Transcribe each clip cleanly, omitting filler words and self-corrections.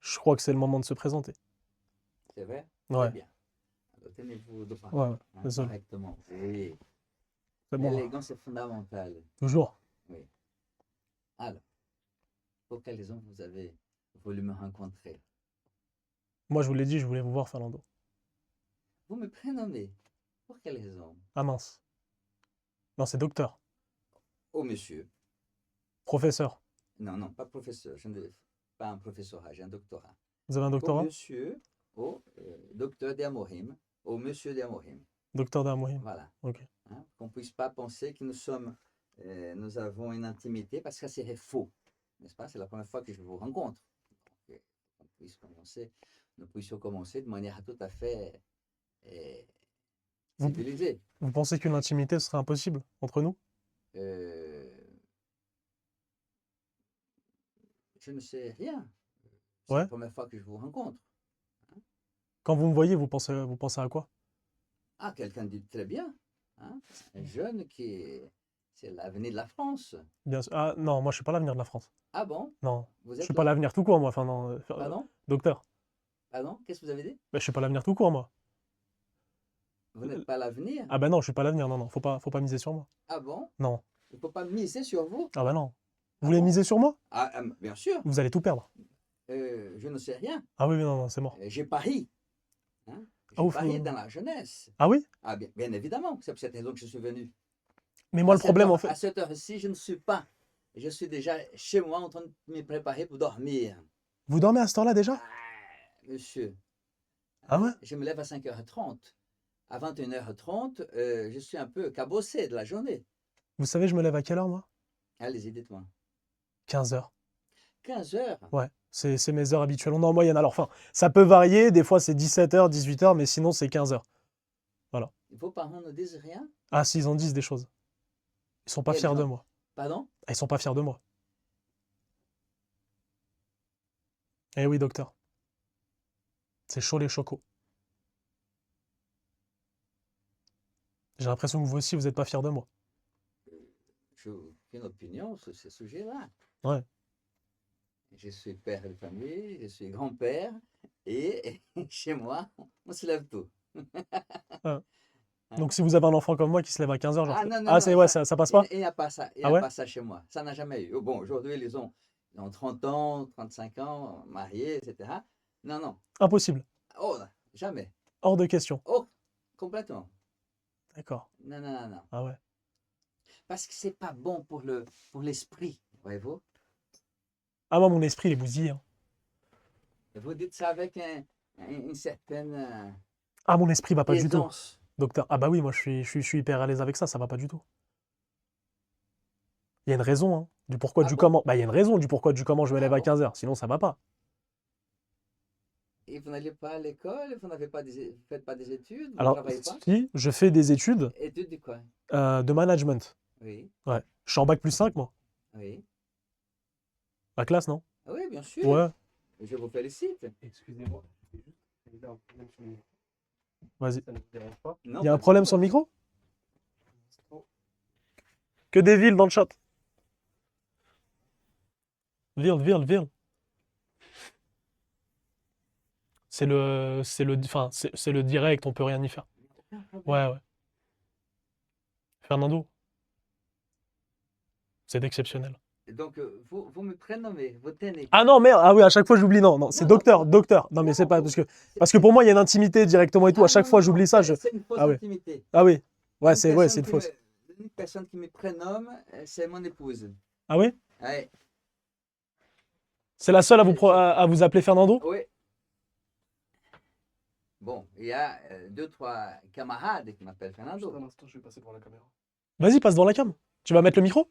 Je crois que c'est le moment de se présenter. C'est vrai? Très Ouais, bien. Alors, tenez-vous droit, ouais, désolé. correctement. Oui. C'est bon, L'élégance est fondamentale. toujours. Oui. Alors, pour quelle raison vous avez voulu me rencontrer? Moi, je vous l'ai dit, je voulais vous voir, Fernando. Vous me prénommez. Pour quelle raison? Ah mince. Non, c'est docteur. Oh, monsieur. Professeur. Non, non, pas professeur. Je ne pas un professorat, j'ai un doctorat. Vous avez un Donc, au doctorat? monsieur, au docteur d'Amorim, au monsieur d'Amorim. Docteur d'Amorim. Voilà. Ok. Hein, qu'on ne puisse pas penser que nous avons une intimité, parce que ça serait faux, n'est-ce pas? C'est la première fois que je vous rencontre. Donc, qu'on puisse commencer, nous puissions commencer de manière tout à fait euh, Vous, civilisée. vous pensez qu'une intimité serait impossible entre nous? Euh, je ne sais rien. C'est la Ouais. première fois que je vous rencontre. Quand vous me voyez, vous pensez à quoi? Ah, quelqu'un dit très bien. Hein, un jeune c'est l'avenir de la France. Bien sûr. Ah non, moi, je suis pas l'avenir de la France. Ah bon? Non. Vous Je suis êtes pas là? l'avenir tout court, moi. Enfin, non. Pardon? Docteur. Pardon? Qu'est-ce que vous avez dit? Ben, je suis pas l'avenir tout court, moi. Vous n'êtes pas l'avenir? Ah ben non, je suis pas l'avenir. Non, non. Faut pas miser sur moi. Ah bon? Non. Il ne faut pas miser sur vous? Ah ben non. Vous Ah voulez bon? miser sur moi? Bien sûr. Vous allez tout perdre. Je ne sais rien. Ah oui, oui, non, non, c'est mort. J'ai pari. Hein? Ah J'ai ouf. parié dans la jeunesse. Ah oui? Ah, bien, bien évidemment, c'est pour cette raison que je suis venu. Mais moi, le problème, en fait. À cette heure-ci, je ne suis pas. Je suis déjà chez moi en train de me préparer pour dormir. Vous dormez à cette heure-là déjà? Ah, monsieur, Ah hein, ouais? je me lève à 5h30. À 21h30, je suis un peu cabossé de la journée. Vous savez, je me lève à quelle heure, moi? Allez-y, dites-moi. 15 heures. 15h? Ouais. C'est mes heures habituelles. On est en moyenne. Alors, enfin, ça peut varier. Des fois, c'est 17 heures, 18 heures, mais sinon, c'est 15 heures. Voilà. Vos parents ne disent rien? Ah, si, ils en disent des choses. Ils sont pas Quel fiers de genre? moi. Pardon? Ah, ils sont pas fiers de moi. Eh oui, docteur. C'est chaud les chocos. J'ai l'impression que vous aussi, vous êtes pas fiers de moi. J'ai aucune opinion sur ce sujet-là. Ouais. Je suis père de famille, je suis grand-père, et chez moi, on se lève tôt. Ouais. Donc, Hein? si vous avez un enfant comme moi qui se lève à 15 heures, genre. Ah non, non, Ah, non, c'est ouais, ça passe pas? il n'y a pas ça, il n'y Ah a ouais? pas ça chez moi. Ça n'a jamais eu. Bon, aujourd'hui, ils ont 30 ans, 35 ans, mariés, etc. Non, non. Impossible. Oh, jamais. Hors de question. Oh, complètement. D'accord. Non, non, non, non. Ah ouais. Parce que c'est pas bon pour l'esprit, voyez-vous. Ah, moi, mon esprit, il est bousillé, hein. Vous dites ça avec une certaine Ah, mon esprit va pas du tout. aisance. Docteur. Ah bah oui, moi, je suis hyper à l'aise avec ça, ça va pas du tout. Il y a une raison, hein. Du pourquoi, Ah du bon? comment. Bah, il y a une raison du pourquoi, du comment je me Ah lève à bon? 15 heures. Sinon, ça va pas. Et vous n'allez pas à l'école, vous n'avez pas vous faites pas des études, vous ne Alors, travaillez pas? si, je fais des études Études de quoi? de management. Oui, Ouais. Je suis en bac+5, moi. oui. La classe, non? Ah oui, bien sûr. Ouais. Je vous félicite. Excusez-moi, il y a un problème sur le micro. Vas-y. Ça ne vous dérange pas? Non, Il y a un pas du problème tout. sur le micro? Que des villes dans le chat. Ville. C'est le direct, on peut rien y faire. Aucun problème. Ouais, ouais. Fernando, c'est exceptionnel. Donc, vous me prénommez, vous tenez. Ah non, merde, ah oui, à chaque fois j'oublie, non, non, c'est Non, docteur, non, docteur. Non, mais c'est non, pas, vous- parce que pour moi, il y a une intimité directement et tout, à Ah chaque non, fois non, non, j'oublie ça, c'est une fausse Ah oui, intimité. ah oui, ouais, L'unique c'est personne une fausse. l'unique personne qui me prénomme, c'est mon épouse. Ah oui? Ouais. C'est la seule à vous, Je- je- à vous appeler Fernando? Oui. Bon, il y a deux, trois camarades qui m'appellent Juste Fernando. un instant, je vais passer devant la caméra. Vas-y, passe devant la cam. Tu vas mettre le micro?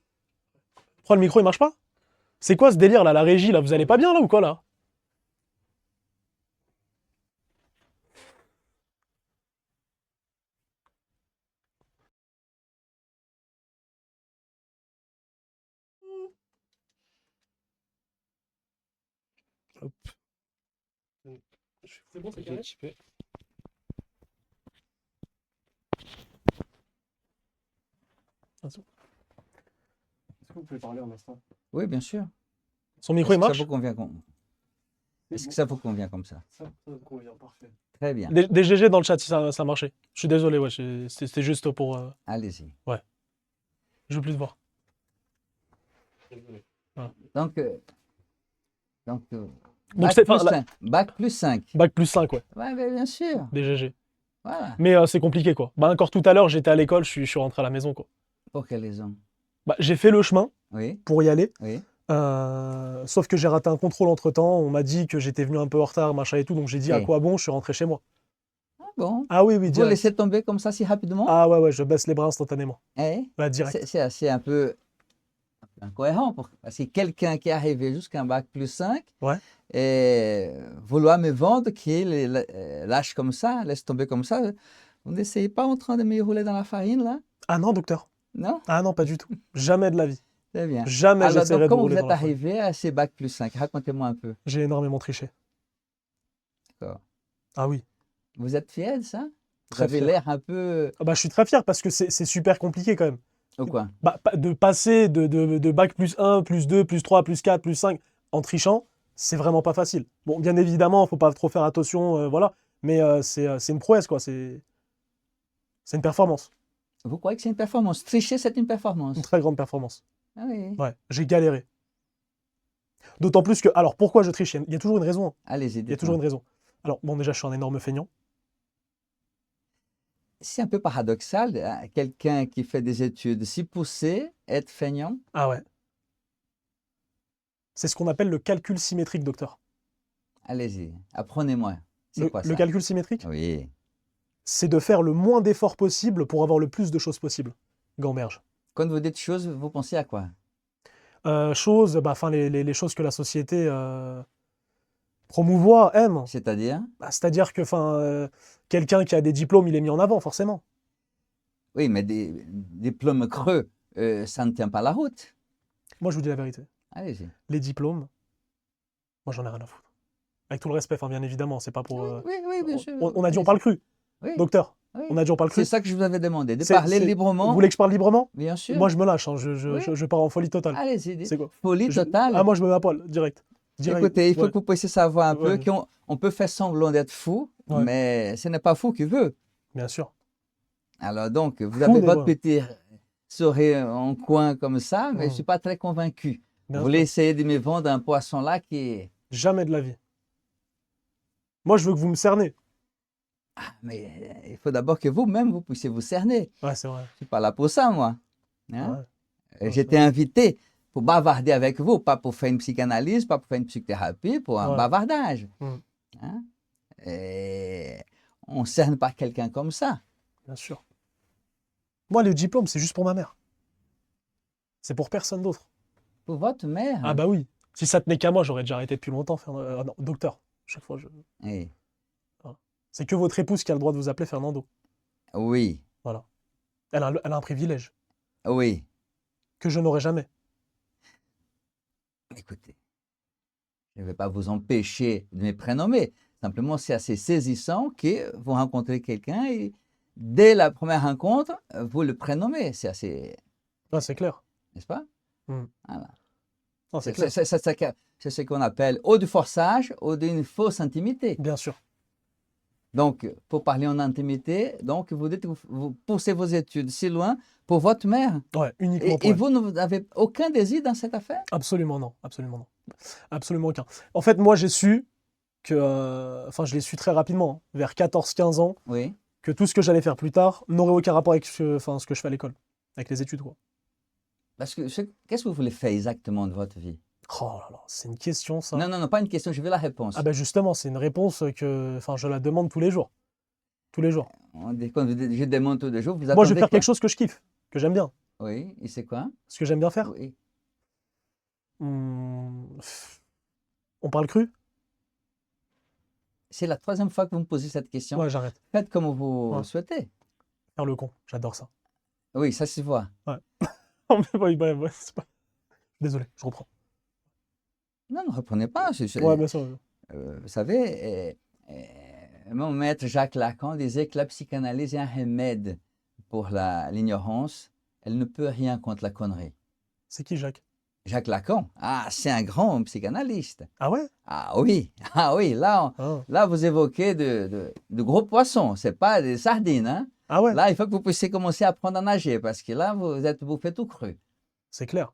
Pourquoi le micro il marche pas? C'est quoi ce délire là, la régie là? Vous allez pas bien là ou quoi là? Hop. C'est bon, c'est Ok, carré? tu fais. Est-ce que vous pouvez parler un instant? Oui, bien sûr. Son micro il Est-ce que ça marche? vous convient Est-ce que ça vous convient comme ça? Ça me convient, parfait. Très bien. Des GG dans le chat si ça marchait. Je suis désolé, ouais, c'était juste pour. Allez-y. Je veux plus te voir. Désolé. Donc, Donc, bac, c'est- plus enfin, 5. Bac plus 5. Bac plus 5, ouais, Ouais, mais bien sûr. des GG. Voilà. Mais c'est compliqué, quoi. Bah, encore tout à l'heure, j'étais à l'école, je suis rentré à la maison, quoi. Pour quelle raison? Bah, j'ai fait le chemin Oui, pour y aller. oui. Sauf que j'ai raté un contrôle entre-temps. On m'a dit que j'étais venu un peu en retard, machin et tout. Donc j'ai dit à Ok. quoi bon, je suis rentré chez moi. Ah bon? Ah oui, oui, Vous direct. laissez tomber comme ça si rapidement? Ah ouais, ouais, je baisse les bras instantanément. Eh? Bah, direct. C'est assez un peu incohérent. Parce que quelqu'un qui est arrivé jusqu'à un bac plus 5 Ouais. et vouloir me vendre qu'il lâche comme ça, laisse tomber comme ça, vous n'essayez pas en train de me rouler dans la farine là? Ah non, docteur. Non? Ah non, pas du tout. Jamais de la vie. Très bien. Jamais Alors, j'essaierai donc, de comment rouler vous dans êtes la folie. arrivé à ces bac plus 5? Racontez-moi un peu. J'ai énormément triché. D'accord. Ah oui. Vous êtes fier de ça? Vous Très avez fier. l'air un peu. Ah bah, je suis très fier parce que c'est super compliqué quand même. Ou quoi? Bah, de passer de bac plus 1, plus 2, plus 3, plus 4, plus 5 en trichant, c'est vraiment pas facile. Bon, bien évidemment, faut pas trop faire attention, voilà. Mais c'est une prouesse, quoi. C'est une performance. Vous croyez que c'est une performance? Tricher, c'est une performance. Une très grande performance. Ah oui. Ouais, j'ai galéré. D'autant plus que. Alors, pourquoi je triche? Il y a toujours une raison, hein. Allez-y, Il y a toujours dites-moi. une raison. Alors, bon, déjà, je suis un énorme feignant. C'est un peu paradoxal, hein, quelqu'un qui fait des études si poussées, être feignant. Ah ouais. C'est ce qu'on appelle le calcul symétrique, docteur. Allez-y, apprenez-moi. C'est Le, quoi le ça? calcul symétrique, Oui. c'est de faire le moins d'efforts possible pour avoir le plus de choses possibles. Gamberge. Quand vous dites choses, vous pensez à quoi? Choses, bah, enfin, les choses que la société promouvoit, aime. C'est-à-dire? Bah, c'est-à-dire que, enfin, quelqu'un qui a des diplômes, il est mis en avant, forcément. Oui, mais des diplômes creux, ça ne tient pas la route. Moi, je vous dis la vérité. Allez-y. Les diplômes, moi, j'en ai rien à foutre. Avec tout le respect, enfin, bien évidemment, c'est pas pour. Oui, oui, bien sûr. On a dit on Allez-y. parle cru, Oui, docteur. oui. On a dit on parle cru. C'est ça que je vous avais demandé, de C'est- parler c'est- librement. Vous voulez que je parle librement? Bien sûr. Moi, je me lâche, hein, Oui. je pars en folie totale. Allez-y, dites. C'est quoi? Folie Je- totale. Ah, moi, je me mets à poil, direct. Direct. Écoutez, il faut Ouais. que vous puissiez savoir un peu Ouais. qu'on peut faire semblant d'être fou, Ouais. mais ce n'est pas fou qui veut. Bien sûr. Alors donc, vous Fou avez n'est votre pas. petit sourire en coin comme ça, mais je ne Mm. suis pas très convaincu. Bien Vous voulez sûr. essayer de me vendre un poisson là qui est... Jamais de la vie. Moi, je veux que vous me cernez. Ah, mais il faut d'abord que vous-même, vous puissiez vous cerner. Ouais, c'est vrai. Je ne suis pas là pour ça, moi. Hein? Ouais. Ouais, J'étais invité pour bavarder avec vous, pas pour faire une psychanalyse, pas pour faire une psychothérapie, pour un Ouais. bavardage. Mm. Hein? Et on ne cerne pas quelqu'un comme ça. Bien sûr. Moi, le diplôme, c'est juste pour ma mère. C'est pour personne d'autre. Pour votre mère. Ah bah oui. Si ça tenait qu'à moi, j'aurais déjà arrêté depuis longtemps. Non, docteur. Chaque fois, Oui. c'est que votre épouse qui a le droit de vous appeler Fernando. Oui. Voilà. Elle a un privilège Oui. que je n'aurai jamais. Écoutez, je ne vais pas vous empêcher de me prénommer. Simplement, c'est assez saisissant que vous rencontrez quelqu'un et dès la première rencontre, vous le prénommez. C'est assez, Ah, c'est clair. n'est-ce pas? Mm. Voilà. Non, c'est clair. C'est ce qu'on appelle ou du forçage ou d'une fausse intimité. Bien sûr. Donc, pour parler en intimité, donc vous dites que vous poussez vos études si loin pour votre mère. Ouais, uniquement pour Et elle. vous n'avez aucun désir dans cette affaire? Absolument non. Absolument non. Absolument aucun. En fait, moi, j'ai su que... Enfin, je l'ai su très rapidement, hein, vers 14-15 ans, Oui. que tout ce que j'allais faire plus tard n'aurait aucun rapport avec ce que je fais à l'école. Avec les études, quoi. Parce que qu'est-ce que vous voulez faire exactement de votre vie? Oh là là, c'est une question, ça. Non, non, non, pas une question, je veux la réponse. Ah ben justement, c'est une réponse que... Enfin, je la demande tous les jours. Tous les jours. Quand vous dites, je demande tous les jours, vous Moi, attendez je vais faire quoi? quelque chose que je kiffe, que j'aime bien. Oui, et c'est quoi? Ce que j'aime bien faire. Oui. On parle cru? C'est la troisième fois que vous me posez cette question. Ouais, j'arrête. Faites comme vous Ouais. souhaitez. Faire le con, j'adore ça. Oui, ça se voit. Non, mais ouais, c'est pas... Désolé, je reprends. Non, ne reprenez pas. Ouais, bien sûr. Vous savez, mon maître Jacques Lacan disait que la psychanalyse est un remède pour l'ignorance. Elle ne peut rien contre la connerie. C'est qui, Jacques? Jacques Lacan, ah, c'est un grand psychanalyste. Ah ouais? Ah oui, là, Ah, là vous évoquez de gros poissons, c'est pas des sardines, hein. ah ouais, Là, il faut que vous puissiez commencer à apprendre à nager parce que là, vous faites tout cru. c'est clair.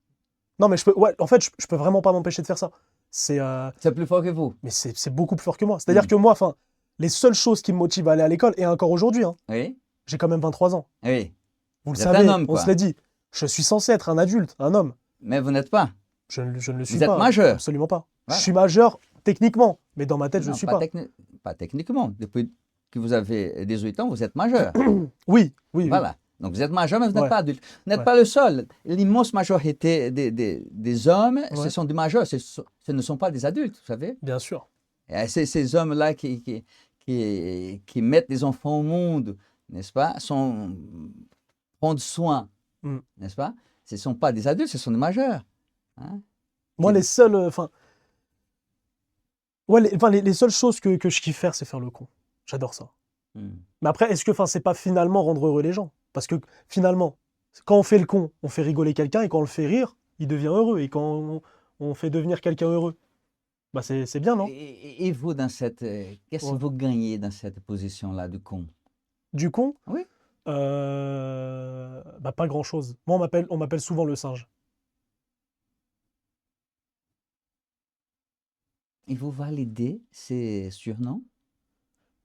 Non, mais je peux, ouais, en fait, je peux vraiment pas m'empêcher de faire ça. C'est, C'est plus fort que vous. mais c'est beaucoup plus fort que moi. C'est-à-dire Mm. que moi, enfin, les seules choses qui me motivent à aller à l'école, et encore aujourd'hui, hein, Oui, j'ai quand même 23 ans. oui. Vous le Vous êtes un savez, homme, on se quoi. l'a dit. Je suis censé être un adulte, un homme. Mais vous n'êtes pas. Je ne le suis Vous êtes pas. majeur. Absolument pas. Je Voilà. suis majeur techniquement, mais dans ma tête, je ne Non, suis pas, pas. pas techniquement. Depuis que vous avez 18 ans, vous êtes majeur. Oui, oui, oui. Voilà. Donc vous êtes majeur, mais vous n'êtes Ouais. pas adulte. Vous n'êtes Ouais. pas le seul. L'immense majorité des hommes, ce Ouais. sont des majeurs. Ce ne sont pas des adultes, vous savez. Bien sûr. Et ces hommes-là qui mettent des enfants au monde, n'est-ce pas, prendre soin, Mm. n'est-ce pas? Ce ne sont pas des adultes, ce sont des majeurs. Hein. Moi, C'est- les seules, enfin, ouais, les seules choses que je kiffe faire, c'est faire le con. J'adore ça. Hmm. Mais après, est-ce que, enfin, c'est pas finalement rendre heureux les gens? Parce que finalement, quand on fait le con, on fait rigoler quelqu'un, et quand on le fait rire, il devient heureux. Et quand on fait devenir quelqu'un heureux, bah c'est bien, non? Et vous, qu'est-ce que Ouais. vous gagnez dans cette position-là du con? Du con, Oui. bah pas grand-chose. Moi, on m'appelle souvent le singe. Et vous validez ces surnoms?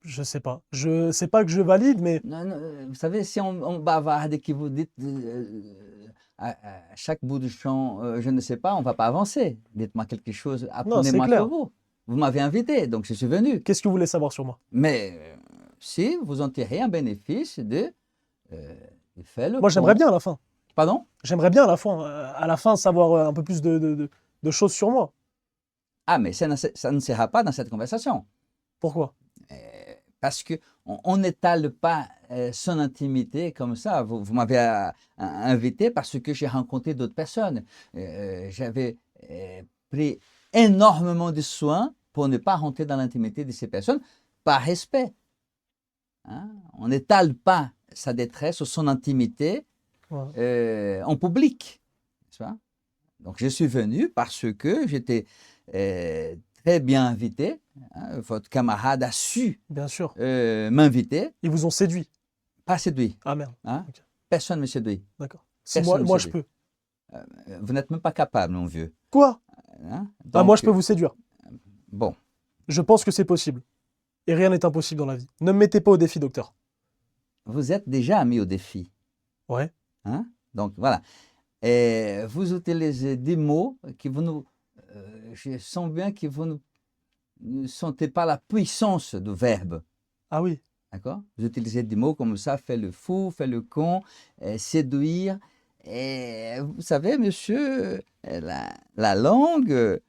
Je sais pas. Je sais pas que je valide, mais Non, non, vous savez, si on bavarde et que vous dites à chaque bout du champ, je ne sais pas, on ne va pas avancer. Dites-moi quelque chose, non, c'est apprenez-moi sur clair. vous. Vous m'avez invité, donc je suis venu. Qu'est-ce que vous voulez savoir sur moi? Mais si vous en tirez un bénéfice de faire le Moi, j'aimerais con. bien à la fin. Pardon? J'aimerais bien à la fin savoir un peu plus de choses sur moi. Ah, mais ça ne sera pas dans cette conversation. Pourquoi? Parce qu'on n'étale pas son intimité comme ça. Vous m'avez invité parce que j'ai rencontré d'autres personnes. J'avais pris énormément de soins pour ne pas rentrer dans l'intimité de ces personnes par respect. Hein. On n'étale pas sa détresse ou son intimité Ouais. en public. Tu vois. Donc je suis venu parce que j'étais très bien invité. Hein. Votre camarade a su Bien sûr. m'inviter, Ils vous ont séduit. pas séduit. Ah merde. Hein? Ok. Personne ne me séduit. D'accord. Si Personne ne moi me je séduit. peux. Vous n'êtes même pas capable, mon vieux. Quoi? Hein? Ah, moi, Donc, je peux vous séduire. bon, Je pense que c'est possible. Et rien n'est impossible dans la vie. Ne me mettez pas au défi, docteur. vous êtes déjà mis au défi. Ouais. Hein? Donc, voilà. Et vous utilisez des mots qui vous nous... je sens bien que vous ne sentez pas la puissance du verbe. Ah oui. D'accord? Vous utilisez des mots comme ça, fait le fou, fait le con, séduire. Et vous savez, monsieur, la langue,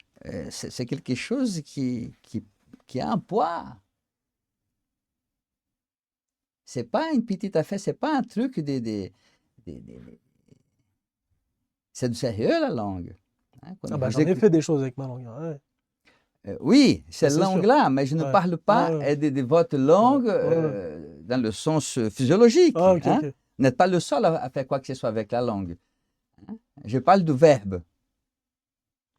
c'est quelque chose qui a un poids. C'est pas une petite affaire, c'est pas un truc c'est du sérieux, la langue. Hein, quand Ah bah vous j'en ai écoutez- fait des choses avec ma langue. Ouais. Oui, Ça, cette c'est sûr. langue-là, mais je ne Ouais. parle pas Ah ouais. de votre langue Ouais, ouais. dans le sens physiologique. Ah ok, Hein. ok. Vous n'êtes pas le seul à faire quoi que ce soit avec la langue. Hein. Je parle du verbe.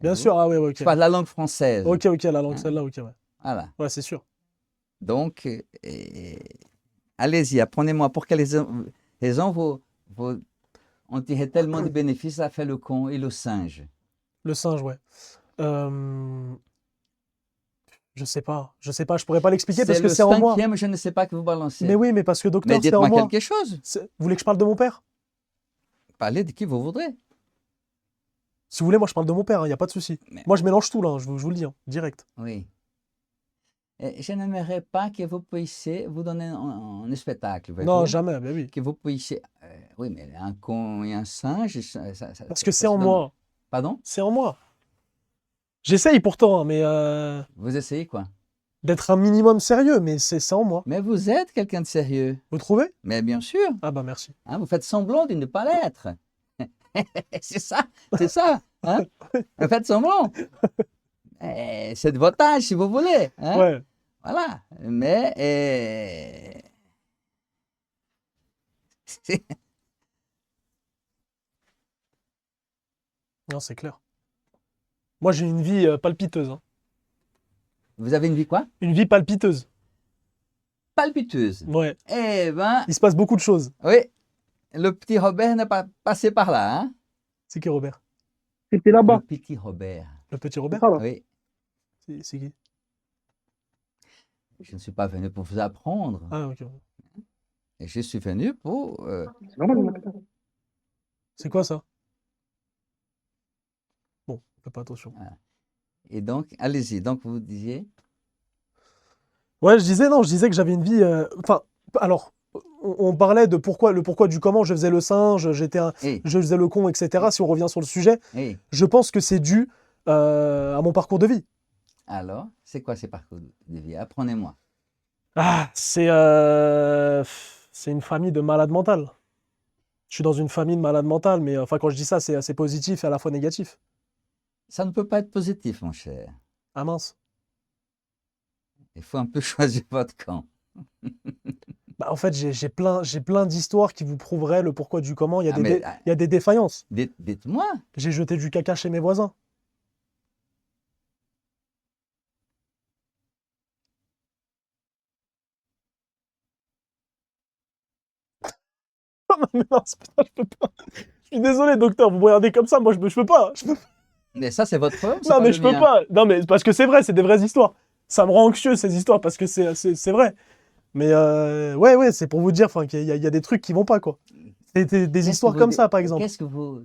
Bien Voyez-vous. sûr, ah ouais, ouais, Je ok. parle de la langue française. Ok, ok, la langue, Hein. celle-là, ok, ouais. Voilà. Ouais, c'est sûr. Donc, allez-y, apprenez-moi pour quelles raisons on tirait tellement de bénéfices à faire le con et le singe. Le singe, ouais. Euh, Je sais pas. Je sais pas, je pourrais pas l'expliquer parce C'est que le c'est en moi. cinquième, je ne sais pas que vous balancez. Mais oui, mais parce que Mais docteur, c'est en dites-moi moi. quelque chose. Vous voulez que je parle de mon père? Parlez de qui vous voudrez. Si vous voulez, moi je parle de mon père, il n'y a pas de souci. Mais- Moi je mélange tout là, je vous le dis, hein, direct. Oui. Et je n'aimerais pas que vous puissiez vous donner un spectacle. Non, voyez-vous. jamais, mais oui. Que vous puissiez. Oui, mais un con et un singe. Parce que ça c'est se en donne- moi. Pardon? C'est en moi. J'essaye pourtant, hein, mais Vous essayez quoi? d'être un minimum sérieux, mais c'est en moi. Mais vous êtes quelqu'un de sérieux. Vous trouvez? Mais bien sûr. Ah bah merci. Hein, vous faites semblant de ne pas l'être. C'est ça, c'est ça. Hein? Vous faites semblant. C'est de votre âge, si vous voulez. Hein? Ouais. Voilà. Mais c'est- Non, c'est clair. Moi, j'ai une vie palpiteuse, hein. Vous avez une vie quoi? Une vie palpiteuse. Palpiteuse. Ouais. Eh ben, Il se passe beaucoup de choses. oui, le petit Robert n'est pas passé par là, hein? C'est qui, Robert? C'était Le là-bas. petit Robert. Le petit C'est Robert? ça, là. Oui, C'est qui? je ne suis pas venu pour vous apprendre. Ah, ok. Et je suis venu pour... C'est normal, le mec, là. C'est quoi ça? Bon, fais pas attention. Et donc, allez-y. Donc, vous disiez... Ouais, je disais que j'avais une vie. Enfin, alors, on parlait de le pourquoi du comment je faisais le singe, Eh, je faisais le con, etc. Si on revient sur le sujet, eh. je pense que c'est dû à mon parcours de vie. Alors, c'est quoi ces parcours de vie? Apprenez-moi. Ah, c'est une famille de malades mentales. Je suis dans une famille de malades mentales, mais enfin, quand je dis ça, c'est assez positif et à la fois négatif. Ça ne peut pas être positif, mon cher. Ah mince. Il faut un peu choisir votre camp. Bah, en fait, j'ai plein d'histoires qui vous prouveraient le pourquoi du comment. Il y a Ah, mais, il y a des défaillances. dites-moi. J'ai jeté du caca chez mes voisins. Non, mais non, putain, je peux pas. Je suis désolé, docteur, vous me regardez comme ça, moi je peux pas. Mais ça, c'est votre problème, c'est Non, pas mais le je peux mien. pas. Non, mais parce que c'est vrai, c'est des vraies histoires. Ça me rend anxieux ces histoires parce que c'est vrai. Mais ouais, c'est pour vous dire qu'il y a des trucs qui vont pas, quoi. C'est des Qu'est-ce que histoires vous comme dites- ça, par exemple. Qu'est-ce que vous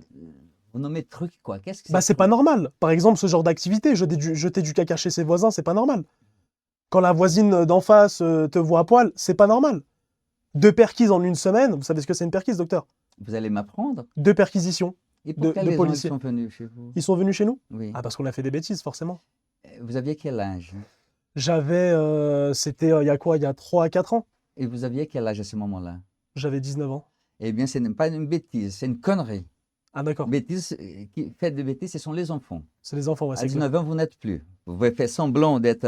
nommez de trucs, quoi? Qu'est-ce que Bah, c'est truc? pas normal. Par exemple, ce genre d'activité, jeter du caca chez ses voisins, c'est pas normal. Quand la voisine d'en face te voit à poil, c'est pas normal. 2 perquises en une semaine, vous savez ce que c'est une perquise, docteur? Vous allez m'apprendre? 2 perquisitions. Et pour quelles de raisons ils policiers. sont venus chez vous? Ils sont venus chez nous? Oui. Ah, parce qu'on a fait des bêtises, forcément. Vous aviez quel âge? J'avais, c'était il y a quoi? Il y a 3 à 4 ans? Et vous aviez quel âge à ce moment-là? J'avais 19 ans. Eh bien, ce n'est pas une bêtise, c'est une connerie. Ah, d'accord. Bêtise, qui fait de bêtises, ce sont les enfants. C'est les enfants, ouais, À c'est clair. 19 ans, vous n'êtes plus. Vous pouvez faire semblant d'être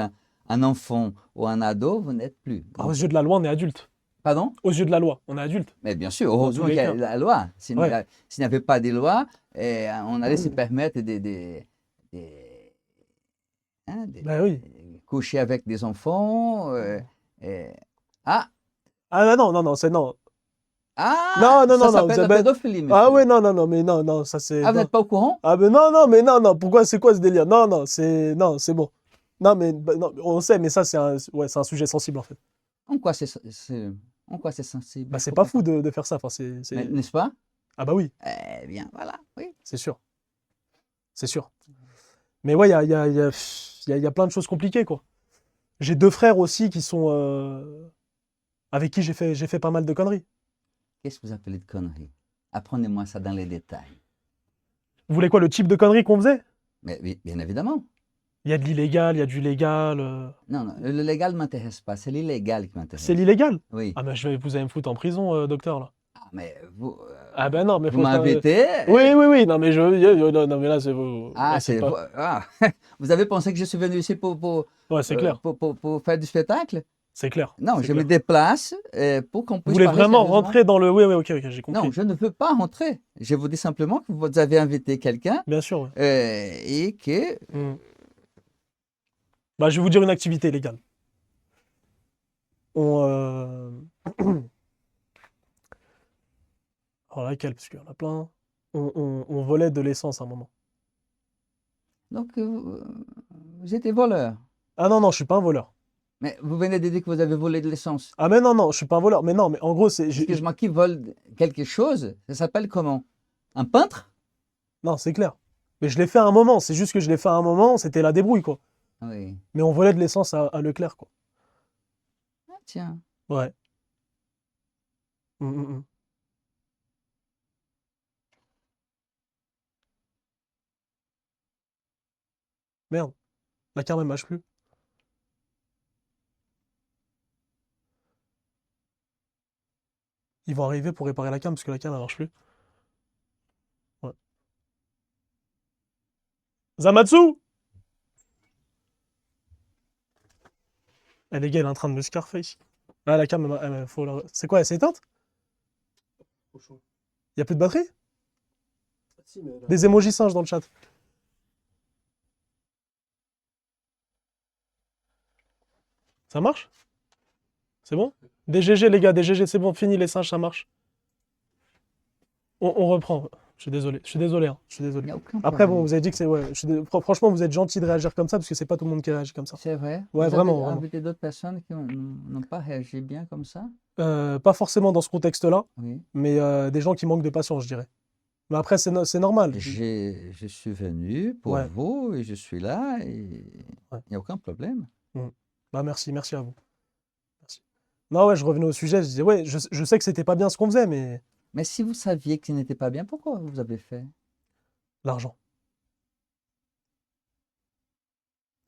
un enfant ou un ado, vous n'êtes plus. Ah, aux yeux de la loi, on est adulte. Pardon? Aux yeux de la loi, on est adulte. Mais bien sûr, heureusement tous les qu'il y a cas. la loi. S'il n'y Ouais. s'il n'y avait pas de loi, on allait se permettre des Bah oui. coucher avec des enfants. Ah, Ah, non, c'est non. ah, Non, non, ça non, s'appelle la ben- pédophilie, monsieur. Ah ouais, non, mais non, ça c'est. Ah, vous Non. n'êtes pas au courant? Ah, mais non, pourquoi, c'est quoi ce délire? Non, c'est bon. Non, mais non, on sait, mais ça, ouais, c'est un sujet sensible, en fait. En quoi en quoi c'est sensible? Bah, Je c'est pas comprends fou de faire ça. Enfin, Mais, n'est-ce pas? Ah, bah oui, Eh bien, voilà, oui. c'est sûr. C'est sûr. Mais ouais, il y a plein de choses compliquées, quoi. J'ai 2 frères aussi qui sont. Avec qui j'ai fait pas mal de conneries. Qu'est-ce que vous appelez de conneries? Apprenez-moi ça dans les détails. Vous voulez quoi, le type de conneries qu'on faisait? Mais oui, bien évidemment. Il y a de l'illégal, il y a du légal. Non, le légal ne m'intéresse pas, c'est l'illégal qui m'intéresse. C'est l'illégal? Oui. Ah, mais vous allez me foutre en prison, docteur, là. Ah, mais vous, Ah, ben non, mais vous faut faire. m'invitez. Oui, non, mais non, mais là, c'est. Ah, là, c'est pas. ah, vous avez pensé que je suis venu ici Ouais, c'est clair. pour faire du spectacle? C'est clair. Non, c'est je me clair. déplace pour qu'on Vous puisse voulez parler vraiment sérieusement. rentrer dans le. Oui, ok, j'ai compris. Non, je ne veux pas rentrer. Je vous dis simplement que vous avez invité quelqu'un Bien sûr, ouais. et que Hmm. Bah, je vais vous dire une activité illégale. On. Alors, laquelle? Parce qu'il y en a plein. On volait de l'essence à un moment. donc vous étiez voleur. Ah non, je suis pas un voleur. Mais vous venez de dire que vous avez volé de l'essence. Ah, mais non, je suis pas un voleur. Mais non, mais en gros, c'est. Excuse-moi, qui vole quelque chose, ça s'appelle comment? Un peintre? Non, c'est clair. Mais je l'ai fait à un moment. C'est juste que je l'ai fait à un moment, c'était la débrouille, quoi. Oui. Mais on volait de l'essence à Leclerc, quoi. Ah, tiens. Ouais. Mm. Merde. La carte, elle marche plus. Ils vont arriver pour réparer la cam parce que la cam, elle marche plus. Ouais. Zamatsu! Les gars, elle est en train de me Scarface. Ah, la cam, faut c'est quoi, elle s'est éteinte? Trop chaud. Y a plus de batterie? Ah, si, mais là- Des emojis singes dans le chat. Ça marche? C'est bon? DGG, les gars, DGG, c'est bon, fini les singes, ça marche. On reprend. Je suis désolé, hein, je suis Il désolé. n'y a aucun Après, bon, problème. vous avez dit que c'est. Ouais, franchement, vous êtes gentil de réagir comme ça parce que c'est pas tout le monde qui réagit comme ça. C'est vrai. Ouais, Vous vraiment, avez vraiment. invité d'autres personnes qui n'ont pas réagi bien comme ça? Pas forcément dans ce contexte-là, Oui. mais des gens qui manquent de patience, je dirais. Mais après, c'est normal. Je suis venu pour Ouais. vous et je suis là et Ouais. il n'y a aucun problème. Bah, merci à vous. Merci. Non, ouais, je revenais au sujet, je disais, ouais, je sais que c'était pas bien ce qu'on faisait, mais Mais si vous saviez que ce n'était pas bien, pourquoi vous avez fait? l'argent.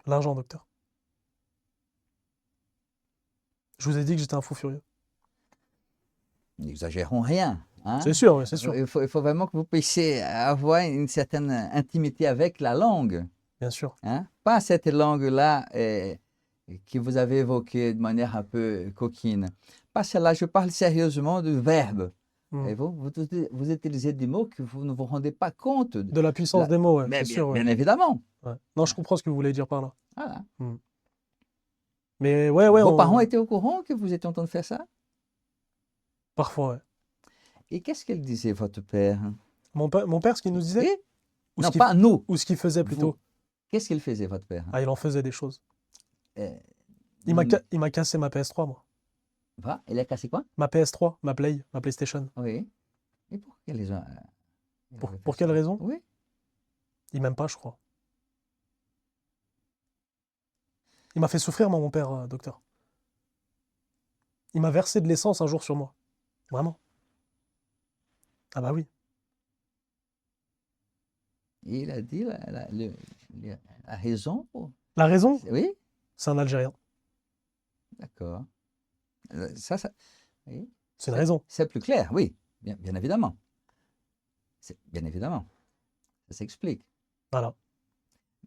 L'argent, docteur. Je vous ai dit que j'étais un fou furieux. N'exagérons rien, hein? C'est sûr, ouais, c'est sûr. Il faut vraiment que vous puissiez avoir une certaine intimité avec la langue, Bien sûr. hein? Pas cette langue-là que vous avez évoquée de manière un peu coquine. Pas celle-là, je parle sérieusement du verbe. Mm. Et vous utilisez des mots que vous ne vous rendez pas compte. De la puissance des mots, ouais, c'est sûr. Ouais. Bien évidemment. Ouais. Non, je comprends ce que vous voulez dire par là. Voilà. Mais ouais, Vos parents étaient au courant que vous étiez en train de faire ça? Parfois, ouais. Et qu'est-ce qu'elle disait, votre père? Mon père, ce qu'il nous disait, Oui? ou Non, ce qu'il pas nous. ou ce qu'il faisait plutôt. Vous. Qu'est-ce qu'il faisait, votre père? Ah, il en faisait des choses. Euh, Il m'a cassé ma PS3, moi. Il a cassé quoi? Ma PS3, ma PlayStation. Oui. Et pour quelle raison? Pour quelle raison? Oui. Il m'aime pas, je crois. Il m'a fait souffrir, moi, mon père, docteur. Il m'a versé de l'essence un jour sur moi. Vraiment. Ah bah oui. Et il a dit la raison? La raison, Oui, c'est un Algérien. d'accord. Oui. C'est une raison. C'est plus clair, oui, bien évidemment. Bien évidemment. Ça s'explique. Voilà.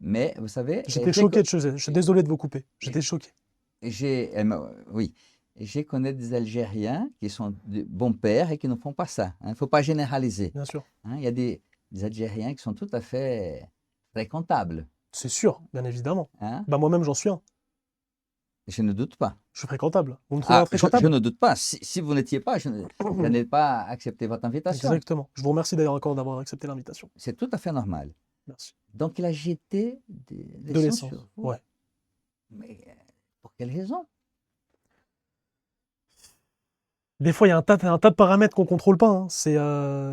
Mais vous savez, J'étais choqué de choses. Je suis désolé de vous couper. J'étais choqué. oui, j'ai connu des Algériens qui sont de bons pères et qui ne font pas ça. Il ne faut pas généraliser. Bien sûr. Il y a des Algériens qui sont tout à fait fréquentables. C'est sûr, bien évidemment. Hein? Bah moi-même, j'en suis un. Je ne doute pas. Je suis fréquentable. Vous me trouvez Je infréquentable? ne doute pas. Si vous n'étiez pas, je n'ai pas accepté votre invitation. Exactement. Je vous remercie d'ailleurs encore d'avoir accepté l'invitation. C'est tout à fait normal. Merci. Donc, il a jeté De l'essence. sur vous. Ouais. Mais pour quelle raison? Des fois, il y a un tas de paramètres qu'on contrôle pas. Hein.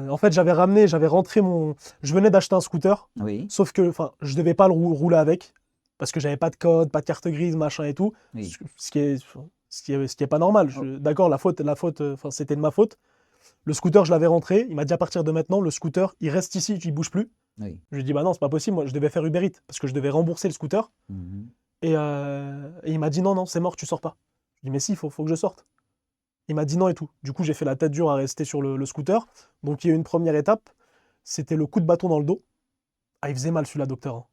En fait, j'avais rentré mon. Je venais d'acheter un scooter. Oui, Sauf que, enfin, je devais pas le rouler avec parce que j'avais pas de code, pas de carte grise, machin et tout. oui. Ce qui est pas normal. D'accord, la faute, enfin, c'était de ma faute. Le scooter, je l'avais rentré. Il m'a dit à partir de maintenant, le scooter, il reste ici, il bouge plus. Oui. Je lui ai dit bah non, c'est pas possible. Moi, je devais faire Uber Eats parce que je devais rembourser le scooter. Mhm. Et il m'a dit non, c'est mort, tu sors pas. Je lui ai dit mais si, faut que je sorte. Il m'a dit non et tout. Du coup, j'ai fait la tête dure à rester sur le scooter. Donc, il y a eu une première étape. C'était le coup de bâton dans le dos. Ah, il faisait mal celui-là, docteur. Hein.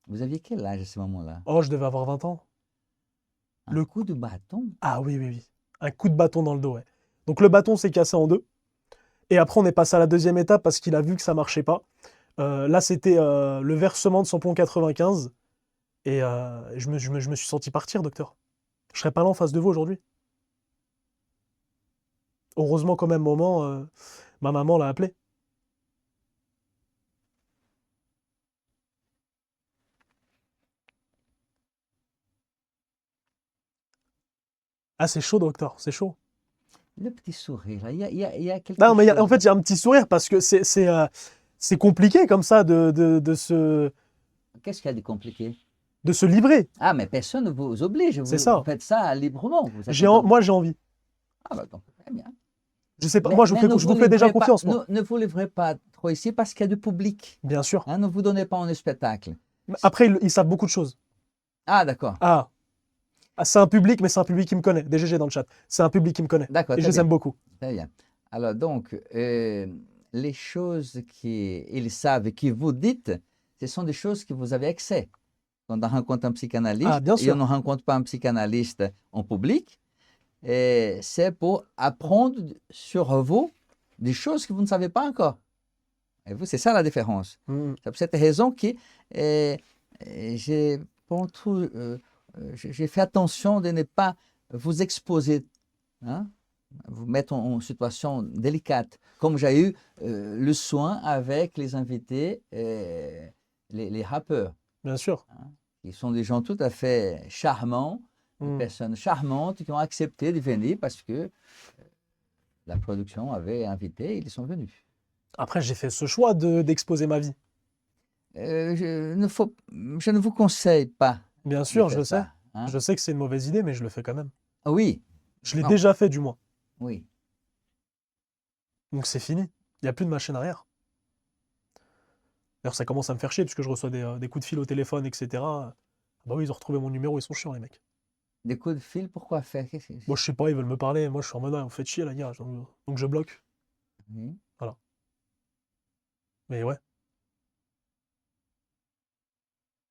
Vous aviez quel âge à ce moment-là? Oh, je devais avoir 20 ans. Un coup de bâton? Ah oui. Un coup de bâton dans le dos, ouais. Donc, le bâton s'est cassé en deux. Et après, on est passé à la deuxième étape parce qu'il a vu que ça marchait pas. Là, c'était le versement de son plomb 95. Et je me suis senti partir, docteur. Je serais pas là en face de vous aujourd'hui. Heureusement, qu'au même moment, ma maman l'a appelé. Ah, c'est chaud, docteur, c'est chaud. Le petit sourire, là, il y a quelque Non, mais chose. en fait, il y a un petit sourire parce que c'est compliqué comme ça de Qu'est-ce qu'il y a de compliqué? se livrer. Ah, mais personne ne vous oblige. C'est ça. Vous faites ça librement. Vous êtes Moi, j'ai envie. Ah, bah, donc, très bien. Je sais pas, Mais- moi, je mais vous ne fais déjà livrez pas- confiance, moi. Ne vous livrez pas trop ici parce qu'il y a du public. Bien sûr. Hein, ne vous donnez pas en spectacle. Mais après, ils savent beaucoup de choses. Ah, d'accord. Ah, c'est un public, mais c'est un public qui me connaît. Des GG dans le chat. C'est un public qui me connaît. D'accord, Et je très les bien. aime beaucoup. Très bien. Alors, donc, les choses qu'ils savent et que vous dites, ce sont des choses que vous avez accès. Quand on rencontre un psychanalyste, Ah, bien et sûr. on ne rencontre pas un psychanalyste en public, c'est pour apprendre sur vous des choses que vous ne savez pas encore. Et vous, c'est ça la différence. Mm. C'est pour cette raison que j'ai pas trop j'ai fait attention de ne pas vous exposer, hein, vous mettre en situation délicate, comme j'ai eu le soin avec les invités, les rappeurs, Bien sûr. hein, qui sont des gens tout à fait charmants, des Mm. personnes charmantes qui ont accepté de venir parce que la production avait invité, ils sont venus. Après, j'ai fait ce choix d'exposer ma vie. Je ne vous conseille pas Bien de sûr, je faire le sais. ça, hein. Je sais que c'est une mauvaise idée, mais je le fais quand même. Oui, Je l'ai non, déjà fait, du moins. oui. Donc c'est fini. Il n'y a plus de machine arrière. D'ailleurs, ça commence à me faire chier parce que je reçois des coups de fil au téléphone, etc. Bah oui, ils ont retrouvé mon numéro, ils sont chiants, les mecs. Des coups de fil, pourquoi faire? Moi, je sais pas, ils veulent me parler. Moi, je suis en mode, ah, vous faites chier, la gars. Donc je bloque. Oui. Voilà. Mais ouais.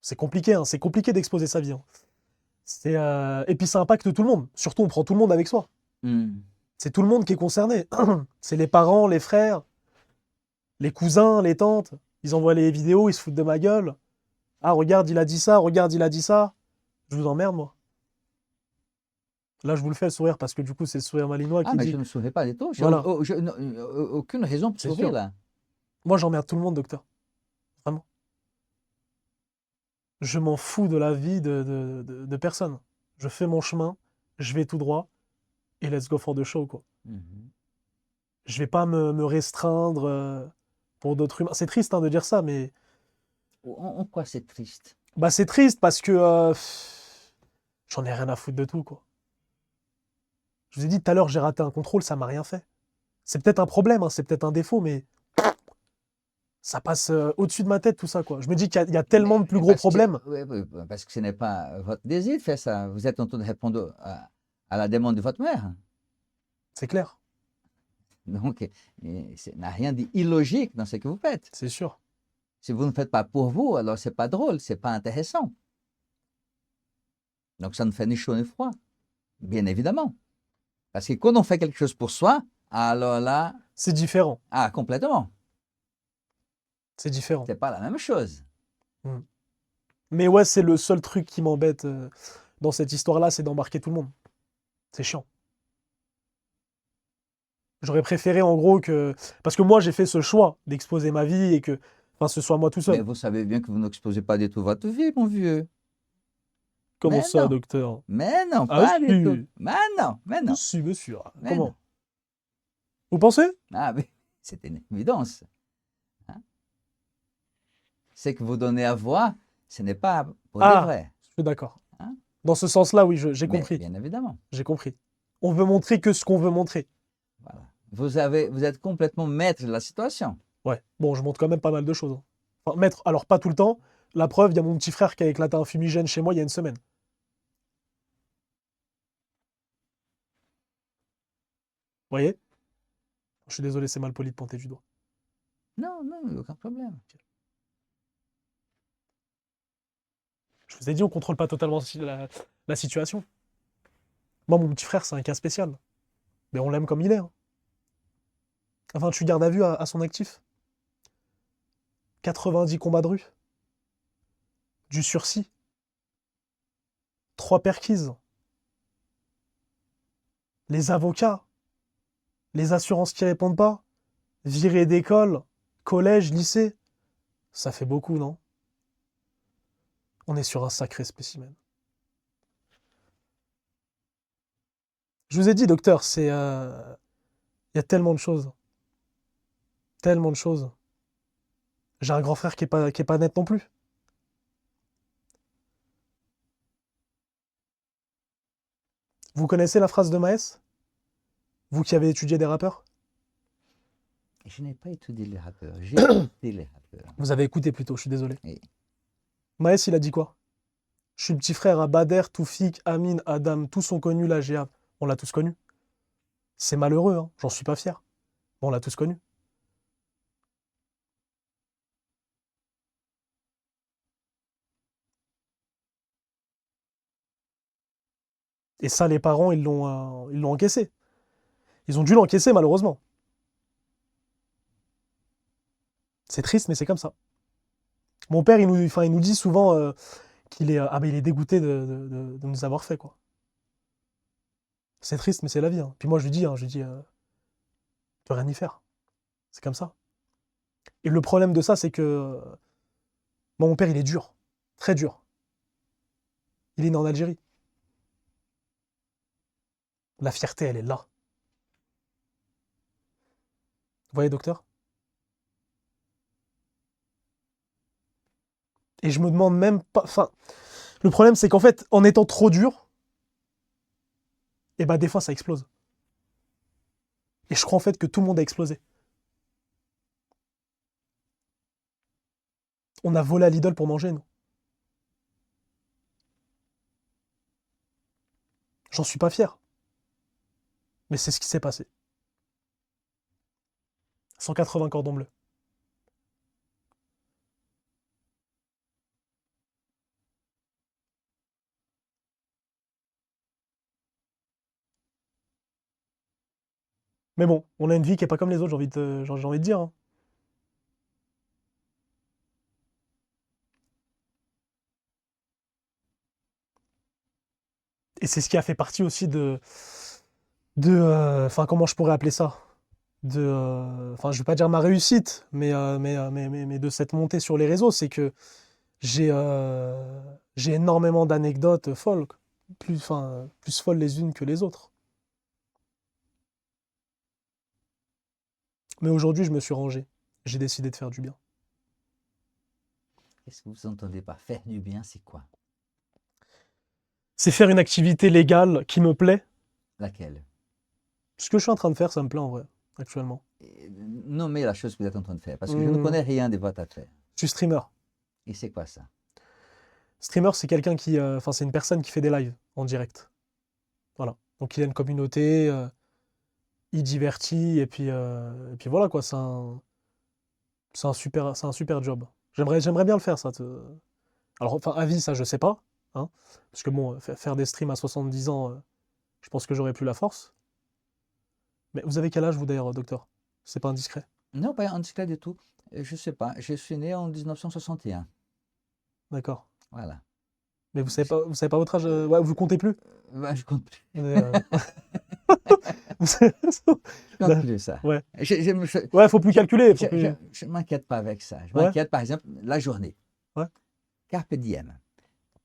C'est compliqué, hein. C'est compliqué d'exposer sa vie, hein. Et puis ça impacte tout le monde. Surtout, on prend tout le monde avec soi. Hmm. C'est tout le monde qui est concerné. C'est les parents, les frères, les cousins, les tantes. Ils envoient les vidéos, ils se foutent de ma gueule. Ah, regarde, il a dit ça, regarde, il a dit ça. Je vous emmerde, moi. Là, je vous le fais le sourire parce que du coup, c'est le sourire malinois Ah, qui mais dit. je ne souris pas du tout. Voilà. Aucune raison pour C'est sourire sûr. là. Moi, j'emmerde tout le monde, docteur. Vraiment. Je m'en fous de la vie de personne. Je fais mon chemin, je vais tout droit, et let's go for the show, quoi. Mhm. Je vais pas me restreindre pour d'autres humains. C'est triste hein, de dire ça, mais En quoi c'est triste? bah, c'est triste parce que j'en ai rien à foutre de tout, quoi. Je vous ai dit tout à l'heure, j'ai raté un contrôle, ça m'a rien fait. C'est peut-être un problème, hein, c'est peut-être un défaut, mais ça passe au-dessus de ma tête, tout ça, quoi. Je me dis qu'il y a tellement de plus gros Parce que, problèmes. oui, oui, parce que ce n'est pas votre désir de faire ça. Vous êtes en train de répondre à la demande de votre mère. C'est clair, Donc, ça n'a rien d'illogique dans ce que vous faites. c'est sûr. Si vous ne faites pas pour vous, alors c'est pas drôle, c'est pas intéressant. Donc, ça ne fait ni chaud ni froid, bien évidemment. Parce que quand on fait quelque chose pour soi, alors là, C'est différent. ah, complètement, C'est différent. c'est pas la même chose. Mais ouais, c'est le seul truc qui m'embête dans cette histoire-là, c'est d'embarquer tout le monde. C'est chiant. J'aurais préféré en gros que... Parce que moi, j'ai fait ce choix d'exposer ma vie et que enfin, ce soit moi tout Mais seul. vous savez bien que vous n'exposez pas du tout votre vie, mon vieux. Comment Mais ça, non. docteur? Mais non, Ah pas du si, tout. Mais non, mais non. si, monsieur. Mais Comment? non. Vous pensez? Ah oui, c'est une évidence. Hein. Ce que vous donnez à voir, ce n'est pas pour de Ah, vrai. je suis d'accord. Hein. Dans ce sens-là, oui, j'ai Mais compris. bien évidemment. J'ai compris. On veut montrer que ce qu'on veut montrer. Voilà. Vous êtes complètement maître de la situation. Ouais. Bon, je montre quand même pas mal de choses, hein. Enfin, maître, alors pas tout le temps. La preuve, il y a mon petit frère qui a éclaté un fumigène chez moi il y a une semaine. Vous voyez? Je suis désolé, c'est mal poli de pointer du doigt. Non, non, aucun problème. Je vous ai dit, on contrôle pas totalement la situation. Moi, mon petit frère, c'est un cas spécial. Mais on l'aime comme il est, hein. 28 gardes à vue à son actif. 90 combats de rue. Du sursis. 3 perquises. Les avocats. Les assurances qui répondent pas. Virés d'école. Collège, lycée. Ça fait beaucoup, non? On est sur un sacré spécimen. Je vous ai dit, docteur, il y a tellement de choses. Tellement de choses. J'ai un grand frère qui est pas net non plus. Vous connaissez la phrase de Maes? Vous qui avez étudié des rappeurs? Je n'ai pas étudié les rappeurs, j'ai écouté les rappeurs. Vous avez écouté plutôt, je suis désolé. Oui. Maes, il a dit quoi? Je suis le petit frère à Bader, Toufik, Amin, Adam, tous sont connus, la GA. On l'a tous connu. C'est malheureux, hein, j'en suis pas fier. On l'a tous connu. Et ça, les parents, ils l'ont encaissé. Ils ont dû l'encaisser, malheureusement. C'est triste, mais c'est comme ça. Mon père, il nous dit souvent, il est dégoûté de nous avoir fait, quoi. C'est triste, mais c'est la vie, hein. Puis moi, je lui dis, tu peux rien y faire. C'est comme ça. Et le problème de ça, c'est que moi, mon père, il est dur, très dur. Il est né en Algérie. La fierté, elle est là. Vous voyez, docteur? Et je me demande même pas. Enfin, le problème, c'est qu'en fait, en étant trop dur, et bah des fois, ça explose. Et je crois en fait que tout le monde a explosé. On a volé à Lidl pour manger, nous. J'en suis pas fier. Mais c'est ce qui s'est passé. 180 cordons bleus. Mais bon, on a une vie qui est pas comme les autres, j'ai envie de dire, hein. Et c'est ce qui a fait partie aussi enfin, comment je pourrais appeler ça? Enfin, je vais pas dire ma réussite, mais de cette montée sur les réseaux, c'est que j'ai énormément d'anecdotes folles, enfin, plus folles les unes que les autres. Mais aujourd'hui, je me suis rangé. J'ai décidé de faire du bien. Qu'est-ce que vous entendez par faire du bien, c'est quoi? C'est faire une activité légale qui me plaît. Laquelle? Ce que je suis en train de faire, ça me plaît en vrai, actuellement. Nommez la chose que vous êtes en train de faire, parce que je ne connais rien de votre affaire. Je suis streamer. Et c'est quoi ça? Streamer, c'est quelqu'un qui, enfin, c'est une personne qui fait des lives en direct. Voilà. Donc il a une communauté, il divertit, et puis voilà quoi. C'est un super job. J'aimerais bien le faire ça. Alors enfin à vie, ça je sais pas, hein, parce que bon, faire des streams à 70 ans, je pense que j'aurais plus la force. Mais vous avez quel âge vous d'ailleurs, docteur? C'est pas indiscret. Non, pas indiscret du tout. Je ne sais pas. Je suis né en 1961. D'accord. Voilà. Mais vous savez pas votre âge, ouais, vous comptez plus? Bah, je compte plus. Mais, vous- Je compte plus ça. Ouais. Je Ouais, faut plus calculer. Faut plus... je m'inquiète pas avec ça. Je Ouais. m'inquiète par exemple la journée. Ouais. Carpe diem.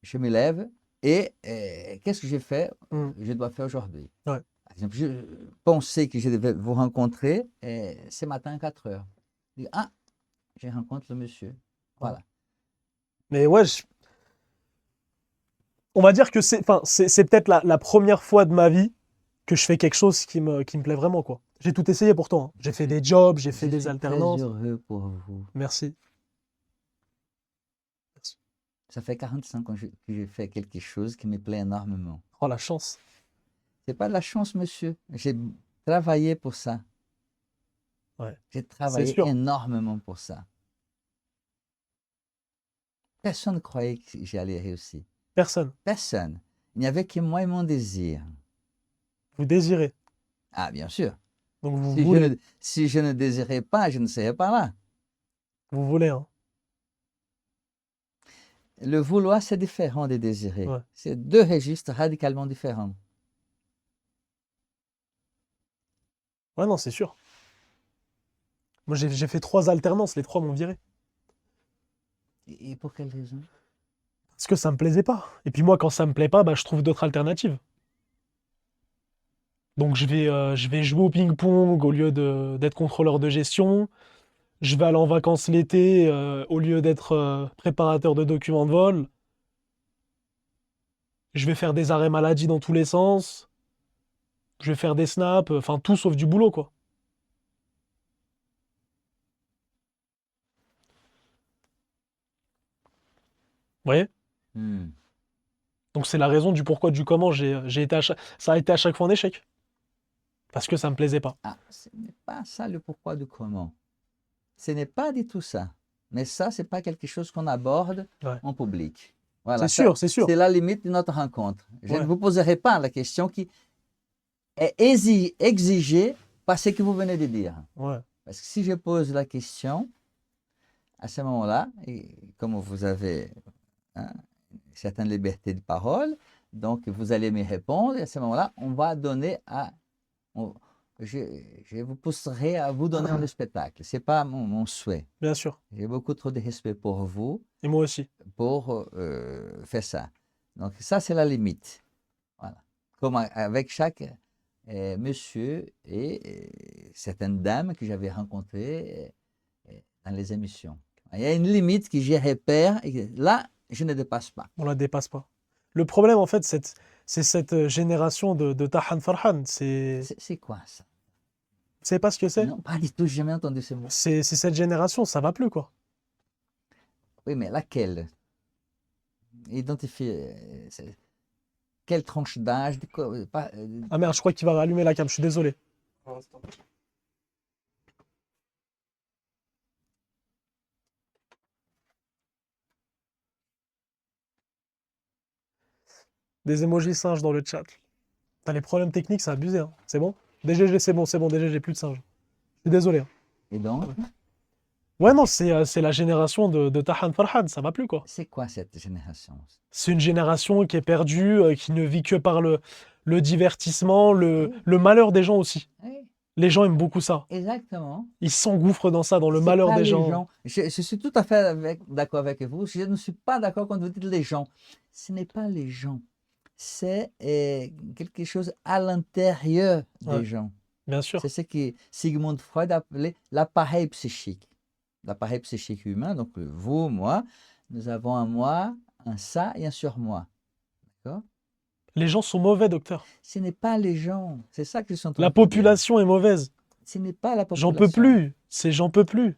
Je me lève et qu'est-ce que j'ai fait? Hmm. Je dois faire aujourd'hui. Ouais. Par exemple, je pensais que je devais vous rencontrer ce matin à 4 heures. Je dis, ah, je rencontre le monsieur. Voilà. Mais ouais, on va dire que enfin, c'est peut-être la première fois de ma vie que je fais quelque chose qui me plaît vraiment, quoi. J'ai tout essayé pourtant, hein. J'ai fait des jobs, j'ai fait Je des suis alternances. très heureux pour vous. Merci. Ça fait 45 ans que j'ai fait quelque chose qui me plaît énormément. Oh, la chance. C'est pas de la chance, monsieur. J'ai travaillé pour ça. Ouais. J'ai travaillé sûr. énormément pour ça. Personne ne croyait que j'allais réussir. Personne. Personne. Il n'y avait que moi et mon désir. Vous désirez. Ah, bien sûr. Donc vous Si je, voulez. ne, si je ne désirais pas, je ne serais pas là. Vous voulez, hein. Le vouloir, c'est différent des désirer. Ouais. C'est deux registres radicalement différents. Ouais, non, c'est sûr. Moi, j'ai fait 3 alternances, les 3 m'ont viré. Et pour quelle raison? Parce que ça me plaisait pas. Et puis moi, quand ça me plaît pas, bah, je trouve d'autres alternatives. Donc je vais jouer au ping-pong au lieu d'être contrôleur de gestion. Je vais aller en vacances l'été au lieu d'être préparateur de documents de vol. Je vais faire des arrêts maladie dans tous les sens. Je vais faire des snaps, enfin tout sauf du boulot, quoi. Vous voyez? Hmm. Donc c'est la raison du pourquoi, du comment j'ai été ça a été à chaque fois un échec. Parce que ça me plaisait pas. Ah, ce n'est pas ça le pourquoi du comment. Ce n'est pas du tout ça. Mais ça, ce n'est pas quelque chose qu'on aborde Ouais. en public. Voilà, C'est sûr, c'est sûr. c'est la limite de notre rencontre. Je Ouais. ne vous poserai pas la question qui est exigée par ce que vous venez de dire. Ouais. Parce que si je pose la question, à ce moment-là, et comme vous avez certaine liberté de parole. Donc, vous allez me répondre. Et à ce moment-là, on va donner on- je vous pousserai à vous donner un spectacle. Ce n'est pas mon souhait. Bien sûr. J'ai beaucoup trop de respect pour vous Et moi aussi. pour faire ça. Donc, ça, c'est la limite. Voilà. Comme avec chaque monsieur et certaines dames que j'avais rencontrées dans les émissions. Il y a une limite que j'ai repère et que là, je ne dépasse pas. On la dépasse pas. Le problème, en fait, c'est cette génération de Tahan Farhan. C'est quoi ça? Vous savez pas ce que c'est? Non, pas du tout, j'ai jamais entendu ce mot. C'est cette génération, ça va plus, quoi. Oui, mais laquelle? Identifier. Quelle tranche d'âge? Ah merde, je crois qu'il va rallumer la cam, je suis désolé. Pour l'instant. Des emojis singes dans le chat. T'as les problèmes techniques, c'est abusé, hein. C'est bon? DGG, c'est bon, DGG, j'ai plus de singes. Je suis désolé, hein. Et donc, Ouais, non, c'est la génération de Tahan Farhan, ça va plus, quoi. c'est quoi cette génération? C'est une génération qui est perdue, qui ne vit que par le divertissement, le malheur des gens aussi. Oui, Les gens aiment beaucoup ça. exactement. Ils s'engouffrent dans ça, dans le C'est malheur pas des les gens. Je suis tout à fait d'accord avec vous. Je ne suis pas d'accord quand vous dites les gens. Ce n'est pas les gens. C'est quelque chose à l'intérieur des Ouais. gens. Bien sûr. C'est ce que Sigmund Freud appelait l'appareil psychique. L'appareil psychique humain, donc vous, moi, nous avons un moi, un ça et un surmoi. D'accord? Les gens sont mauvais, docteur. Ce n'est pas les gens. C'est ça que je suis en train La de dire. population est mauvaise. Ce n'est pas la J'en population. peux plus. C'est j'en peux plus.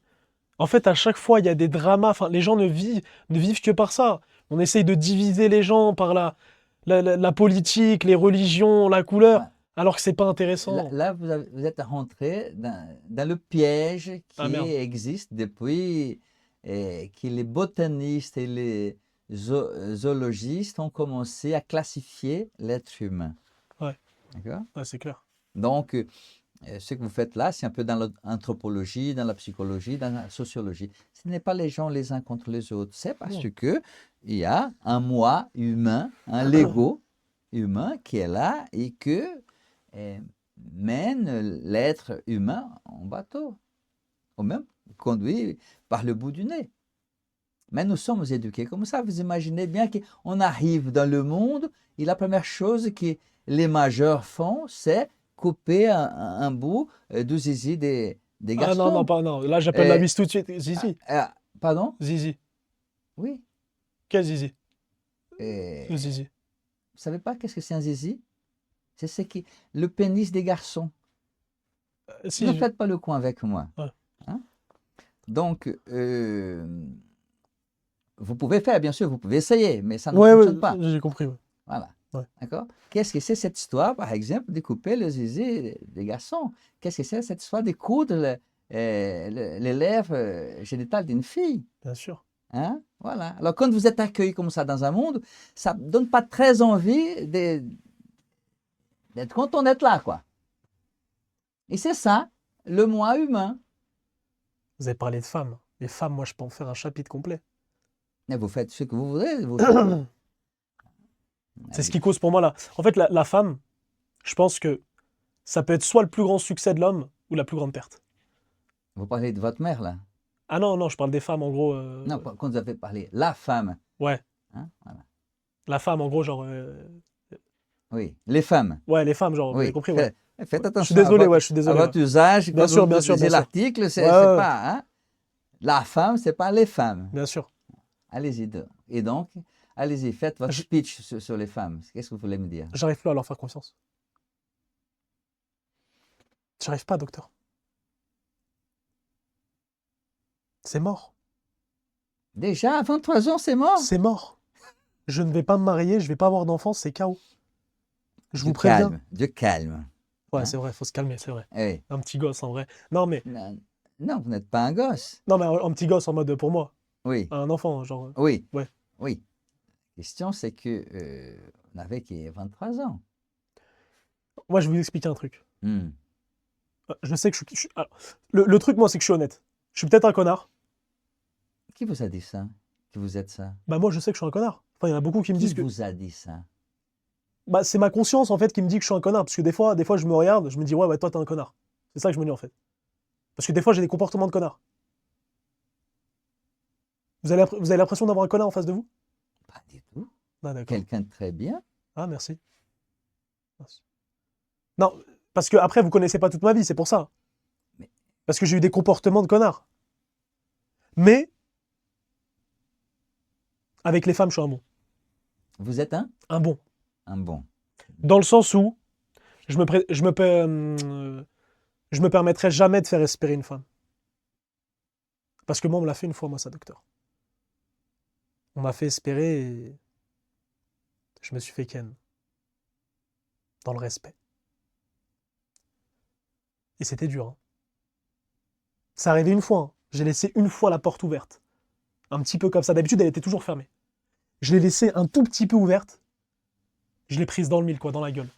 En fait, à chaque fois, il y a des dramas. Enfin, les gens ne vivent que par ça. On essaye de diviser les gens par la politique, les religions, la couleur, Ouais. alors que c'est pas intéressant. Là, vous êtes rentré dans le piège qui Ah, merde. existe depuis que les botanistes et les zoologistes ont commencé à classifier l'être humain. Ouais. D'accord? Ouais, c'est clair. Donc, ce que vous faites là, c'est un peu dans l'anthropologie, dans la psychologie, dans la sociologie. Ce n'est pas les gens les uns contre les autres. C'est parce Non. que il y a un moi humain, un Lego humain qui est là et que mène l'être humain en bateau, ou même conduit par le bout du nez. Mais nous sommes éduqués comme ça. Vous imaginez bien qu'on arrive dans le monde et la première chose que les majeurs font, c'est couper un bout du zizi des Ah garçons. non. Là, j'appelle la bise tout de suite. Zizi. Pardon? Zizi. Oui. Quel zizi? Et Le zizi. vous savez pas qu'est-ce que c'est un zizi? C'est le pénis des garçons. Si, Ne faites pas le coin avec moi. Ouais. Hein? Donc, vous pouvez faire, bien sûr, vous pouvez essayer, mais ça ne Ouais, fonctionne pas. j'ai compris. Ouais. Voilà. Ouais. D'accord? Qu'est-ce que c'est cette histoire, par exemple, de couper le zizi des garçons? Qu'est-ce que c'est cette histoire de coudre les lèvres génitales d'une fille? Bien sûr. Hein? Voilà. Alors, quand vous êtes accueilli comme ça dans un monde, ça ne donne pas très envie d'être content d'être là, quoi. Et c'est ça, le moi humain. Vous avez parlé de femmes. Les femmes, moi, je peux en faire un chapitre complet. Et vous faites ce que vous voudrez. C'est ce qui cause pour moi là. En fait, la femme, je pense que ça peut être soit le plus grand succès de l'homme ou la plus grande perte. Vous parlez de votre mère, là? Ah non, je parle des femmes en gros. Non, quand vous avez parlé, la femme. Ouais, Hein? Voilà. la femme en gros, genre. Oui, les femmes. Ouais, les femmes, genre, vous avez Oui, compris, ouais. faites attention. Je suis désolé, à ouais, je suis votre, désolé. à votre usage. Bien Quand sûr, vous bien sûr, lisez bien sûr. l'article, c'est Ouais, ouais. pas. Hein? La femme, c'est pas les femmes. Bien sûr. Allez-y. Et donc, allez-y, faites votre Je- speech sur les femmes. Qu'est-ce que vous voulez me dire? J'arrive plus à leur faire confiance. J'arrive pas, docteur. C'est mort. Déjà, à 23 ans, c'est mort? C'est mort. Je ne vais pas me marier, je vais pas avoir d'enfants, c'est chaos. Je vous Du préviens. calme, du calme. Ouais, Hein? c'est vrai, faut se calmer, c'est vrai. Oui. Un petit gosse en vrai. Non, mais Non, vous n'êtes pas un gosse. non, mais un petit gosse en mode pour moi. Oui, Un enfant, genre. oui, Ouais. oui. La question, c'est que vous n'avez que 23 ans. Moi, je vais vous expliquer un truc. Hmm. Je sais que alors, le truc, moi, c'est que je suis honnête. Je suis peut-être un connard. Qui vous a dit ça? Que vous êtes ça? Bah, moi, je sais que je suis un connard. Enfin, il y en a beaucoup qui me Qui disent que vous a dit ça? bah, c'est ma conscience en fait qui me dit que je suis un connard. Parce que des fois, je me regarde, je me dis, ouais, toi, t'es un connard. C'est ça que je me dis en fait. Parce que des fois, j'ai des comportements de connard. Vous avez l'impression d'avoir un connard en face de vous? Pas du tout. Ah, d'accord. Quelqu'un de très bien. Ah, merci. Merci. Non, parce que après, vous connaissez pas toute ma vie, c'est pour ça. Mais Parce que j'ai eu des comportements de connard. Mais, avec les femmes, je suis un bon. vous êtes Un bon. un bon. Dans le sens où, je me permettrai jamais de faire espérer une femme. Parce que moi, on me l'a fait une fois, moi, ça, docteur. On m'a fait espérer et je me suis fait ken. Dans le respect. Et c'était dur, hein. Ça arrivait une fois, hein. J'ai laissé une fois la porte ouverte. Un petit peu comme ça. D'habitude, elle était toujours fermée. Je l'ai laissée un tout petit peu ouverte. Je l'ai prise dans le mille, quoi, dans la gueule.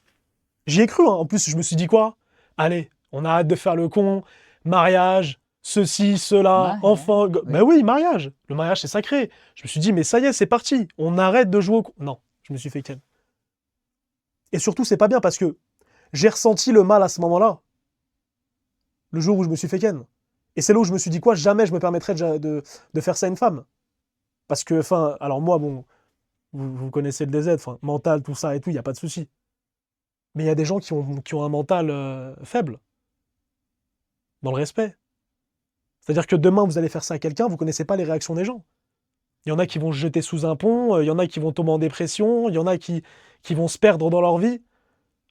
J'y ai cru, hein. En plus, je me suis dit quoi? Allez, on arrête de faire le con. Mariage, ceci, cela, Mariage, enfant. oui. Ben oui, mariage. Le mariage, c'est sacré. Je me suis dit, mais ça y est, c'est parti. On arrête de jouer au con. Non, je me suis fait ken. Et surtout, c'est pas bien parce que j'ai ressenti le mal à ce moment-là. Le jour où je me suis fait ken. Et c'est là où je me suis dit quoi? Jamais je me permettrais de faire ça à une femme. Parce que, enfin, alors moi, bon, vous connaissez le DZ, enfin, mental, tout ça et tout, il n'y a pas de souci. Mais il y a des gens qui ont un mental faible, dans le respect. C'est-à-dire que demain, vous allez faire ça à quelqu'un, vous ne connaissez pas les réactions des gens. Il y en a qui vont se jeter sous un pont, il y en a qui vont tomber en dépression, il y en a qui vont se perdre dans leur vie.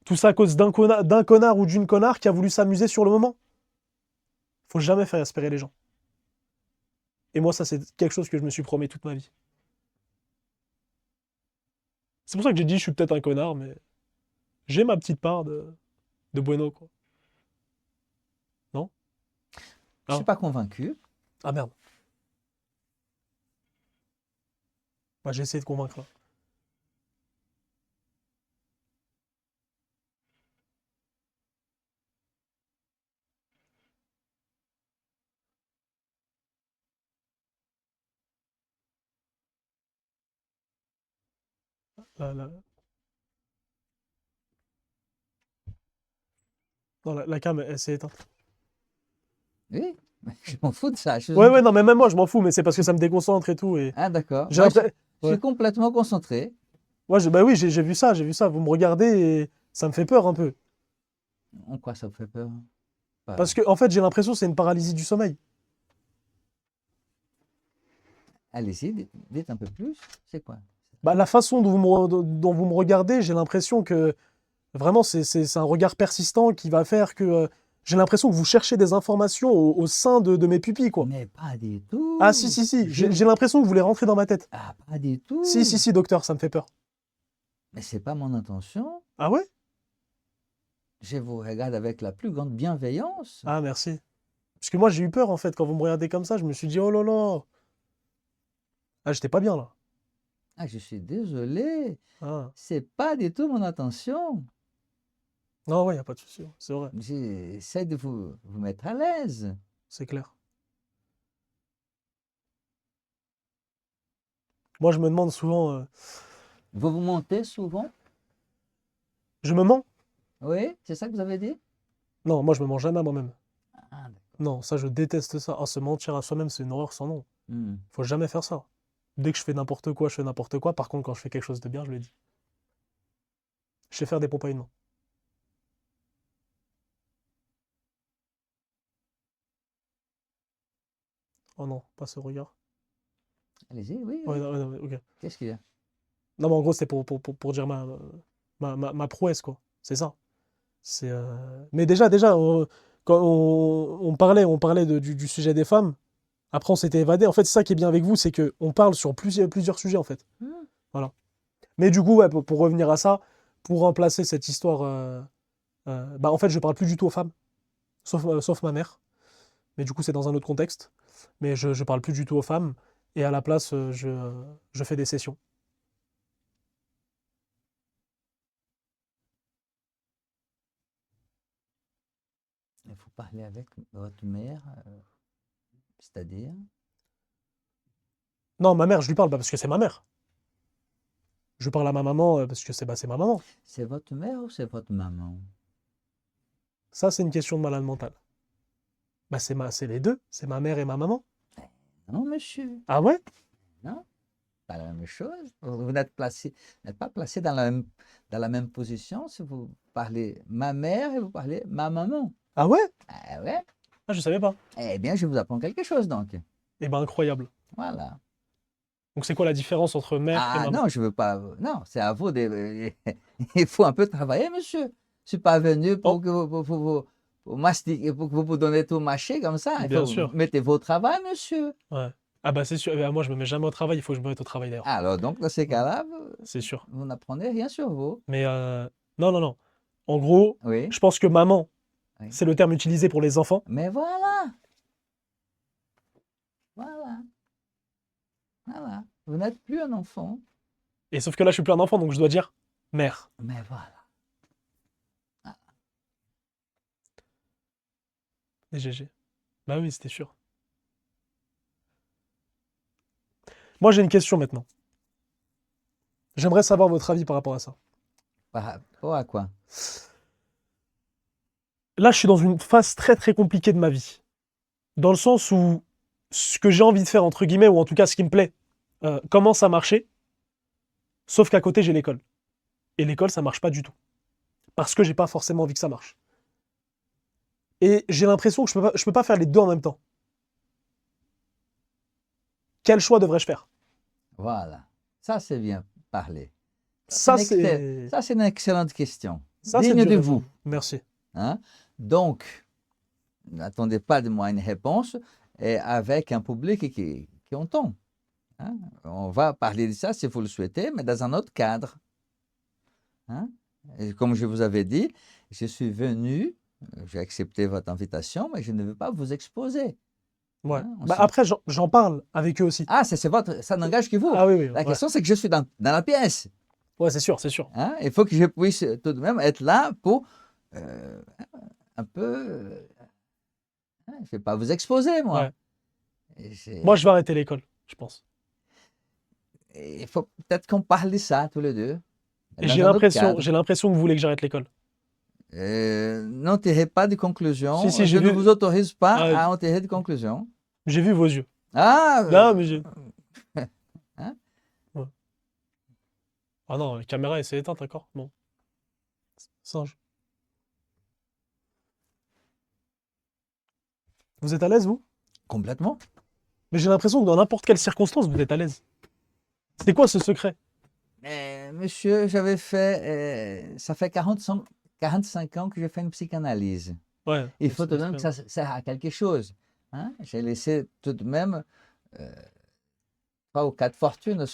Tout ça à cause d'un connard ou d'une connard qui a voulu s'amuser sur le moment. Faut jamais faire espérer les gens. Et moi, ça, c'est quelque chose que je me suis promis toute ma vie. C'est pour ça que j'ai dit, je suis peut-être un connard, mais j'ai ma petite part de bueno, quoi. Non? Je ne suis Ah, pas convaincu. ah merde. Bah, j'ai essayé de convaincre là. Non, la cam, elle s'est éteinte. Oui, je m'en fous de ça. Ouais, non, mais même moi, je m'en fous, mais c'est parce que ça me déconcentre et tout. Et Ah, d'accord. j'ai Moi, je, l'impression. je Ouais. suis complètement concentré. Ouais, bah oui, j'ai vu ça, j'ai vu ça. Vous me regardez et ça me fait peur un peu. En quoi ça vous fait peur? Pas- Parce que, en fait, j'ai l'impression que c'est une paralysie du sommeil. Allez-y, dites un peu plus. C'est quoi? Bah, la façon dont vous me regardez, j'ai l'impression que vraiment, c'est un regard persistant qui va faire que j'ai l'impression que vous cherchez des informations au sein de mes pupilles, quoi. Mais pas du Ah, si, tout. si, si, Je... j'ai l'impression que vous voulez rentrer dans ma tête. Ah, pas du tout. Si, si, si, docteur, ça me fait peur. Mais c'est pas mon intention. Ah ouais? Je vous regarde avec la plus grande bienveillance. Ah, merci. Parce que moi, j'ai eu peur, en fait, quand vous me regardez comme ça, je me suis dit, oh là là. Ah, j'étais pas bien, là. Ah, je suis désolé. Ah. C'est pas du tout mon intention. Non, ouais, y a pas de souci, c'est vrai, J'essaie de vous mettre à l'aise. c'est clair. Moi, je me demande souvent, Vous vous mentez souvent? je me mens? Oui, c'est ça que vous avez dit? Non, moi, je me mens jamais à moi-même. Ah, d'accord. Non, ça, je déteste ça. Ah, se mentir à soi-même, c'est une horreur sans nom. Hmm. Faut jamais faire ça. Dès que je fais n'importe quoi, je fais n'importe quoi. Par contre, quand je fais quelque chose de bien, je le dis. Je sais faire des pompes à une main. Oh non, pas ce regard. Allez-y, oui, Ouais, oui. non, ouais, ok. Qu'est-ce qu'il y a? Non, mais en gros, c'était pour dire ma prouesse, quoi. C'est ça. Mais déjà, quand on parlait du sujet des femmes, après on s'était évadé. En fait, c'est ça qui est bien avec vous, c'est qu'on parle sur plusieurs sujets, en fait. Hmm. Voilà. Mais du coup, ouais, pour revenir à ça, pour remplacer cette histoire, bah, en fait, je parle plus du tout aux femmes, sauf ma mère. Mais du coup, c'est dans un autre contexte. Mais je parle plus du tout aux femmes. Et à la place, je fais des sessions. Il faut parler avec votre mère, c'est-à-dire? Non, ma mère, je lui parle, bah, parce que c'est ma mère. Je parle à ma maman parce que c'est ma maman. C'est votre mère ou c'est votre maman? Ça, c'est une question de malade mental. Bah, c'est les deux. C'est ma mère et ma maman. Non, monsieur. Ah ouais? Non, pas la même chose. Vous n'êtes pas placé dans la même position si vous parlez ma mère et vous parlez ma maman. Ah ouais? Ah ouais? Ah, je savais pas. Eh bien, je vous apprends quelque chose donc. Eh ben, incroyable. Voilà. Donc, c'est quoi la différence entre mère et Ah maman? non, je veux pas. Non, c'est à vous de. Il faut un peu travailler, monsieur. Je suis pas venu pour Oh, que pour mastiquer, pour que vous donnez tout mâcher comme ça. Il bien faut sûr. mettez vos travail, monsieur. Ouais. Ah bah, c'est sûr. Eh ben, moi, je me mets jamais au travail. Il faut que je me mette au travail d'ailleurs. Alors, donc, dans ces Ouais, cas-là, c'est sûr. vous n'apprenez rien sur vous. Mais non, non, non. En gros, Oui, je pense que maman, oui. c'est le terme utilisé pour les enfants. Mais voilà, voilà, voilà. Vous n'êtes plus un enfant. Et sauf que là, je suis plus un enfant, donc je dois dire mère. Mais voilà. Et GG. Bah oui, c'était sûr. Moi, j'ai une question maintenant. J'aimerais savoir votre avis par rapport à ça. Par rapport à quoi? Là, je suis dans une phase très très compliquée de ma vie. Dans le sens où ce que j'ai envie de faire, entre guillemets, ou en tout cas ce qui me plaît, commence à marcher. Sauf qu'à côté, j'ai l'école. Et l'école, ça marche pas du tout. Parce que j'ai pas forcément envie que ça marche. Et j'ai l'impression que je peux pas faire les deux en même temps. Quel choix devrais-je faire? Voilà. Ça, c'est bien parlé. Ça, Ça, c'est une excellente question. ça, Digne dur de à vous. répondre. Merci. Hein? Donc, n'attendez pas de moi une réponse et avec un public qui entend. Hein? On va parler de ça si vous le souhaitez, mais dans un autre cadre. Hein? Et comme je vous avais dit, je suis venu, j'ai accepté votre invitation, mais je ne veux pas vous exposer. Ouais. Hein? Bah après, j'en parle avec eux aussi. Ah, ça n'engage que vous. Ah oui, oui. La Ouais, question, c'est que je suis dans la pièce. ouais, c'est sûr, c'est sûr. Hein? Il faut que je puisse tout de même être là pour euh, un peu. Je ne vais pas vous exposer, moi. Ouais. Et Moi, je vais arrêter l'école, je pense. il faut peut-être qu'on parle de ça tous les deux. Et Dans un autre cadre. j'ai l'impression que vous voulez que j'arrête l'école. N'en tirez pas de conclusion. Si, si, Je j'ai ne vu. vous autorise pas Ah, à en tirer de conclusion. j'ai vu vos yeux. Ah, Non, mais j'ai. hein? Ouais. Ah non, la caméra, elle s'est éteinte, d'accord? Bon. Singe. Vous êtes à l'aise, vous? Complètement. Mais j'ai l'impression que dans n'importe quelle circonstance, vous êtes à l'aise. C'est quoi ce secret? Monsieur, j'avais fait. Ça fait 45 ans que je fais une psychanalyse. Ouais. Il faut c'est tout de même très que ça sert à quelque chose. Hein? J'ai laissé tout de même 3 ou 4 fortunes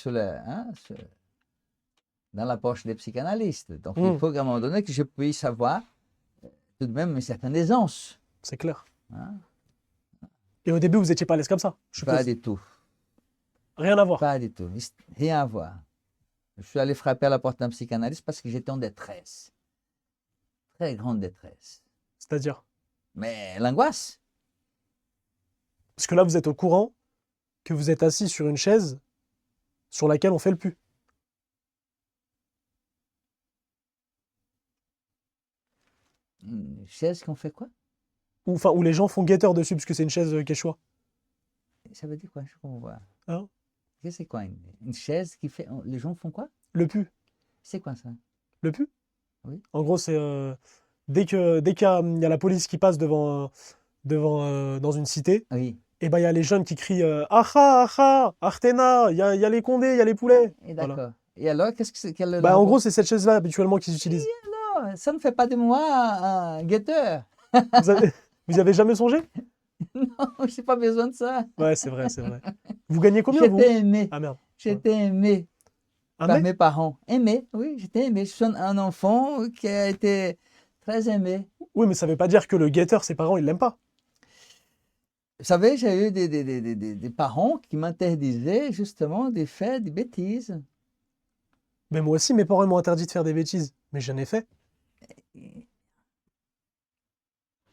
dans la poche des psychanalystes. Donc, il Hmm. faut qu'à un moment donné que je puisse avoir tout de même une certaine aisance. C'est clair. Hein? Et au début, vous étiez pas à l'aise comme ça, je Pas suppose. du tout. Rien à voir. Pas du tout. Rien à voir. Je suis allé frapper à la porte d'un psychanalyste parce que j'étais en détresse. Très grande détresse. C'est-à-dire. Mais l'angoisse. Parce que là, vous êtes au courant que vous êtes assis sur une chaise sur laquelle on fait le pu. Une chaise qu'on fait quoi? Ou, enfin, où les gens font guetteur dessus, parce que c'est une chaise quechua. Ça veut dire quoi? Je comprends pas. Hein? C'est quoi? Une chaise qui fait. Les gens font quoi? Le pu. C'est quoi ça? Le pu? Oui. En gros, c'est dès qu'il y a la police qui passe dans une cité, Oui. et ben il y a les jeunes qui crient Acha, Acha, Artena, il y a les condés, il y a les poulets. Et Voilà. d'accord. Et alors, qu'est-ce que c'est? Quel est le Bah, en rapport? gros, c'est cette chaise-là habituellement qu'ils utilisent. Non, ça ne fait pas de moi un guetteur. Vous y avez jamais songé? Non, je n'ai pas besoin de ça. Ouais, c'est vrai, c'est vrai. Vous gagnez combien, vous? J'étais aimé. Ah merde. J'étais aimé Un par mec? mes parents. Aimé, oui, j'étais aimé. Je suis un enfant qui a été très aimé. Oui, mais ça veut pas dire que le guetteur, ses parents, ils l'aiment pas. Vous savez, j'ai eu des parents qui m'interdisaient justement de faire des bêtises. Mais moi aussi, mes parents ils m'ont interdit de faire des bêtises. Mais j'en ai fait.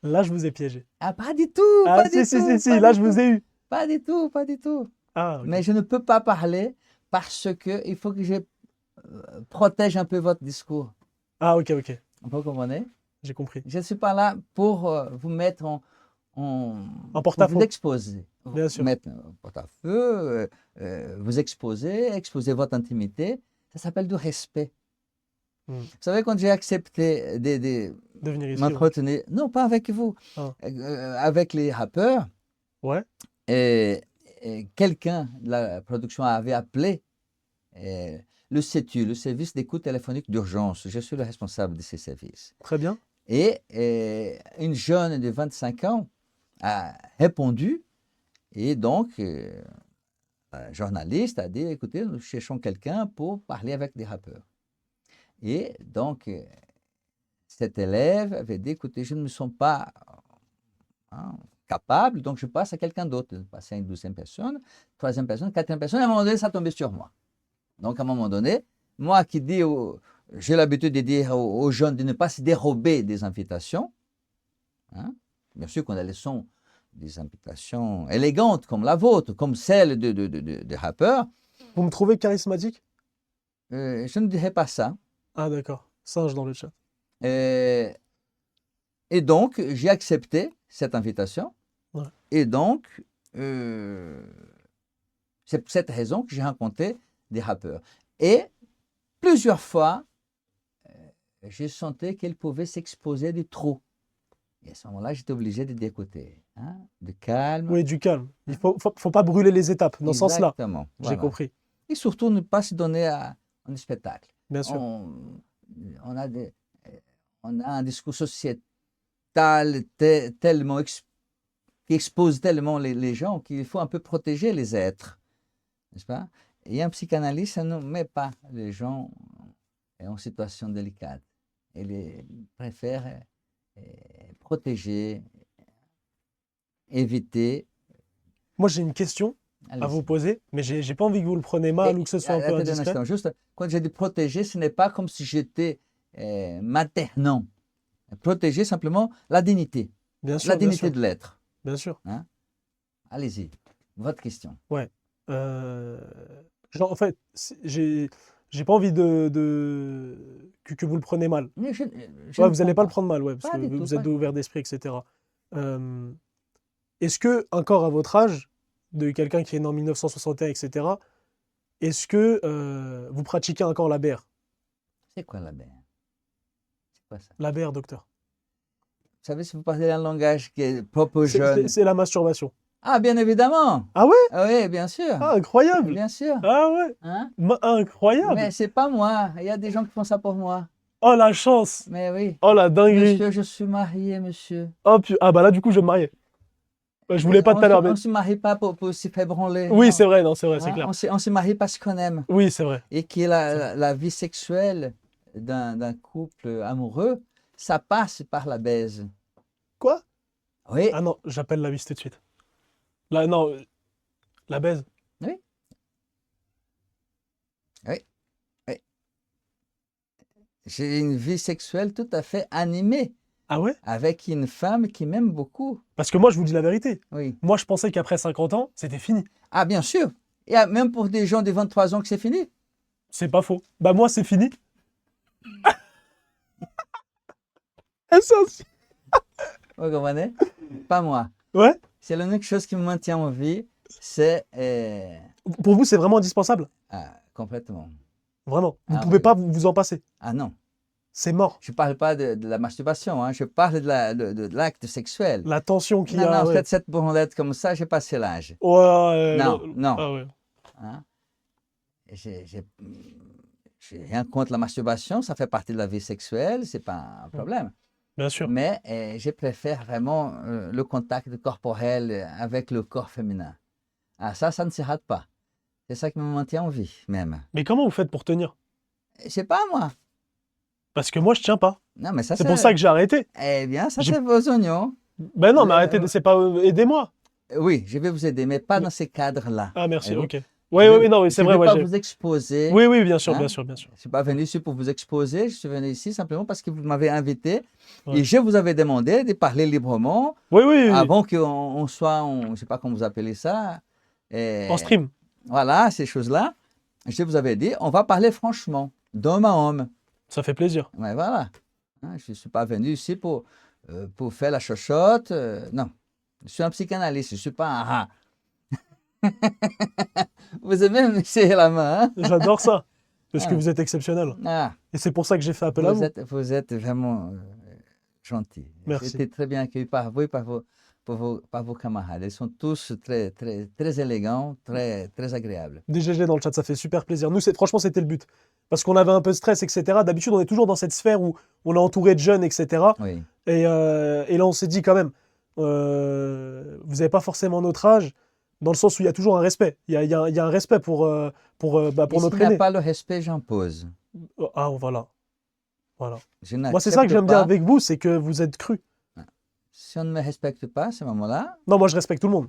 Là, je vous ai piégé. Ah, pas du tout, Ah, pas du si, tout. si, si, pas là, du je vous tout. ai eu. Pas du tout, pas du tout. Ah, ok. Mais je ne peux pas parler parce que il faut que je protège un peu votre discours. Ah, ok, Vous comprenez? j'ai compris. Je ne suis pas là pour vous mettre En pour porte-à-faux. vous exposer. Bien sûr. Mettre en porte-à-feu, vous exposer votre intimité. Ça s'appelle du respect. Hmm. Vous savez, quand j'ai accepté De venir ici. Ouais. m'entretenir, non, pas avec vous, Ah. avec les rappeurs, Ouais. et quelqu'un de la production avait appelé le CETU, le service d'écoute téléphonique d'urgence. Je suis le responsable de ces services. Très bien. Et une jeune de 25 ans a répondu, et donc un journaliste a dit, écoutez, nous cherchons quelqu'un pour parler avec des rappeurs. Et donc, cet élève avait dit, écoutez, je ne me sens pas capable, donc je passe à quelqu'un d'autre. Je passe à une deuxième personne, troisième personne, quatrième personne, et à un moment donné, ça tombait sur moi. Donc, à un moment donné, moi qui dis, j'ai l'habitude de dire aux jeunes de ne pas se dérober des invitations. Hein. Bien sûr qu'on a les sons des invitations élégantes comme la vôtre, comme celle de rappeurs. Vous me trouvez charismatique? Je ne dirais pas ça. Ah, d'accord. Singe dans le chat. Et donc, j'ai accepté cette invitation. Ouais. Et donc, c'est pour cette raison que j'ai rencontré des rappeurs. Et plusieurs fois, j'ai senti qu'ils pouvaient s'exposer de trop. Et à ce moment-là, j'étais obligé de dire, écoutez, de calme. Oui, du calme. Il faut pas brûler les étapes dans ce sens-là. Exactement. J'ai Voilà. compris. Et surtout, ne pas se donner à un spectacle. Bien sûr. On a un discours sociétal tellement qui expose tellement les gens qu'il faut un peu protéger les êtres, n'est-ce pas? Et un psychanalyste, ça ne met pas les gens en situation délicate. Il préfère protéger, éviter. Moi, j'ai une question à vous Allez-y. poser, mais j'ai pas envie que vous le preniez mal ou que ce soit un peu Attendez un indiscret. instant, juste, quand j'ai dit protéger, ce n'est pas comme si j'étais maternant. Protéger simplement la dignité, Bien la sûr, bien dignité sûr. de l'être. Bien sûr. Allez-y, votre question. Genre, en fait, j'ai pas envie que vous le preniez mal. Mais je Ouais, ne vous n'allez prends pas le prendre mal, ouais, parce Pas que du tout, vous êtes pas du ouvert tout. d'esprit, etc. Est-ce que, encore à votre âge, de quelqu'un qui est né en 1961, etc., est-ce que vous pratiquez encore la BR? C'est quoi la BR? C'est quoi ça? La BR, docteur. Vous savez, si vous parlez un langage qui est propre aux jeunes. C'est la masturbation. Ah, bien évidemment. Ah ouais? Ah oui, bien sûr. Ah, incroyable! Bien sûr. Ah ouais? Hein? Incroyable! Mais c'est pas moi. Il y a des gens qui font ça pour moi. Oh la chance! Mais oui. Oh la dinguerie! Monsieur, je suis marié, monsieur. Oh, ah bah là, du coup, je vais me marier. Je voulais pas tout à l'heure, On mais... ne se marie pas pour se faire branler. Oui, non. c'est vrai, non, c'est vrai, c'est Hein? clair. On se marie parce qu'on aime. Oui, c'est vrai. Et que la vie sexuelle d'un couple amoureux, ça passe par la baise. Quoi? Oui, Ah non, j'appelle la vis tout de suite. Là, non, la baise. oui. Oui. Oui. J'ai une vie sexuelle tout à fait animée Ah ouais? avec une femme qui m'aime beaucoup. Parce que moi, je vous dis la vérité. Oui. Moi, je pensais qu'après 50 ans, c'était fini. Ah, bien sûr. Et même pour des gens de 23 ans que c'est fini. C'est pas faux. Bah moi, c'est fini. Et ça aussi. Vous comprenez? Pas moi. Ouais? C'est l'unique chose qui me maintient en vie, c'est Pour vous, c'est vraiment indispensable? complètement. Vraiment. Vous Ah pouvez oui. pas vous en passer. Ah non. C'est mort. Je ne parle pas de la masturbation, hein. Je parle de l'acte sexuel. La tension qu'il y Non, a. non, Ouais. cette branlette comme ça, j'ai passé l'âge. Ouais, Non, non. Ah ouais. Hein. J'ai rien contre la masturbation, ça fait partie de la vie sexuelle, c'est pas un problème. Bien sûr. Mais je préfère vraiment le contact corporel avec le corps féminin. Ah, ça ne se rate pas. C'est ça qui me maintient en vie, même. Mais comment vous faites pour tenir? Je sais pas, moi. Parce que moi, je tiens pas. Non, mais ça, C'est pour ça que j'ai arrêté. Eh bien, ça, J'ai- c'est vos oignons. Ben non, mais arrêtez, c'est pas... aidez-moi. Oui, je vais vous aider, mais pas dans ces cadres-là. Ah, merci, Voyez-vous? ok. Oui, non, oui, c'est Je vrai. ne vais Ouais, pas j'ai- vous exposer. Oui, oui, bien sûr, Hein? bien sûr, bien sûr. Je ne suis pas venu ici pour vous exposer, je suis venu ici simplement parce que vous m'avez invité Ouais. et je vous avais demandé de parler librement Oui, oui, oui. avant qu'on soit, je ne sais pas comment vous appelez ça. En stream. Voilà, ces choses-là. je vous avais dit, on va parler franchement, d'homme à homme. Ça fait plaisir. Ouais, voilà. Hein, je ne suis pas venu ici pour faire la chochotte. Non, je suis un psychanalyste, je ne suis pas un rat. Vous aimez me serrer la main, hein? J'adore ça. Parce que Ah. vous êtes exceptionnel. Ah, Et c'est pour ça que j'ai fait appel à vous. vous êtes vraiment gentil. Merci. J'ai été très bien accueilli par vous et par vos camarades. Ils sont tous très, très, très élégants, très, très agréables. Des GG dans le chat, ça fait super plaisir. Nous, franchement, c'était le but. Parce qu'on avait un peu de stress, etc. D'habitude, on est toujours dans cette sphère où on est entouré de jeunes, etc. Oui. Et là, on s'est dit quand même, vous n'avez pas forcément notre âge, dans le sens où il y a toujours un respect. Il y a un respect pour Et notre s'il n'y a aîné. pas le respect, j'impose. Ah, voilà. Voilà. Je Moi, c'est ça que n'accepte j'aime bien pas. avec vous, c'est que vous êtes cru. Si on ne me respecte pas à ce moment-là, Non, moi, je respecte tout le monde.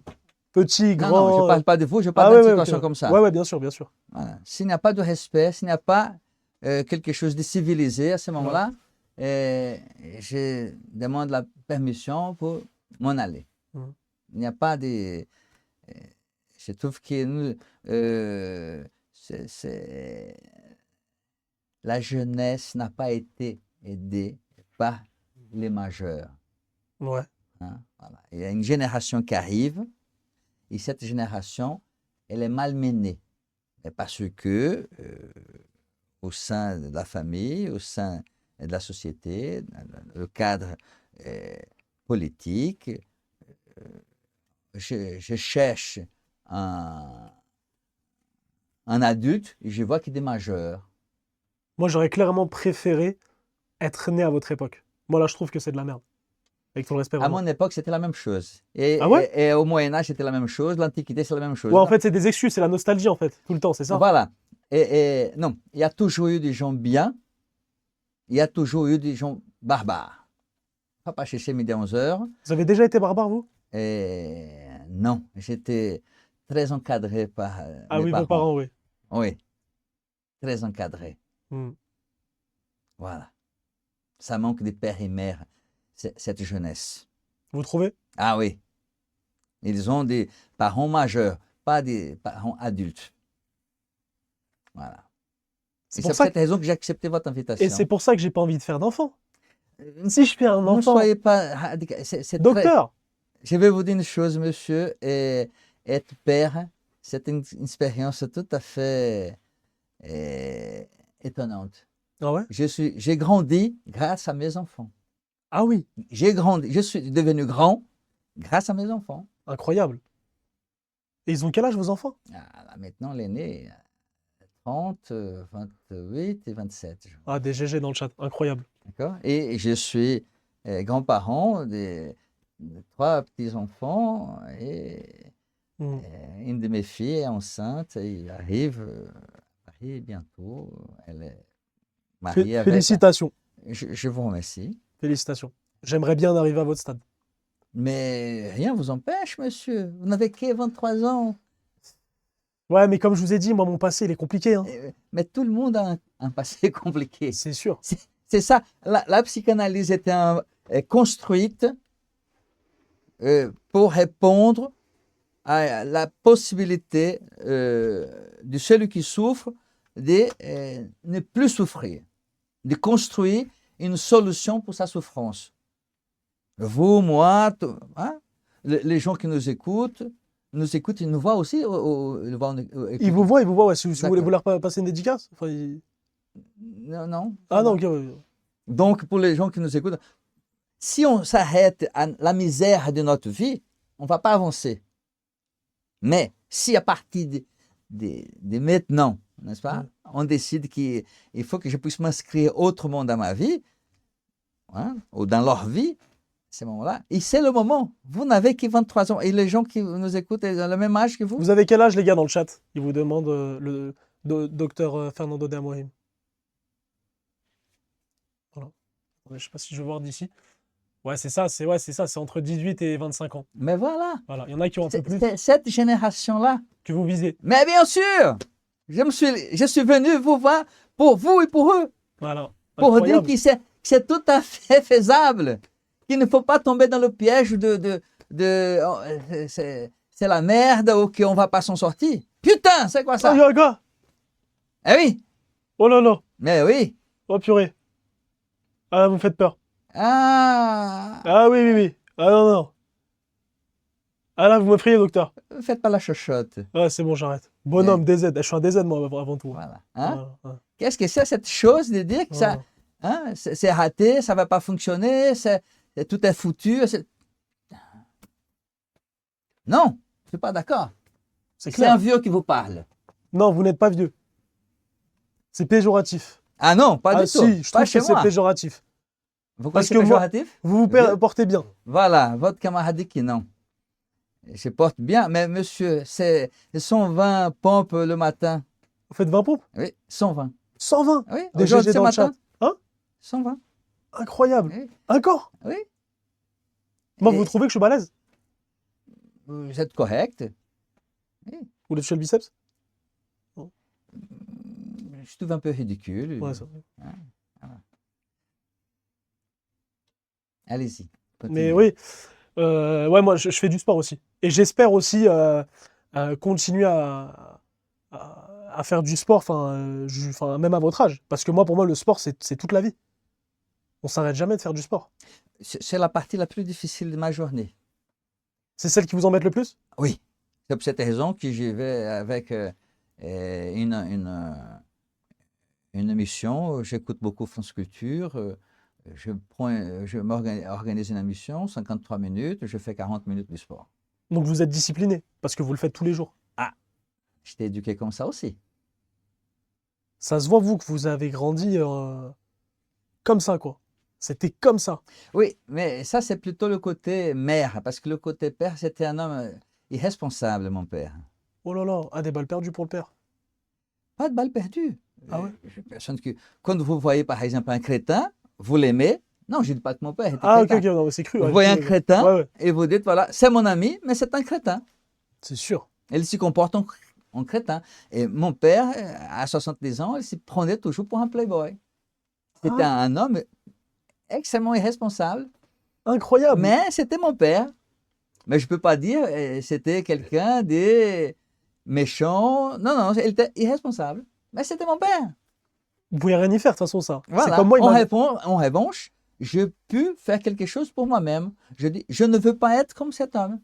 Petit, non, grand. non, je ne parle pas de vous, je Ah parle ouais, d'une ouais, situation ok. comme ça. Ouais, ouais, bien sûr, bien sûr. Voilà. S'il n'y a pas de respect, s'il n'y a pas quelque chose de civilisé à ce moment-là, je demande la permission pour m'en aller. Mhm. Il n'y a pas de... je trouve que nous, la jeunesse n'a pas été aidée par les majeurs. Ouais. Hein, voilà. Il y a une génération qui arrive et cette génération, elle est malmenée. Et parce que au sein de la famille, au sein de la société, dans le cadre politique, je cherche un adulte et je vois qu'il est majeur. Moi, j'aurais clairement préféré être né à votre époque. Moi, là, je trouve que c'est de la merde. Avec tout le respect, À vraiment. mon époque, c'était la même chose. Et, Ah ouais? et au Moyen-Âge, c'était la même chose. L'Antiquité, c'est la même chose. Ouais, en fait, c'est des excuses, c'est la nostalgie, en fait, tout le temps, c'est ça? Voilà. Et non, il y a toujours eu des gens bien, il y a toujours eu des gens barbares. Pas chercher midi à 11 heures. Vous avez déjà été barbare, vous? Et non, j'étais très encadré par Ah mes oui, parents. vos parents, oui. Oui, très encadré. Hmm. Voilà. Ça manque de père et mère, cette jeunesse. Vous trouvez? Ah oui. Ils ont des parents majeurs, pas des parents adultes. Voilà. C'est Et pour c'est ça pour cette raison que j'ai accepté votre invitation. Et c'est pour ça que j'ai pas envie de faire d'enfant. Si je fais un Ne enfant, soyez pas radical. C'est très... docteur, Je vais vous dire une chose, monsieur. Être père, c'est une expérience tout à fait étonnante. ah ouais? J'ai grandi grâce à mes enfants. Ah oui, J'ai grandi, je suis devenu grand grâce à mes enfants. incroyable. Et ils ont quel âge, vos enfants? Ah, là, maintenant, l'aîné, 30, 28 et 27. Ah, des GG dans le chat, incroyable. D'accord? Et je suis grand-parent de 3 petits-enfants et Hmm. une de mes filles est enceinte et il arrive à Paris bientôt. Elle est mariée avec... Félicitations, Je vous remercie. félicitations. J'aimerais bien arriver à votre stade. Mais rien ne vous empêche, monsieur. Vous n'avez que 23 ans. Ouais, mais comme je vous ai dit, moi, mon passé, il est compliqué, hein. Mais tout le monde a un passé compliqué. C'est sûr. C'est ça. La psychanalyse est construite pour répondre à la possibilité de celui qui souffre de ne plus souffrir, de construire une solution pour sa souffrance. Vous, moi, hein, les gens qui nous écoutent, ils nous voient aussi. Ils vous voient, ouais. Si vous voulez D'accord. leur passer une dédicace. Enfin, Non, non. Ah non, ok. Ouais. Donc, pour les gens qui nous écoutent, si on s'arrête à la misère de notre vie, on ne va pas avancer. Mais si à partir de maintenant, n'est-ce pas, on décide qu'il faut que je puisse m'inscrire autrement dans ma vie, hein, ou dans leur vie, à ce moment-là, et c'est le moment. Vous n'avez que 23 ans. Et les gens qui nous écoutent ont le même âge que vous. Vous avez quel âge, les gars, dans le chat? Ils vous demandent le docteur Fernando de Amorim. Voilà. Je ne sais pas si je vais voir d'ici. Ouais, c'est ça, c'est entre 18 et 25 ans. Mais voilà. Voilà, il y en a qui ont un peu plus C'est cette génération-là. que vous visez. Mais bien sûr, je suis venu vous voir pour vous et pour eux. Voilà. Pour dire Incroyable. que c'est tout à fait faisable. Qu'il ne faut pas tomber dans le piège c'est la merde ou qu'on ne va pas s'en sortir. Putain, c'est quoi ça? Ah, il y a un gars. Eh oui, Oh là là. mais oui. Oh purée. Ah, vous me faites peur. Ah, Ah oui, oui, oui. Ah non, non. Ah là, vous m'effrayez, docteur. faites pas la chochotte. Ouais, c'est bon, j'arrête. Mais, Bonhomme, DZ. Je suis un DZ, moi, avant tout. voilà. Hein? Voilà, ouais, Qu'est-ce que c'est cette chose de dire que ça, ouais. hein, c'est raté, ça va pas fonctionner, tout est foutu. Non, je suis pas d'accord. C'est C'est un clair. vieux qui vous parle. Non, vous n'êtes pas vieux. C'est péjoratif. Ah non, pas Ah du tout. si, je Pas trouve chez que c'est moi. péjoratif. Vous croyez Parce que que c'est moi, péjoratif? vous vous Vieux? portez bien. Voilà, votre camarade dit que non. Il se porte bien, mais monsieur, c'est 120 pompes le matin. Vous faites 20 pompes? Oui, 120. 120. Oui, Des aujourd'hui, GG ce dans le chat. matin, Hein? 120. Incroyable. Oui, Encore? oui. Moi, Et vous trouvez que je suis balèze? vous êtes correct. Oui. Vous voulez toucher le biceps? Non. Je trouve un peu ridicule. Ouais, ça. Allez-y, Mais continuez. oui, ouais, moi, je fais du sport aussi. Et j'espère aussi continuer à faire du sport, enfin, même à votre âge. Parce que moi, pour moi, le sport, c'est toute la vie. On s'arrête jamais de faire du sport. C'est la partie la plus difficile de ma journée. C'est celle qui vous embête le plus? Oui, c'est pour cette raison que j'y vais avec une émission. J'écoute beaucoup France Culture. Je m'organise une émission, 53 minutes, je fais 40 minutes du sport. Donc vous êtes discipliné, parce que vous le faites tous les jours. Ah, je t'ai éduqué comme ça aussi. Ça se voit, vous, que vous avez grandi comme ça, quoi. C'était comme ça. Oui, mais ça, c'est plutôt le côté mère, parce que le côté père, c'était un homme irresponsable, mon père. Oh là là, ah, des balles perdues pour le père. Pas de balle perdue. Ah ouais? Personne que... Quand vous voyez, par exemple, un crétin, vous l'aimez. Non, je ne dis pas que mon père était Ah, ok, ok, crétin. non, mais c'est cru. Vous Ouais, voyez un ouais, crétin ouais, ouais, et vous dites, voilà, c'est mon ami, mais c'est un crétin. c'est sûr. Il se comporte en crétin. Et mon père, à 70 ans, il se prenait toujours pour un playboy. C'était Ah, un homme extrêmement irresponsable, incroyable. mais c'était mon père. Mais je ne peux pas dire c'était quelqu'un de méchant. Non, non, il était irresponsable. Mais c'était mon père. Vous pouvez rien y faire, de toute façon, ça. C'est Voilà. comme moi, il m'a... En revanche, je peux faire quelque chose pour moi-même. Je dis, je ne veux pas être comme cet homme.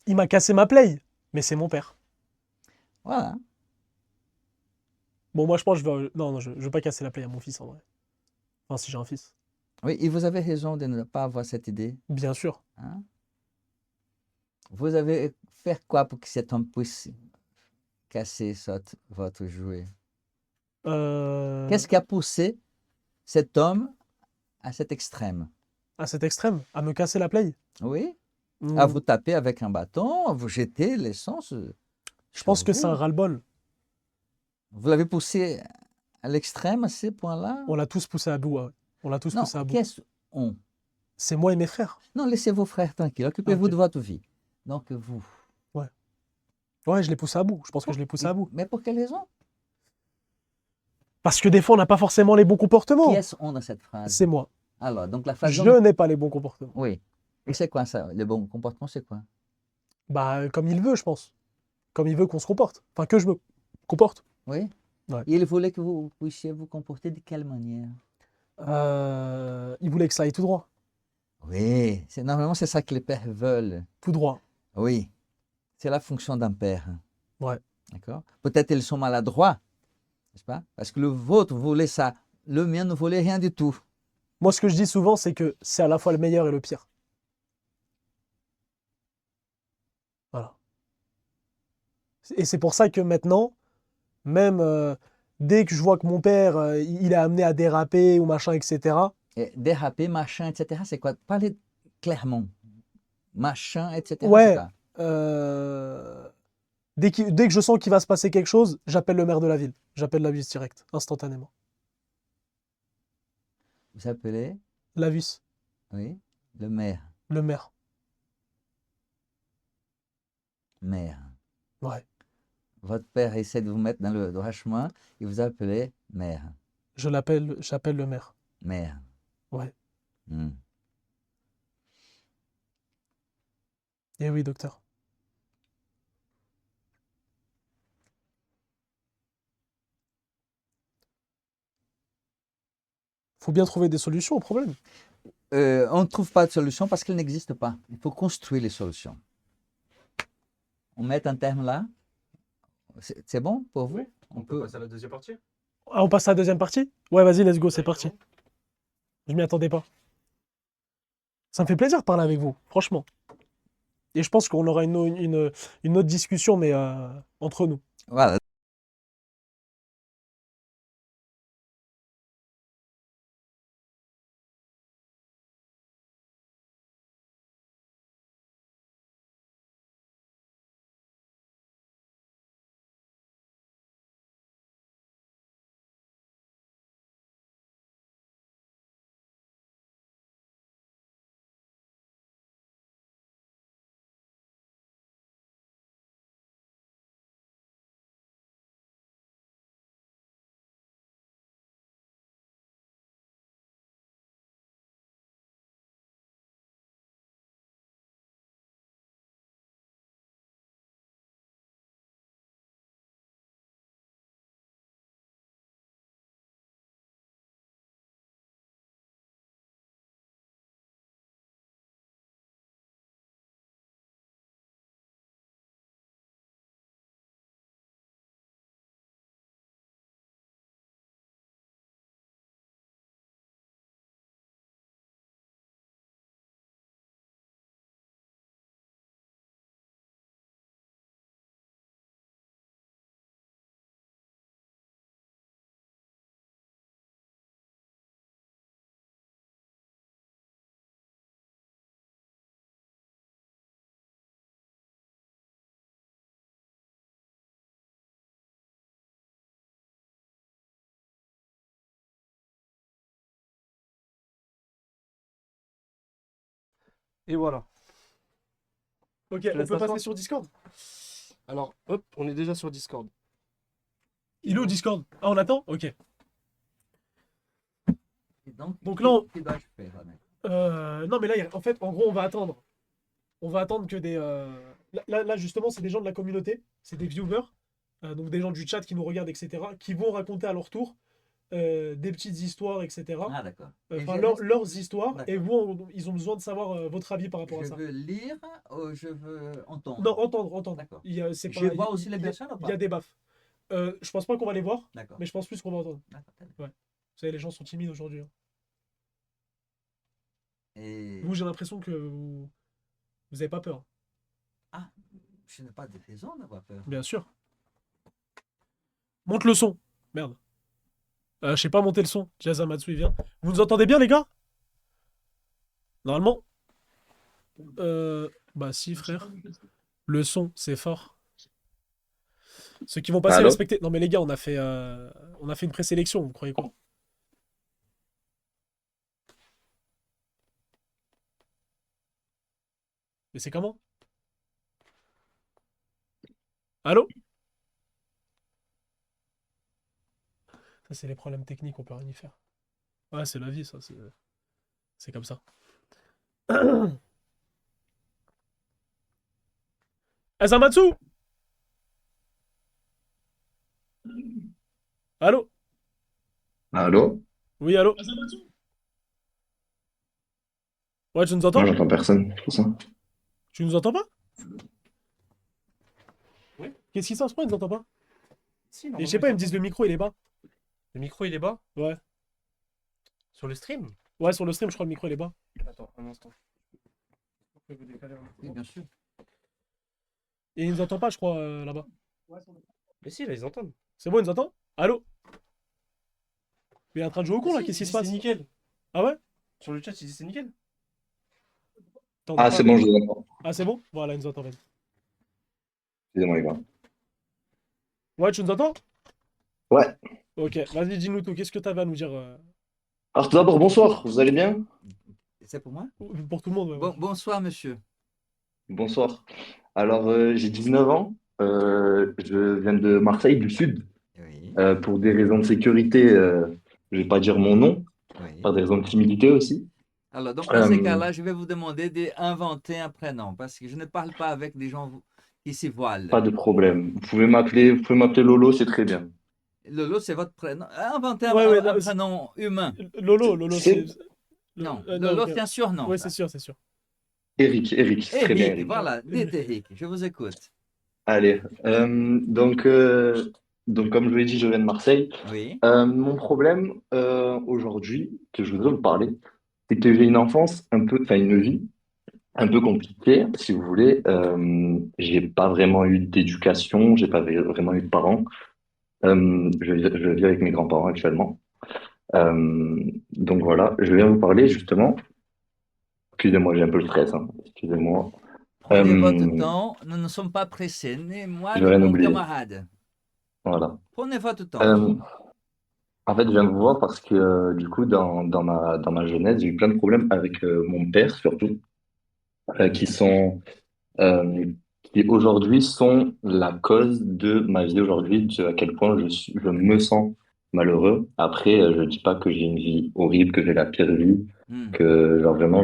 Il m'a cassé ma play, mais c'est mon père. Voilà. Bon, moi, je pense que je vais... Non, non, je veux pas casser la play à mon fils, en vrai. Enfin, si j'ai un fils. Oui, et vous avez raison de ne pas avoir cette idée. Bien sûr. Hein. Vous avez fait quoi pour que cet homme puisse casser votre jouet? Euh, Qu'est-ce qui a poussé cet homme à cet extrême? À cet extrême, à me casser la play. Oui? À Hmm, vous taper avec un bâton, à vous jeter l'essence je sur pense que c'est un vous. ras-le-bol. Vous l'avez poussé à l'extrême à ces points-là? On l'a tous poussé à bout, ouais. On l'a tous Non, poussé à bout. qu'est-ce on? C'est moi et mes frères. Non, laissez vos frères tranquilles, Ah, occupez-vous ok. de votre vie. Donc vous. Ouais. Ouais, je l'ai poussé à bout. Je pense que je l'ai poussé à bout. Mais pour quelle raison? Parce que des fois, on n'a pas forcément les bons Qui comportements. est-ce on dans cette phrase? C'est moi. Alors, donc la phrase. Je n'ai pas les bons comportements. Oui. Et c'est quoi ça? Le bon comportement, c'est quoi? Bah, comme il veut, je pense. Comme il veut qu'on se comporte. Enfin, que je me comporte. Oui. Ouais. Il voulait que vous puissiez vous comporter de quelle manière? Il voulait que ça aille tout droit. Oui, normalement c'est ça que les pères veulent. Tout droit. Oui, c'est la fonction d'un père. Ouais. D'accord? Peut-être ils sont maladroits, n'est-ce pas? Parce que le vôtre voulait ça, le mien ne voulait rien du tout. Moi, ce que je dis souvent, c'est que c'est à la fois le meilleur et le pire. Voilà. Et c'est pour ça que maintenant, même dès que je vois que mon père, il est amené à déraper ou machin, etc., Et déraper, machin, etc., c'est quoi? Parlez clairement. Machin, etc., c'est ouais, quoi? dès que je sens qu'il va se passer quelque chose, j'appelle le maire de la ville. J'appelle la vis direct, instantanément. Vous appelez, La vis, oui, le maire. le maire. Maire. Ouais. Votre père essaie de vous mettre dans le droit chemin et vous appelez maire. J'appelle le maire. Maire. Ouais. Hmm. Et oui, docteur. faut bien trouver des solutions au problème. On ne trouve pas de solution parce qu'elle n'existe pas. Il faut construire les solutions. On met un terme là. C'est bon pour vous? On peut passer à la deuxième partie? Ah, on passe à la deuxième partie? Ouais, vas-y, let's go, c'est parti. Je m'y attendais pas. Ça me fait plaisir de parler avec vous, franchement. Et je pense qu'on aura une autre discussion, mais entre nous. Voilà. Et voilà. Ok, Je on laisse peut t'asseoir. passer sur Discord? Alors, hop, on est déjà sur Discord. Il est où Discord? Ah, on attend? Ok. Et Donc là, que dois-je faire, Ahmed? non, mais là, en fait, en gros, on va attendre. On va attendre que des. Là, justement, c'est des gens de la communauté, c'est des viewers, donc des gens du chat qui nous regardent, etc., qui vont raconter à leur tour des petites histoires, etc. Ah, d'accord. Et Enfin, je leurs histoires, D'accord. et vous, ils ont besoin de savoir votre avis par rapport à Je ça. veux lire ou je veux entendre? Non, entendre. D'accord. C'est Je pas, vois aussi les personnes ou il y pas? a des baffes. Je pense pas qu'on va les voir, D'accord. mais je pense plus qu'on va entendre. D'accord, très bien. Vous savez, les gens sont timides aujourd'hui, hein. Et Vous, j'ai l'impression que vous avez pas peur. je n'ai pas de raison d'avoir peur. Bien sûr. Monte le son. Merde. Je sais pas monter le son. Jazamatsu, il vient. Vous nous entendez bien, les gars? Normalement. Bah si, frère. Le son, c'est fort. Ceux qui vont passer, Allô? respecter. Non mais les gars, on a fait une présélection, vous croyez quoi? Mais c'est comment? Allô? Ça, c'est les problèmes techniques, on peut rien y faire. Ouais, c'est la vie, ça, c'est comme ça. Azamatsu! Allô? Allô? Oui, allô? Ouais, tu nous entends? Moi, j'entends personne. C'est pour ça. Tu nous entends pas? Oui. Qu'est-ce qui se passe? Pourquoi ils nous entendent pas? Si, Et je normalement, sais pas, ils me ils disent le micro, il est bas. Le micro, il est bas? Ouais. Sur le stream? Ouais, sur le stream, je crois le micro, il est bas. Attends, un instant. Vous pouvez vous décaler un peu. Oui, bien sûr. Et ils nous entendent pas, je crois, là-bas. Mais si, là, ils entendent. C'est bon, ils nous entendent? Allô? Mais il est en train de jouer au con, là, Si, qu'est-ce qui il se dit passe? c'est nickel. Ah ouais? Sur le chat, il dit c'est nickel. Attends, Ah, c'est bon, je vous entends. Ah, c'est bon? Voilà, ils nous entendent. Excusez-moi, les gars. Ouais, tu nous entends? Ouais. Ok, vas-y, dis-nous tout. Qu'est-ce que t'avais à nous dire Alors, tout d'abord, bonsoir. Vous allez bien? C'est pour moi? pour tout le monde? Ouais. Bonsoir, monsieur. Bonsoir. Alors, j'ai 19 ans. Je viens de Marseille, du Sud. Oui, Pour des raisons de sécurité, je vais pas dire mon nom. oui. Par des raisons de timidité aussi. Alors, donc, dans ces Euh, cas-là, je vais vous demander d'inventer un prénom parce que je ne parle pas avec des gens qui s'y voilent. Pas de problème. Vous pouvez m'appeler Lolo, c'est très bien. Lolo, c'est votre prénom. Inventez Ouais, ouais, un non, prénom humain. Lolo, C'est Non, non, Lolo, ok. c'est un surnom, Ouais, ça. c'est sûr. Eric, c'est très bien Eric, Eric. voilà, dites Eric. Eric, je vous écoute. Allez, donc comme je vous l'ai dit, je viens de Marseille. Oui. Mon problème aujourd'hui, que je voudrais vous parler, c'est que j'ai une enfance un peu, enfin une vie un peu compliquée, si vous voulez. J'ai pas vraiment eu d'éducation, j'ai pas vraiment eu de parents. Je vis avec mes grands-parents actuellement. Donc voilà, je viens vous parler justement. Excusez-moi, j'ai un peu le stress, hein. Excusez-moi. Prenez votre temps, nous ne sommes pas pressés, ni moi Je vais ni rien mon oublier. camarade. Voilà. Prenez votre temps. Euh, En fait, je viens vous voir parce que du coup, dans ma jeunesse, j'ai eu plein de problèmes avec mon père, surtout, qui sont, euh, qui aujourd'hui sont la cause de ma vie aujourd'hui, de à quel point je me sens malheureux. Après, je dis pas que j'ai une vie horrible, que j'ai la pire vie, Hmm. que genre vraiment,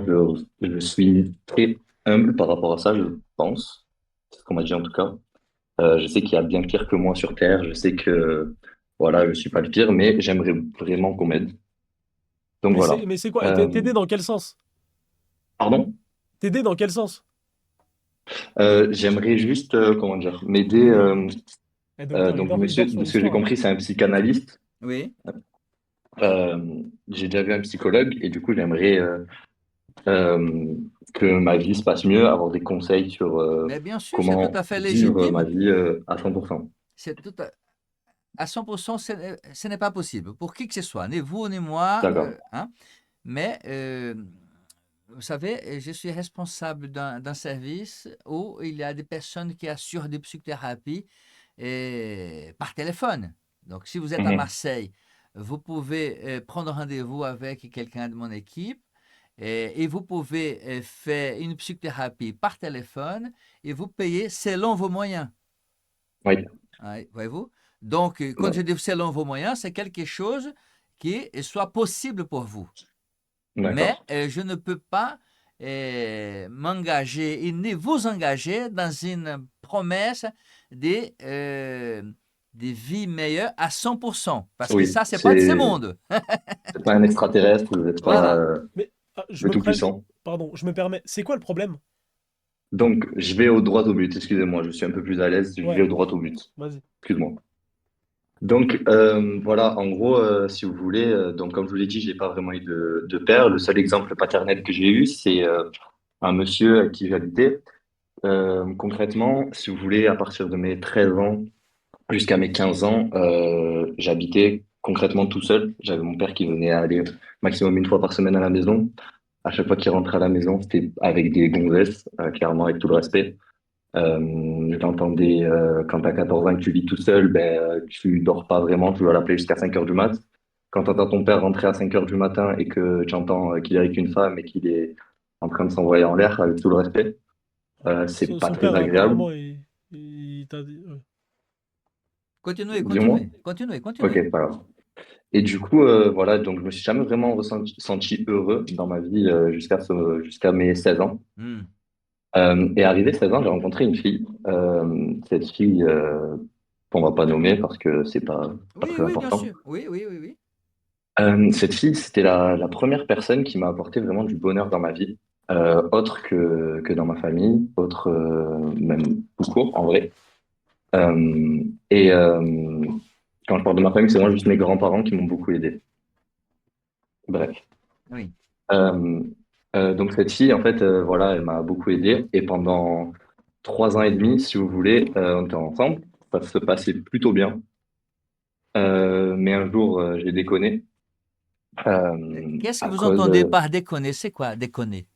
je suis très humble par rapport à ça, je pense. C'est ce qu'on m'a dit en tout cas. Je sais qu'il y a bien pire que moi sur Terre. Je sais que voilà, je suis pas le pire, mais j'aimerais vraiment qu'on m'aide. Donc voilà. Mais c'est quoi? Euh, T'aider dans quel sens? Pardon? T'aider dans quel sens? J'aimerais juste, comment dire, m'aider. Eh, docteur, Donc il monsieur, dort sur de ce que j'ai l'histoire, là. compris, c'est un psychanalyste. Oui. J'ai déjà vu un psychologue et du coup, j'aimerais euh, que ma vie se passe mieux, avoir des conseils sur Mais bien sûr, c'est tout comment à fait vivre ma légitime. vie à 100%. C'est tout à 100%, ce n'est pas possible pour qui que ce soit, ni vous ni moi. D'accord. Hein. Mais vous savez, je suis responsable d'un service où il y a des personnes qui assurent des psychothérapies par téléphone. Donc, si vous êtes à Mhm. Marseille, vous pouvez prendre rendez-vous avec quelqu'un de mon équipe et vous pouvez faire une psychothérapie par téléphone et vous payez selon vos moyens. Oui, Ouais, voyez-vous? Donc, quand je dis selon vos moyens, c'est quelque chose qui soit possible pour vous. Mais d'accord. je ne peux pas m'engager et ni vous engager dans une promesse de vie meilleure à 100%. Parce que Oui, ça, c'est pas de ce monde. c'est pas un extraterrestre, vous n'êtes pas Voilà. Mais le tout-puissant. pardon, je me permets. C'est quoi le problème? Donc, je vais au droit au but. Excusez-moi, je suis un peu plus à l'aise. Je vais Ouais, au droit au but. vas-y. Excuse-moi. Donc, voilà, en gros, si vous voulez, donc comme je vous l'ai dit, j'ai pas vraiment eu de père. Le seul exemple paternel que j'ai eu, c'est un monsieur avec qui j'habitais. Concrètement, si vous voulez, à partir de mes 13 ans jusqu'à mes 15 ans, j'habitais concrètement tout seul. J'avais mon père qui venait aller maximum une fois par semaine à la maison. À chaque fois qu'il rentrait à la maison, c'était avec des gonzesses, clairement, avec tout le respect. J'entendais, quand t'as 14 ans et que tu vis tout seul, ben, tu dors pas vraiment, tu vas l'appeler jusqu'à 5 heures du mat. Quand t'entends ton père rentrer à 5 heures du matin et que tu entends qu'il est avec une femme et qu'il est en train de s'envoyer en l'air, avec tout le respect, c'est pas Son très père, agréable. apparemment, il t'a dit. Continuez, Dis-moi. continuez, continuez, continuez. Ok, pas grave. Et du coup, voilà, donc je me suis jamais vraiment senti heureux dans ma vie jusqu'à mes 16 ans. Hmm. Et arrivé 16 ans, j'ai rencontré une fille. Cette fille, qu'on va pas nommer parce que c'est pas Oui, très oui, bien important. sûr. Oui, oui, oui, oui. Cette fille, c'était la première personne qui m'a apporté vraiment du bonheur dans ma vie, autre que dans ma famille, autre même tout court en vrai. Et quand je parle de ma famille, c'est vraiment juste mes grands-parents qui m'ont beaucoup aidé. Bref. Oui. Euh, donc cette fille, en fait, voilà, elle m'a beaucoup aidé. Et pendant 3 ans et demi, si vous voulez, on était ensemble. Ça se passait plutôt bien. Mais un jour, j'ai déconné Qu'est-ce que à vous cause, entendez par déconner? C'est quoi déconner?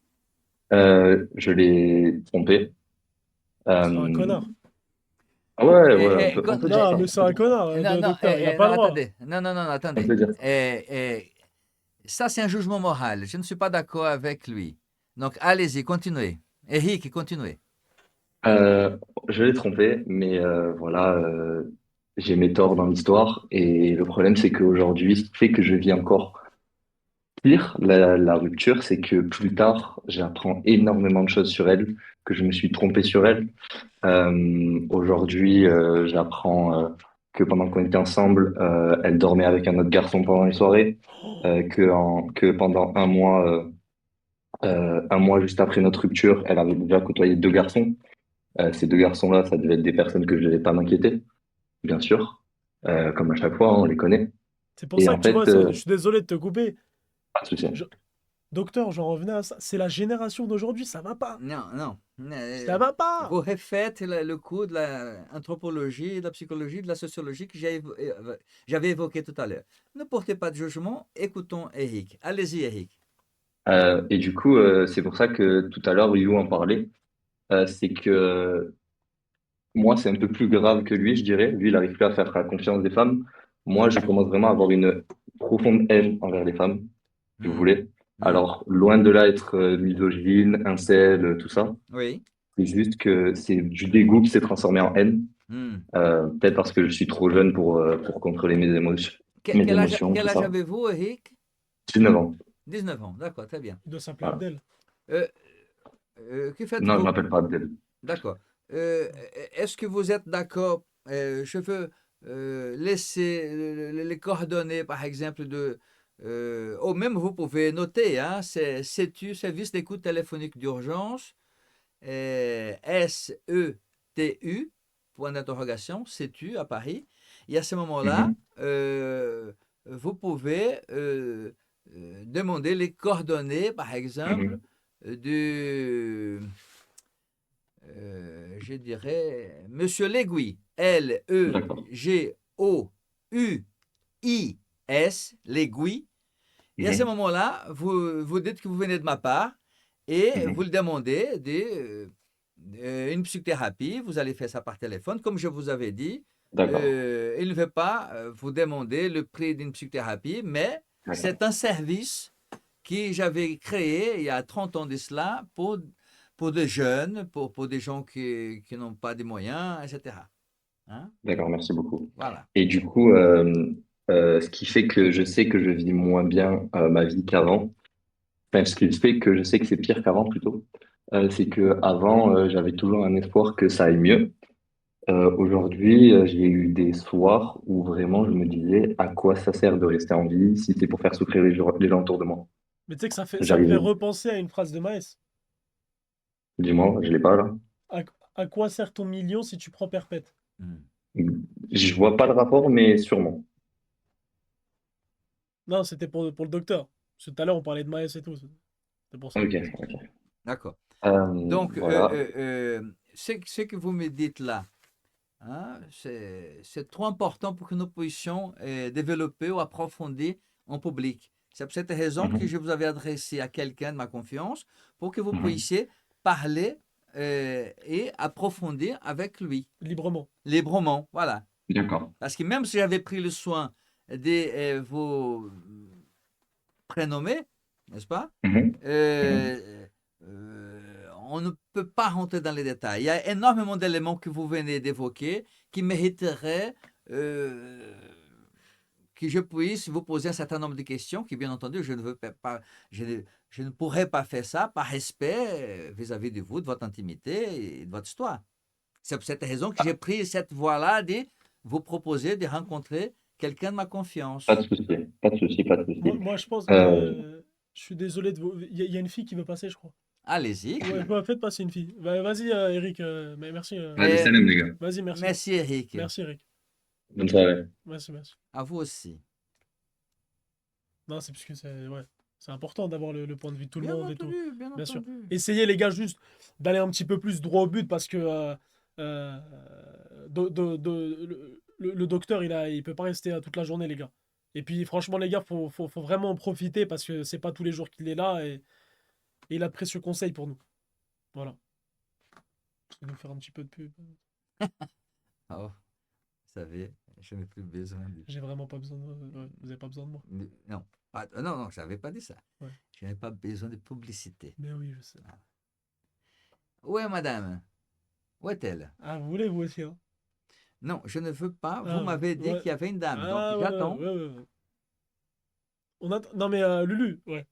je l'ai trompé. C'est un Euh, connard. ah ouais, ouais, on peut dire Non, ça. mais c'est un connard, Non, non, docteur, il a pas non, le droit. attendez. Non, non, non, On attendez. peut dire. Ça, c'est un jugement moral. Je ne suis pas d'accord avec lui. Donc, allez-y, continuez. Eric, continuez. Euh, je l'ai trompé, mais voilà, j'ai mes torts dans l'histoire. Et le problème, c'est qu'aujourd'hui, ce qui fait que je vis encore pire, la rupture, c'est que plus tard, j'apprends énormément de choses sur elle, que je me suis trompé sur elle. Aujourd'hui, j'apprends que pendant qu'on était ensemble, elle dormait avec un autre garçon pendant les soirées, que pendant un mois juste après notre rupture, elle avait déjà côtoyé deux garçons. Ces deux garçons-là, ça devait être des personnes que je ne devais pas m'inquiéter, bien sûr. Comme à chaque fois, hein, on les connaît. C'est pour Et ça que en tu vois, fait, je suis désolé de te couper. pas de souci. Je- Docteur, j'en revenais à ça. C'est la génération d'aujourd'hui, ça va pas. Non, non. Ça va pas. Vous refaites le cours de l'anthropologie, de la psychologie, de la sociologie que j'avais évoqué tout à l'heure. Ne portez pas de jugement, écoutons Eric. Allez-y, Eric. Et du coup, c'est pour ça que tout à l'heure, You en parlait. C'est que moi, c'est un peu plus grave que lui, je dirais. Lui, il n'arrive plus à faire la confiance des femmes. Moi, je commence vraiment à avoir une profonde haine envers les femmes, si vous Hmm, voulez. hmm. Alors, loin de là être misogyne, incel, tout ça, Oui. c'est juste que c'est du dégoût qui s'est transformé en haine. Hmm. Peut-être parce que je suis trop jeune pour contrôler mes émotions, tout Quel âge ça. avez-vous, Eric? 19 ans. 19 ans, d'accord, très bien. Il doit s'appeler Voilà. Abdel. Euh, que Non, je faites-vous? m'appelle pas Abdel. D'accord. Euh, Est-ce que vous êtes d'accord? Je veux laisser les coordonnées, par exemple, ou même vous pouvez noter, hein, c'est CETU, Service d'écoute téléphonique d'urgence, SETU, point d'interrogation, CETU à Paris. Et à ce moment-là, Mhm, vous pouvez demander les coordonnées, par exemple, mhm. du je dirais, Monsieur Legui, Legouis, Legui. Et à ce Mhm, moment-là, vous dites que vous venez de ma part et vous mhm. le demandez une psychothérapie. Vous allez faire ça par téléphone, comme je vous avais dit. D'accord. Il ne veut pas vous demander le prix d'une psychothérapie, mais D'accord. c'est un service que j'avais créé il y a 30 ans de cela pour des jeunes, pour des gens qui n'ont pas de moyens, etc. Hein? D'accord, merci beaucoup. Voilà. Et du coup, ce qui fait que je sais que je vis moins bien ma vie qu'avant, enfin, ce qui fait que je sais que c'est pire qu'avant plutôt, c'est que avant j'avais toujours un espoir que ça aille mieux. Aujourd'hui, j'ai eu des soirs où vraiment je me disais à quoi ça sert de rester en vie si c'est pour faire souffrir les gens autour de moi. Mais tu sais que ça me fait J'arrive, repenser à une phrase de Maes. dis-moi, je l'ai pas là. À, à quoi sert ton million si tu prends perpète? Hmm. Je vois pas le rapport, mais sûrement. Non, c'était pour le docteur. Parce que tout à l'heure, on parlait de Maes et tout. C'est pour ça. Ok, ok. D'accord. Euh, Donc, voilà. ce que vous me dites là, hein, c'est trop important pour que nous puissions développer ou approfondir en public. C'est pour cette raison que Mhm, je vous avais adressé à quelqu'un de ma confiance pour que vous mhm. puissiez parler et approfondir avec lui, Librement. librement. Voilà. D'accord. Parce que même si j'avais pris le soin de vous prénommer, n'est-ce pas? Mhm, mhm. On ne peut pas rentrer dans les détails. Il y a énormément d'éléments que vous venez d'évoquer qui mériteraient que je puisse vous poser un certain nombre de questions, qui bien entendu, je ne veux pas, je ne pourrais pas faire ça par respect vis-à-vis de vous, de votre intimité et de votre histoire. C'est pour cette raison que j'ai pris cette voie-là de vous proposer de rencontrer quelqu'un de ma Pas confiance. de souci, pas de souci, pas de souci. Moi, je pense. Euh, Je suis désolé de vous. Il y a une fille qui veut passer, je crois. Allez-y. Ouais, faites passer une fille. Vas-y, Eric. Mais merci. Allez, Et salam les gars. Vas-y, merci. merci Eric. Merci, Eric. Bonne soirée. Merci. À vous aussi. Non, c'est parce que c'est important d'avoir le point de vue de tout le Bien monde et tout. entendu, bien Bien sûr. entendu. Essayez, les gars, juste d'aller un petit peu plus droit au but parce que le docteur, il peut pas rester toute la journée, les gars. Et puis, franchement, les gars, faut vraiment en profiter parce que c'est pas tous les jours qu'il est là et il a de précieux conseils pour nous. Voilà. Je vais nous faire un petit peu de pub. Oh, vous savez, je n'ai plus besoin de... J'ai vraiment pas besoin ouais, vous avez pas besoin de moi. Non, non, non, je n'avais pas dit ça. Ouais. Je n'avais pas besoin de publicité. Mais oui, je sais. Où est madame? Où est-elle? Ah, vous voulez, vous aussi, hein? Non, je ne veux pas. Vous Ah, m'avez dit ouais. qu'il y avait une dame, donc Ah, j'attends. ouais. Non, mais Lulu, ouais.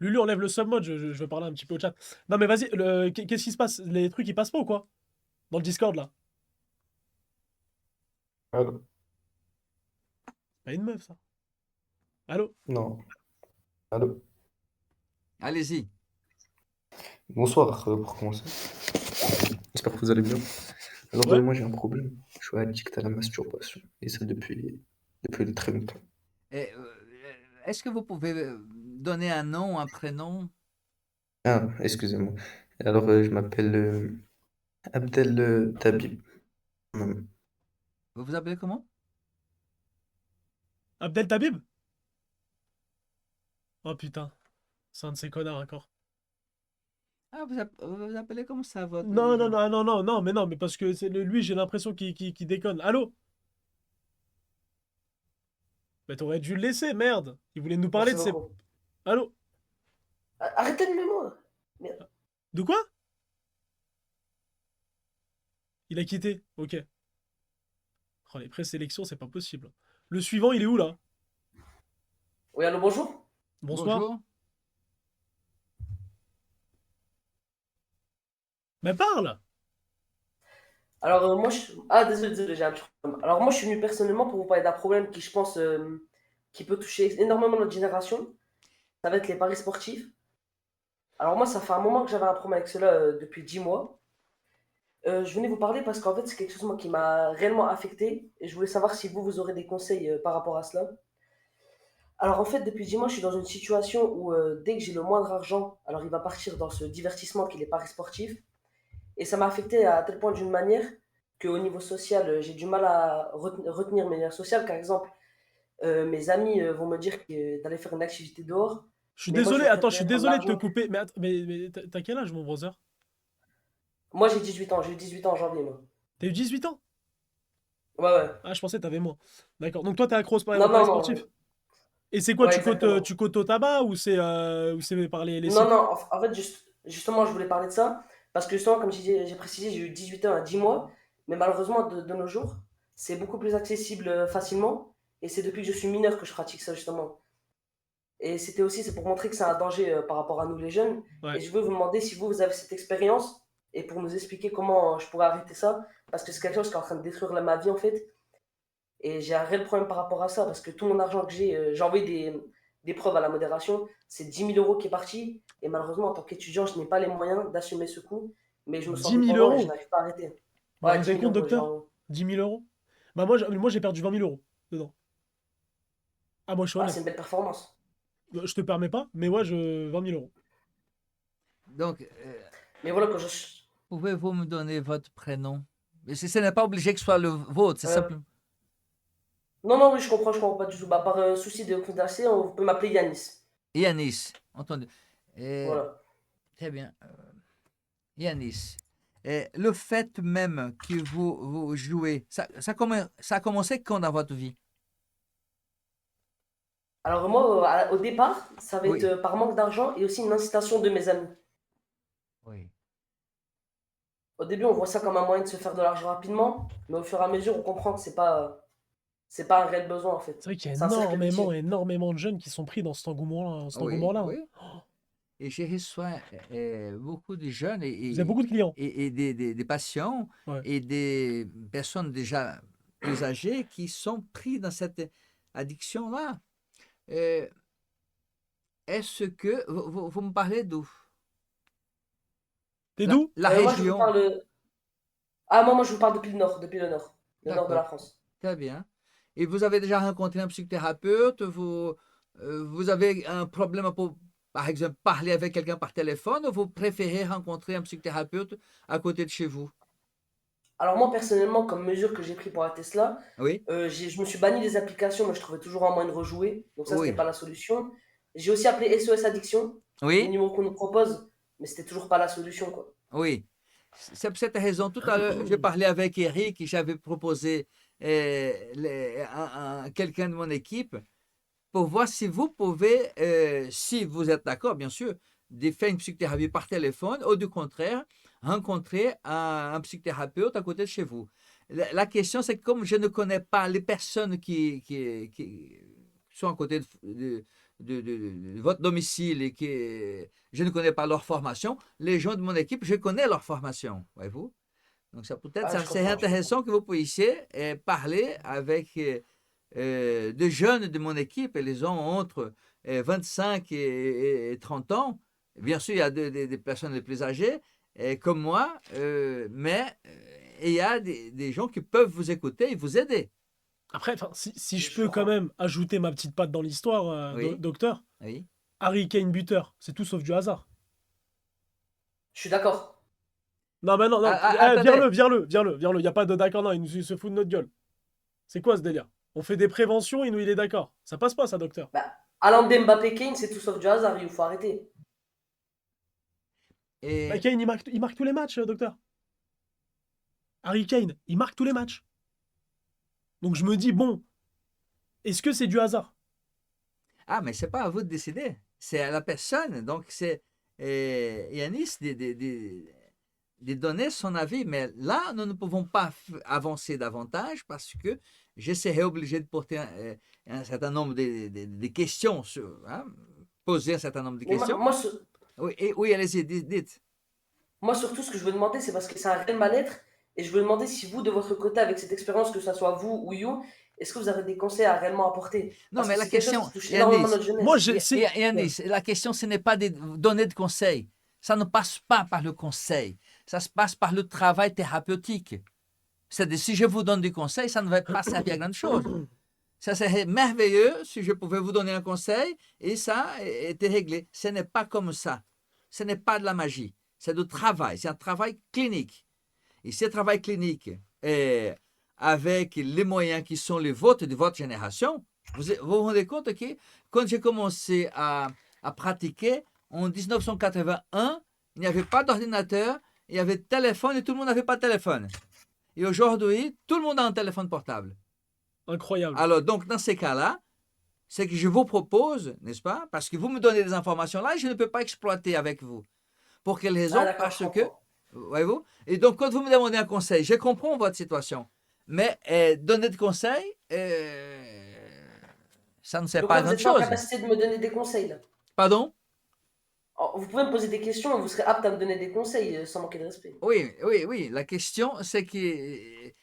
Lulu, enlève le submode, je veux parler un petit peu au chat. Non, mais vas-y, qu'est-ce qui se passe? Les trucs, ils passent pas ou quoi? Dans le Discord, là. Allô? Pas une meuf, ça. Allô? Non. Allô? Allez-y. Bonsoir, pour commencer. J'espère que vous allez bien. Alors, Ouais? moi, j'ai un problème. Je suis addict à la masturbation. Et ça depuis très longtemps. Et, est-ce que vous pouvez donner un nom, un prénom? Ah, excusez-moi. Alors, je m'appelle Abdel Tabib. Hum. Vous vous appelez comment? Abdel Tabib? Oh putain. C'est un de ces connards encore. Ah, vous vous appelez comme ça, votre... Non, non, non, non, non, non, mais non, mais parce que lui, j'ai l'impression qu'il déconne. Allô? Mais t'aurais dû le laisser, merde. Il voulait nous parler Merci de ses. beaucoup. Allô? Arrêtez de moi. Merde. De quoi? Il a quitté. Ok. Oh, les présélections, c'est pas possible. Le suivant, il est où là? Oui, allô, bonjour. Bonsoir. Bonjour. Mais parle! Alors, moi, Ah, désolé, j'ai un petit problème. Alors, moi, je suis venu personnellement pour vous parler d'un problème qui, je pense, qui peut toucher énormément notre génération. Ça va être les paris sportifs. Alors, moi, ça fait un moment que j'avais un problème avec cela depuis 10 mois. Je venais vous parler parce qu'en fait, c'est quelque chose moi, qui m'a réellement affecté. Et je voulais savoir si vous aurez des conseils par rapport à cela. Alors, en fait, depuis 10 mois, je suis dans une situation où dès que j'ai le moindre argent, alors il va partir dans ce divertissement qui est les paris sportifs. Et ça m'a affecté à tel point d'une manière qu'au niveau social, j'ai du mal à retenir mes liens sociaux. Par exemple, mes amis vont me dire d'aller faire une activité dehors. Je suis Mais moi, je désolé, vais attends, je suis préférer prendre désolé de te l'argent. couper. Mais, mais t'as quel âge, mon brother? Moi, j'ai 18 ans. J'ai eu 18 ans en janvier, moi. T'as eu 18 ans? Ouais, ouais. Ah, je pensais que t'avais moins. D'accord. Donc toi, t'es accro aux Non, paris non, sportifs? non. Et c'est quoi, Ouais, exactement. tu cotes au tabac ou c'est par les Non, sites? non. En fait, justement, je voulais parler de ça. Parce que justement, comme j'ai précisé, j'ai eu 18 ans à 10 mois. Mais malheureusement, de nos jours, c'est beaucoup plus accessible facilement. Et c'est depuis que je suis mineur que je pratique ça, justement. Et c'est pour montrer que c'est un danger par rapport à nous les jeunes. Et Ouais. je veux vous demander si vous avez cette expérience et pour nous expliquer comment je pourrais arrêter ça. Parce que c'est quelque chose qui est en train de détruire ma vie en fait. Et j'ai un réel problème par rapport à ça. Parce que tout mon argent que j'ai envoyé des preuves à la modération. C'est 10 000 € qui est parti. Et malheureusement, en tant qu'étudiant, je n'ai pas les moyens d'assumer ce coût. Mais je me sens 10 000 dépendant et je euros? n'arrive pas à arrêter. Vous vous Ouais, rendez 10 000 compte, euros. docteur? Genre... 10 000 euros? Bah, moi, j'ai perdu 20 000 euros dedans. Ah, moi, je suis Ah, c'est honnête. une belle performance. Je te permets pas, mais ouais, 20 000 euros. Donc, Mais voilà, que je. pouvez-vous me donner votre prénom? Mais ce n'est pas obligé que ce soit le vôtre, c'est Euh, simplement... Non, non, oui, je comprends pas du tout. Bah, par souci de confidentialité, on peut m'appeler Yanis. Yanis, entendu. Voilà. Très bien. Yanis, le fait même que vous jouez, ça a commencé quand dans votre vie? Alors moi, au départ, ça va être Oui. par manque d'argent et aussi une incitation de mes amis. Oui. Au début, on voit ça comme un moyen de se faire de l'argent rapidement, mais au fur et à mesure, on comprend que c'est pas un réel besoin en fait. C'est vrai qu'il y a C'est un cercle vicieux. énormément de jeunes qui sont pris dans cet engouement-là. Cet Oui, engouement-là, hein. oui. Et j'ai reçu beaucoup de jeunes Vous avez beaucoup de clients. et des patients Ouais. et des personnes déjà plus âgées qui sont pris dans cette addiction-là. Euh, Est-ce que vous me parlez d'où? T'es d'où? La Moi, je vous région. parle. Ah, moi, je vous parle depuis le nord, le nord de la D'accord, France. très bien. Et vous avez déjà rencontré un psychothérapeute? Vous avez un problème pour, par exemple, parler avec quelqu'un par téléphone ou vous préférez rencontrer un psychothérapeute à côté de chez vous? Alors moi, personnellement, comme mesure que j'ai pris pour arrêter cela, Oui, je me suis banni des applications, mais je trouvais toujours un moyen de rejouer. Donc ça, c'était oui, pas la solution. J'ai aussi appelé SOS Addiction, le oui, numéro qu'on nous propose, mais c'était toujours pas la solution, quoi. oui. C'est pour cette raison. Tout à l'heure, j'ai parlé avec Eric et j'avais proposé quelqu'un de mon équipe pour voir si vous pouvez, si vous êtes d'accord, bien sûr, de faire une psychothérapie par téléphone ou du contraire, rencontrer un psychothérapeute à côté de chez vous. La question, c'est que comme je ne connais pas les personnes qui sont à côté de votre domicile et que je ne connais pas leur formation, les gens de mon équipe, je connais leur formation, voyez-vous. Donc, ça peut-être, Ah, ça je serait comprends, je intéressant que vous puissiez parler avec des jeunes de mon équipe, et les ont entre 25 et 30 ans. Bien sûr, il y a des personnes les plus âgées, comme moi, mais il y a des gens qui peuvent vous écouter et vous aider. Après, enfin, si je Je peux quand comprends. même ajouter ma petite patte dans l'histoire, Oui, docteur, oui. Harry Kane buteur, c'est tout sauf du hasard. Je suis d'accord. Non, mais non, non, Attendez. viens-le. Il n'y a pas de d'accord, non, il se fout de notre gueule. C'est quoi ce délire? On fait des préventions, il est d'accord. Ça passe pas, ça, docteur. Bah, Haaland, Mbappé, Kane, c'est tout sauf du hasard. Il faut arrêter. Bah, Et, Kane, il marque tous les matchs, docteur. Harry Kane, il marque tous les matchs. Donc je me dis, bon, est-ce que c'est du hasard? mais c'est pas à vous de décider. C'est à la personne. Donc, c'est Yanis de donner son avis. Mais là, nous ne pouvons pas avancer davantage parce que je serai obligé de porter un certain nombre de questions, hein, poser un certain nombre de Mais questions. Oui, oui, allez-y, dites. moi, surtout, ce que je veux demander, c'est parce que c'est un réel mal-être. Et je veux demander si vous, de votre côté, avec cette expérience, que ce soit vous ou You, est-ce que vous avez des conseils à réellement apporter? Non, Parce mais que la c'est quelque chose question, qui touche énormément Yanis, notre Moi, jeunesse. c'est. Ouais. Yanis, la question, ce n'est pas de donner de conseils. Ça ne passe pas par le conseil. Ça se passe par le travail thérapeutique. C'est-à-dire, si je vous donne des conseils, ça ne va pas servir à grand chose. Ça serait merveilleux si je pouvais vous donner un conseil et ça était réglé. Ce n'est pas comme ça. Ce n'est pas de la magie. C'est du travail. C'est un travail clinique. Et ce travail clinique, avec les moyens qui sont les vôtres de votre génération, vous rendez compte que quand j'ai commencé à pratiquer en 1981, il n'y avait pas d'ordinateur, il y avait de téléphone et tout le monde n'avait pas de téléphone. Et aujourd'hui, tout le monde a un téléphone portable. Incroyable. Alors, donc, dans ces cas-là, c'est que je vous propose, n'est-ce pas? Parce que vous me donnez des informations là et je ne peux pas exploiter avec vous. Pour quelle Ah, raison? d'accord, je Parce que, comprends. voyez-vous? Et donc, quand vous me demandez un conseil, je comprends votre situation. Mais donner de conseils, ça ne sert Donc pas là, à vous grand n'êtes pas en chose. capacité de me donner des conseils, là. Pardon? Alors, vous pouvez me poser des questions et vous serez apte à me donner des conseils sans manquer de respect. Oui, oui, oui. La question, c'est que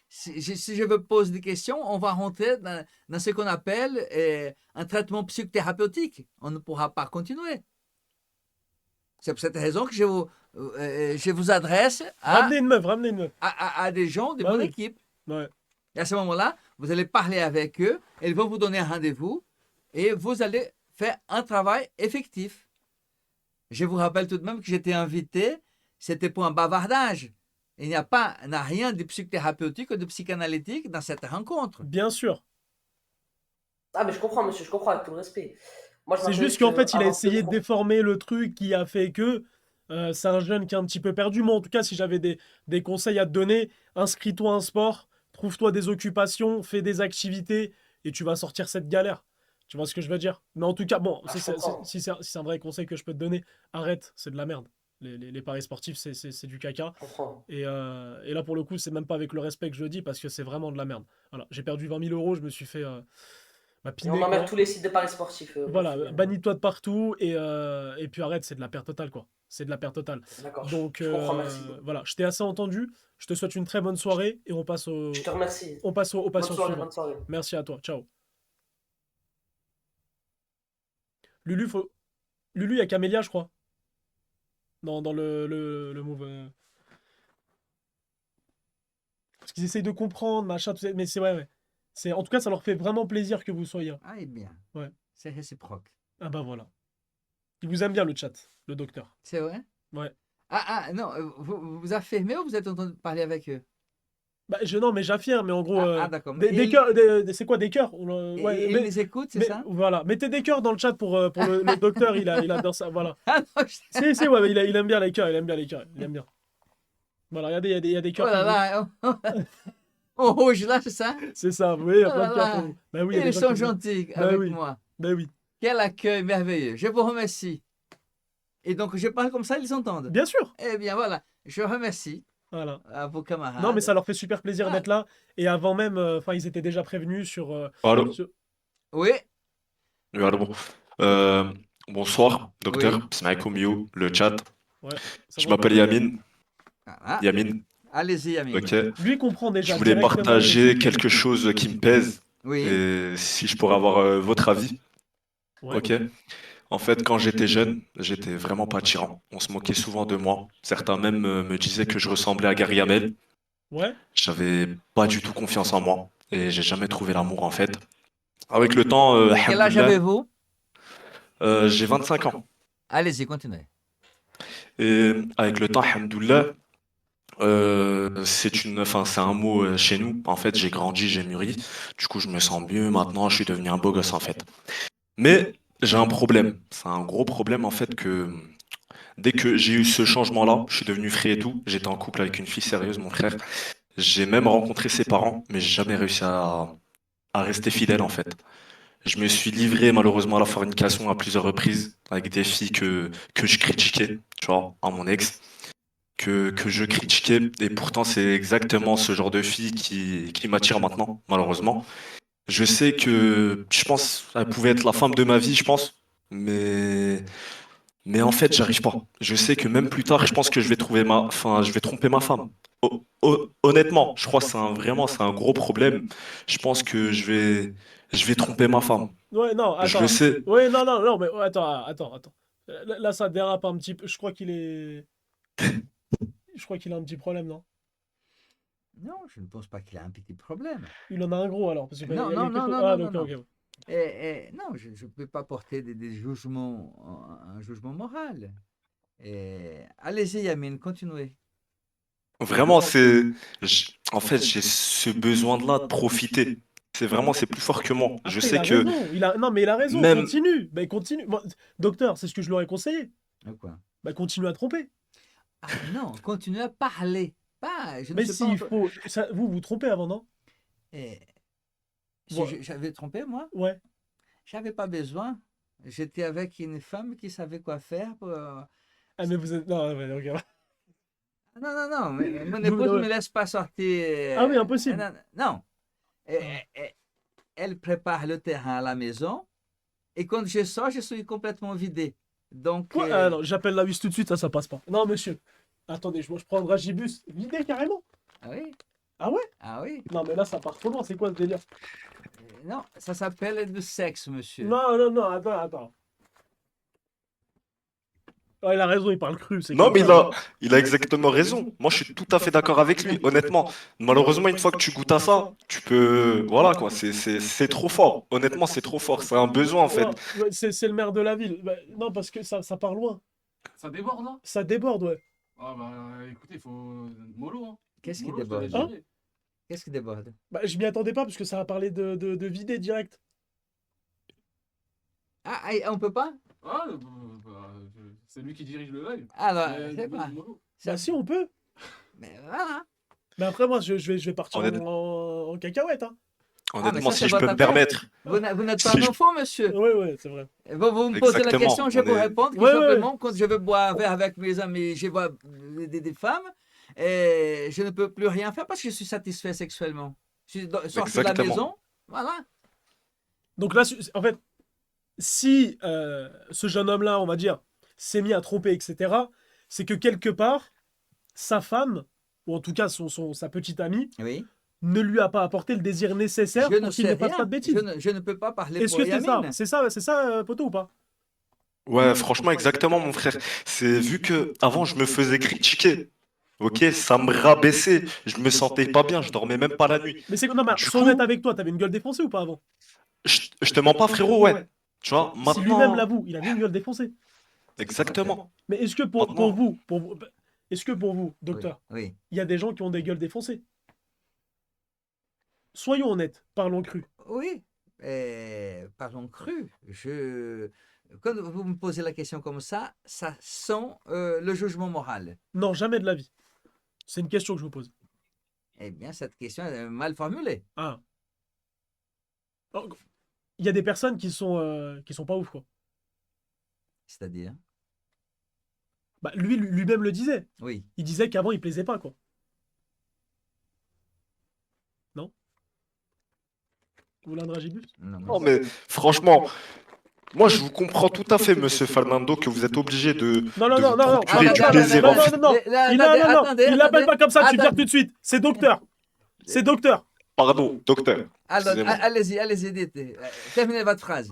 si je veux poser des questions, on va rentrer dans ce qu'on appelle un traitement psychothérapeutique. On ne pourra pas continuer. C'est pour cette raison que je vous adresse Ramenez une meuf, ramenez une meuf. à des gens de Bah mon oui. équipe. Ouais. Et à ce moment-là, vous allez parler avec eux, ils vont vous donner un rendez-vous et vous allez faire un travail effectif. Je vous rappelle tout de même que j'étais invité, c'était pour un bavardage. Il n'y n'a rien de psychothérapeutique ou de psychanalytique dans cette rencontre. Bien sûr. Ah, mais je comprends, monsieur, je comprends avec tout le respect. Moi, je C'est m'attendais juste qu'en fait, il a avoir plus essayé de déformer le truc qui a fait que c'est un jeune qui est un petit peu perdu. Moi, en tout cas, si j'avais des conseils à te donner, inscris-toi à un sport, trouve-toi des occupations, fais des activités et tu vas sortir cette galère. Tu vois ce que je veux dire? Mais en tout cas, bon, Ah, je comprends. si c'est un vrai conseil que je peux te donner, arrête, c'est de la merde. Les paris sportifs, c'est du caca. Je comprends. Et là, pour le coup, c'est même pas avec le respect que je le dis parce que c'est vraiment de la merde. Voilà, j'ai perdu 20 000 euros, je me suis fait Et on piner, emmerde quoi. tous les sites de paris sportifs. Voilà, bannis-toi de partout et puis arrête, c'est de la perte totale, quoi. C'est de la perte totale. D'accord, Donc je comprends, merci. voilà, je t'ai assez entendu. Je te souhaite une très bonne soirée et Je te remercie. au Bonne patient soirée, suivant. bonne soirée. Merci à toi, ciao. Lulu, Lulu, il y a Camélia, je crois, dans le move. Parce qu'ils essayent de comprendre, machin, tout ça, mais c'est ouais, ouais. En tout cas, ça leur fait vraiment plaisir que vous soyez là. Ah, eh bien, Ouais. c'est réciproque. Ah bah voilà. Ils vous aiment bien le chat, le docteur. C'est vrai? Ouais. Non, vous affirmez ou vous êtes en train de parler avec eux? Bah, non, mais j'affirme, mais en gros, D'accord. des cœurs, c'est quoi des cœurs? Ouais, Ils les écoutent, c'est mais ça? voilà, mettez des cœurs dans le chat pour le docteur, il adore ça, voilà. Ah non, Si, ouais, il aime bien les cœurs, il aime bien les cœurs, il aime bien. Voilà, regardez, il y a des oh cœurs là pour vous. là, en rouge là, c'est ça? C'est ça, vous voyez, il y a Oh plein là de cœurs pour là, vous. Bah oui, il y a des ils gens sont qui aiment bien. gentils Bah avec oui, moi. bah oui. Quel accueil merveilleux. Je vous remercie. Et donc, je parle comme ça, ils s'entendent. Bien sûr, Eh bien, voilà. Je remercie voilà. à vos Non, mais camarades. ça leur fait super plaisir Ah, d'être là. Et avant même, enfin, ils étaient déjà prévenus sur, Allô? oui, Oui, allô, bon. Bonsoir, docteur. oui. Bismillah, le chat. Ouais, ça Je va, m'appelle docteur? Yamin. Ah, Yamin. Allez-y, Amine. Ok. Lui comprend Je déjà voulais directement. partager quelque chose qui me pèse Oui. et si je pourrais avoir votre avis. Ouais. Ok. En fait, quand j'étais jeune, j'étais vraiment pas attirant. On se moquait souvent de moi. Certains même me disaient que je ressemblais à Gary Hamel. Ouais. J'avais pas du tout confiance en moi et j'ai jamais trouvé l'amour en fait. Avec le temps, Quel âge alhamdoulilah, avez-vous? j'ai 25 ans. Allez-y, continuez. Et avec le temps, alhamdoulilah, enfin, c'est un mot chez nous. En fait, j'ai grandi, j'ai mûri. Du coup, je me sens mieux maintenant. Je suis devenu un beau gosse en fait. Mais j'ai un problème. C'est un gros problème en fait que dès que j'ai eu ce changement-là, je suis devenu free et tout. J'étais en couple avec une fille sérieuse, mon frère. J'ai même rencontré ses parents, mais j'ai jamais réussi à rester fidèle en fait. Je me suis livré malheureusement à la fornication à plusieurs reprises avec des filles que je critiquais, tu vois, à mon ex, que je critiquais. Et pourtant, c'est exactement ce genre de fille qui m'attire maintenant, malheureusement. Je sais que, je pense, elle pouvait être la femme de ma vie, je pense, mais, mais en fait, j'arrive pas. Je sais que même plus tard, je pense que enfin, je vais tromper ma femme. Honnêtement, je crois que c'est un gros problème. Je pense que je vais tromper ma femme. Ouais, non, Je le attends. sais. Ouais, non, non, non, mais attends. Là, ça dérape un petit peu. Je crois qu'il est. Je crois qu'il a un petit problème, non? Non, je ne pense pas qu'il a un petit problème. Il en a un gros alors. Parce que Non, il y a non, quelque non, chose- non, Ah, non, donc, non, ok. non. Non, je ne peux pas porter des jugements, un jugement moral. Allez-y, Yamine, continuez. Vraiment, en fait, j'ai ce besoin-là de profiter. C'est plus fort que moi. Je Après, il sais a que raison. Non, mais il a raison. même, Continue. Ben, continue. Moi, docteur, c'est ce que je lui aurais conseillé. Quoi? Bah, continue à tromper. Ah non, continuez à parler. Pas, je ne Mais suis pas s'il faut. Vous trompez avant, non? Eh, si Bon, j'avais trompé, moi, ouais. j'avais pas besoin. J'étais avec une femme qui savait quoi faire pour. Ah, mais vous êtes. Non, ouais, ok. Non, non, non, mais mon Vous- épouse ne ouais. me laisse pas sortir. Ah oui, impossible. Non, non. Elle prépare le terrain à la maison et quand je sors, je suis complètement vidé. Donc, Quoi? Ah non, j'appelle la bus tout de suite, ça passe pas. Non, monsieur. Attendez, je prends un dragibus. Vidé carrément. ah oui, Ah ouais? ah oui. Non, mais là, ça part trop loin. C'est quoi ce délire? Non, ça s'appelle du sexe, monsieur. Non, non, non, attends. Ouais, il a raison, il parle cru. C'est non, comme mais ça. il a exactement raison. Moi, je suis tout à fait d'accord avec lui, honnêtement. Malheureusement, une fois que tu goûtes à ça, tu peux, voilà quoi, c'est trop fort. Honnêtement, c'est trop fort. C'est un besoin en fait. Non, ouais, c'est le maire de la ville. Bah, non, parce que ça part loin. Ça déborde, hein? Ça déborde, ouais. Ah bah écoutez, il faut. Mollo, hein. Qu'est-ce qui Mollo, je te déborde? l'ai Hein? géré. Qu'est-ce qui déborde? Bah, je m'y attendais pas parce que ça va parler de vider direct. On peut pas? Ah, c'est lui qui dirige le live. Alors, Mais, je sais pas. mollo. Bah, si, on peut. Mais voilà. Mais après, moi, je vais partir Honnête- en cacahuète, hein. Honnêtement, ça, si c'est je peux votre me affaire. permettre. Vous n'êtes pas Si un je- enfant, monsieur. Ouais, c'est vrai. Vous me posez la Exactement, question, je on vous est- réponds tout Ouais, simplement. Quand je veux boire un verre avec mes amis, je vois des femmes et je ne peux plus rien faire parce que je suis satisfait sexuellement. Je suis sorti de la Exactement. maison, voilà. Donc là, en fait, si ce jeune homme-là, on va dire, s'est mis à tromper, etc., c'est que quelque part, sa femme, ou en tout cas sa petite amie, Oui. ne lui a pas apporté le désir nécessaire Je ne pour qu'il sais ne fasse rien. pas de bêtises. Je ne peux pas parler Est-ce pour que c'est ça? Yamine. C'est ça, poto, ou pas? Ouais, franchement, exactement, mon frère. C'est vu que avant, je me faisais critiquer. Ok, ça me rabaissait. Je me sentais pas bien. Je dormais même pas la nuit. Mais c'est non, mais Du sois coup- honnête avec toi, t'avais une gueule défoncée ou pas avant? Je te mens pas, frérot, ouais. Tu vois, Si lui-même maintenant. l'avoue, il avait une gueule défoncée. Exactement. Mais est-ce que pour vous, est-ce que pour vous, docteur, Oui. il y a des gens qui ont des gueules défoncées? Soyons honnêtes, parlons cru. Oui. Parlons cru. Quand vous me posez la question comme ça sent le jugement moral. Non, jamais de la vie. C'est une question que je vous pose. Eh bien, cette question est mal formulée. Ah. Oh, il y a des personnes qui sont pas ouf, quoi. C'est-à-dire? Bah, lui-même le disait. Oui. Il disait qu'avant, il plaisait pas, quoi. Non? Vous voulez un dragibus? Non, Non, mais franchement, Moi, je vous comprends tout à fait, monsieur Fernando, que vous êtes obligé Non, non, de non, vous non, non, procurer Attendez, du attendez, attendez, plaisir non, en non, fait. non, non. Là, Il non, non, non, attendez, il l'appelle pas comme ça, tu le vires attendez. tout de suite. C'est docteur. C'est docteur. Pardon, docteur, Alors, excusez-moi. allez-y, dites. Terminez votre phrase.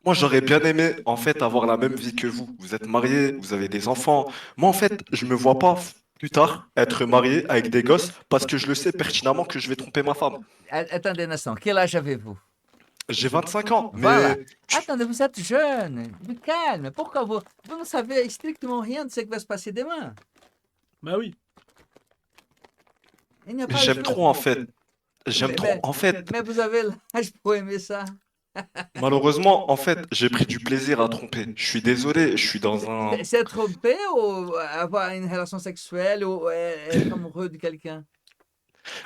Moi, j'aurais bien aimé, en fait, avoir la même vie que vous. Vous êtes marié, vous avez des enfants. Moi, en fait, je me vois pas plus tard être marié avec des gosses parce que je le sais pertinemment que je vais tromper ma femme. Attendez un instant. Quel âge avez-vous? J'ai 25 ans, Voilà. mais Attendez, vous êtes jeune. Du calme. Pourquoi vous ne savez strictement rien de ce qui va se passer demain? Bah oui. Il n'y a pas le j'aime choix. trop, en fait. J'aime trop, en fait. Mais vous avez l'âge pour aimer ça. Malheureusement, en fait, j'ai pris du plaisir à tromper. Je suis désolé, je suis dans un... C'est tromper ou avoir une relation sexuelle ou être amoureux de quelqu'un?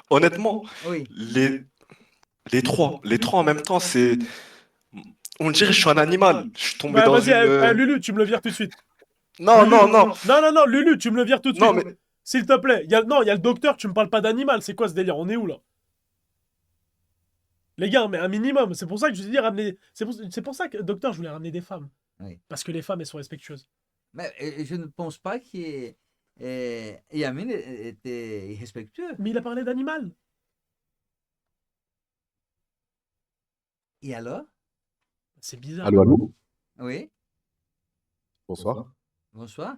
Honnêtement, Oui. les trois en même temps, c'est... On dirait que je suis un animal. Je suis tombé Bah dans vas-y, une... Lulu, tu me le vires tout de suite. Non, Lulu, non, non. Non, non, non, Lulu, tu me le vires tout de Non, suite. mais S'il te plaît. Non, il y a le docteur, tu me parles pas d'animal. C'est quoi ce délire? On est où là? Les gars, mais un minimum. C'est pour ça que je vous ai dit ramener. C'est pour ça que, docteur, je voulais ramener des femmes. Oui. Parce que les femmes, elles sont respectueuses. Mais je ne pense pas que Yamin était irrespectueux. Mais il a parlé d'animal. Et alors? C'est bizarre. Allô, allô? Oui. Bonsoir. Bonsoir.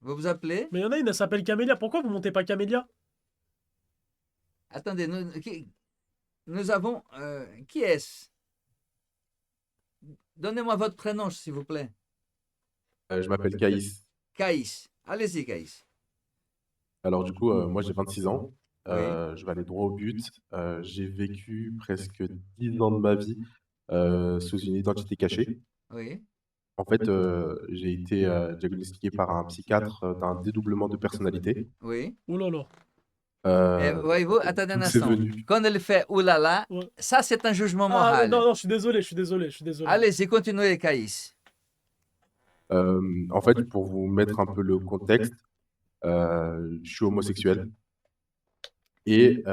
Vous vous appelez? Mais il y en a une, elle s'appelle Camélia. Pourquoi vous montez pas Camélia? Attendez, nous avons... qui est-ce? Donnez-moi votre prénom, s'il vous plaît. Je m'appelle Caïs. Caïs. Allez-y, Caïs. Alors du coup, moi j'ai 26 ans. Oui. Je vais aller droit au but. J'ai vécu presque 10 ans de ma vie sous une identité cachée. Oui. En fait, j'ai été diagnostiqué par un psychiatre d'un dédoublement de personnalité. Oui. Oh là là. Voyez-vous, attendez un d'où c'est instant. venu. Quand elle fait oulala, Ouais. ça c'est un jugement Ah, moral. non, non, je suis désolé, je suis désolé, je suis désolé. Allez-y, continuez, Caïs. En fait, pour vous mettre un peu le contexte, je suis homosexuel et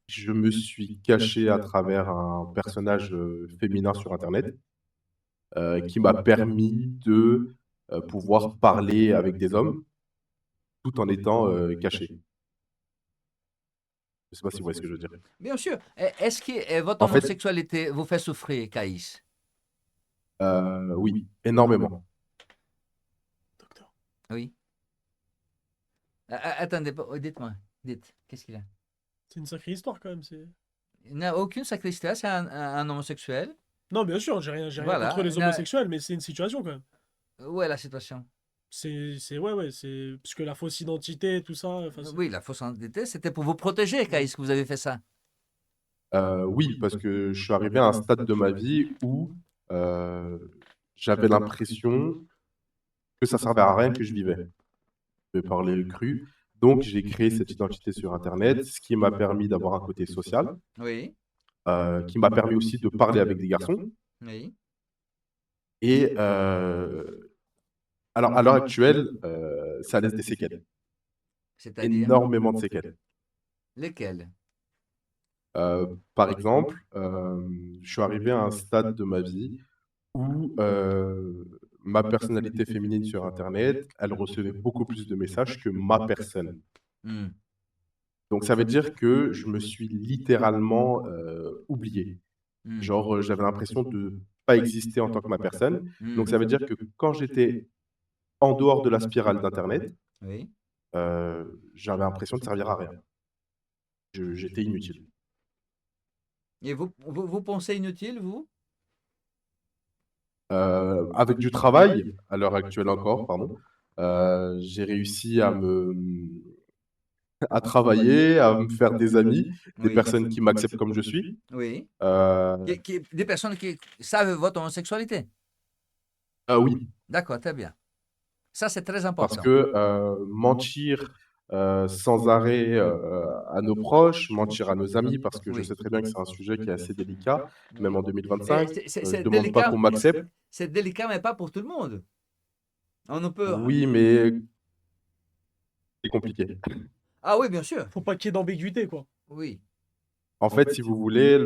je me suis caché à travers un personnage féminin sur Internet qui m'a permis de pouvoir parler avec des hommes tout en étant caché. Je ne sais pas si vous voyez ce que je veux dire. Bien sûr. Est-ce que votre En fait- homosexualité vous fait souffrir, Caïs? Oui, énormément. Docteur. Oui. Attendez, dites-moi. Dites, qu'est-ce qu'il a? C'est une sacrée histoire quand même. Il n'a aucune sacrée histoire, c'est un homosexuel. Non, bien sûr, j'ai rien Voilà, contre les il a- homosexuels, mais c'est une situation quand même. Où est la situation? Ouais, c'est parce que la fausse identité, tout ça. Enfin, Oui, la fausse identité, c'était pour vous protéger, Caïs, que vous avez fait ça. Oui, parce que je suis arrivé à un stade de ma vie où j'avais l'impression que ça servait à rien que je vivais. Je vais parler cru. Donc, j'ai créé cette identité sur Internet, ce qui m'a permis d'avoir un côté social, Oui, qui m'a permis aussi de parler avec des garçons. oui. Et alors, à l'heure actuelle, ça laisse des séquelles, C'est-à-dire énormément de séquelles. lesquels? Par exemple, je suis arrivé à un stade de ma vie où ma personnalité féminine sur Internet, elle recevait beaucoup plus de messages que ma personne. Hmm. Donc ça veut dire que je me suis littéralement oublié. Hmm. Genre, j'avais l'impression de ne pas exister en tant que ma personne. Hmm. Donc ça veut dire que quand j'étais en dehors de la spirale d'Internet, Oui. j'avais l'impression de servir à rien. J'étais inutile. Et vous pensez inutile, vous? Avec du travail, à l'heure actuelle encore, pardon, j'ai réussi à travailler, à me faire des amis, des Oui. personnes qui m'acceptent comme je suis. Oui. Euh, Des personnes qui savent votre homosexualité. oui, D'accord, très bien. Ça, c'est très parce important. que mentir sans arrêt à nos proches, mentir à nos amis, parce que je Oui. sais très bien que c'est un sujet qui est assez délicat, même en Et 2025. Je c'est ne demande pas qu'on m'accepte. C'est délicat, mais pas pour tout le monde. On ne peut. Oui, mais c'est compliqué. Ah oui, bien sûr. faut pas qu'il y ait d'ambiguïté, quoi. Oui. En fait, si vous voulez,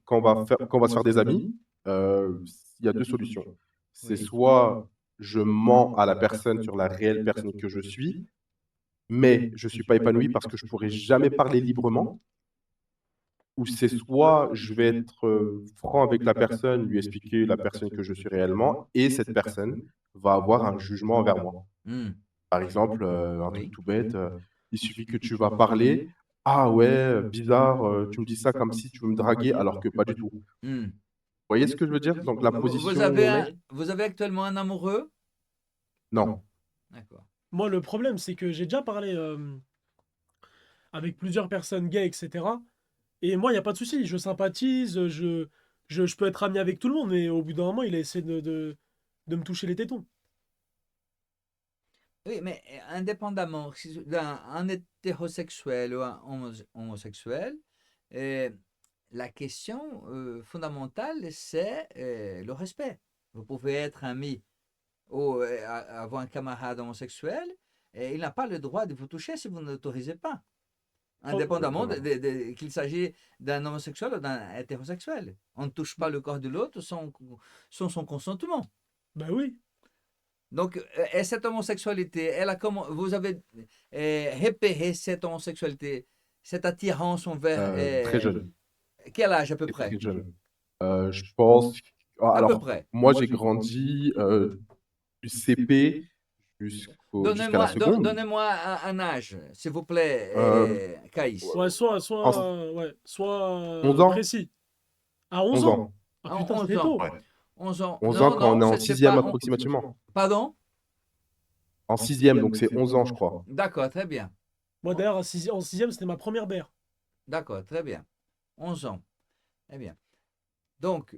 quand on va se faire des amis, il y a deux solutions. C'est Oui. soit je mens à la personne sur la réelle personne que je suis, mais je ne suis pas épanoui parce que je ne pourrai jamais parler librement, ou c'est soit je vais être franc avec la personne, lui expliquer la personne que je suis réellement, et cette personne va avoir un jugement envers moi. Hmm. Par exemple, un truc Oui. tout bête, il suffit que tu vas parler, ah ouais, bizarre, tu me dis ça comme si tu veux me draguer, alors que pas du tout. Vous Hmm. voyez ce que je veux dire? Donc la Vous position où avez on est? vous avez actuellement un amoureux? Non. D'accord. Moi, le problème, c'est que j'ai déjà parlé avec plusieurs personnes gays, etc. Et moi, il n'y a pas de souci. Je sympathise, je peux être ami avec tout le monde, mais au bout d'un moment, il a essayé de me toucher les tétons. Oui, mais indépendamment d'un un hétérosexuel ou un homosexuel, euh, la question fondamentale, c'est le respect. Vous pouvez être ami ou avoir un camarade homosexuel et il n'a pas le droit de vous toucher si vous ne l'autorisez pas, indépendamment Exactement. qu'il s'agit d'un homosexuel ou d'un hétérosexuel. On ne touche pas le corps de l'autre sans son consentement. Bah oui. Donc, et cette homosexualité, vous avez repéré cette homosexualité, cette attirance envers Très jeune, quel âge à peu et près? très jeune. Je pense. À peu Alors, près. moi, j'ai grandi du CP jusqu'à la seconde. Donnez-moi un âge, s'il vous plaît, Euh, Caïs. Ouais, en ouais, soit 11 ans. précis. À 11 11 ans. ans. Ah En putain, 11 c'était ans. tôt. Ouais. 11 ans. 11 ans Non, quand on non, est en c'est sixième pas. approximativement. Pardon? En sixième, donc c'est 11 ans, je crois. D'accord, très bien. Moi, d'ailleurs, en sixième, c'était ma première BR. D'accord, très bien. 11 ans. Très bien. Donc,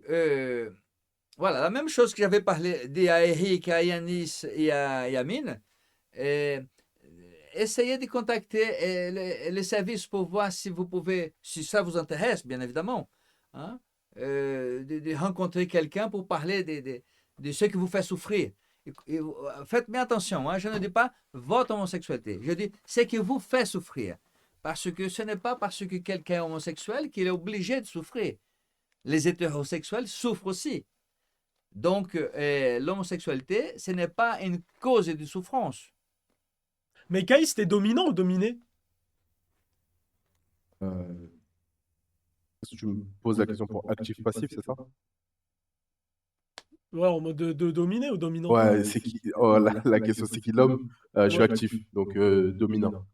voilà, la même chose que j'avais dit à Eric, à Yanis et à Yamine. euh, Essayez de contacter les services pour voir si vous pouvez, si ça vous intéresse, bien évidemment, hein, de rencontrer quelqu'un pour parler de ce qui vous fait souffrir. Faites bien attention, hein, je ne dis pas votre homosexualité, je dis ce qui vous fait souffrir. Parce que ce n'est pas parce que quelqu'un est homosexuel qu'il est obligé de souffrir. Les hétérosexuels souffrent aussi. Donc, l'homosexualité, ce n'est pas une cause de souffrance. Mais Kai, c'était dominant ou dominé? Euh, Si tu me poses la question pour actif-passif, c'est ça? Ouais, en mode de dominé ou dominant? Ouais, c'est qui? Oh, la question, c'est qui l'homme? Je suis Ouais. actif, donc dominant.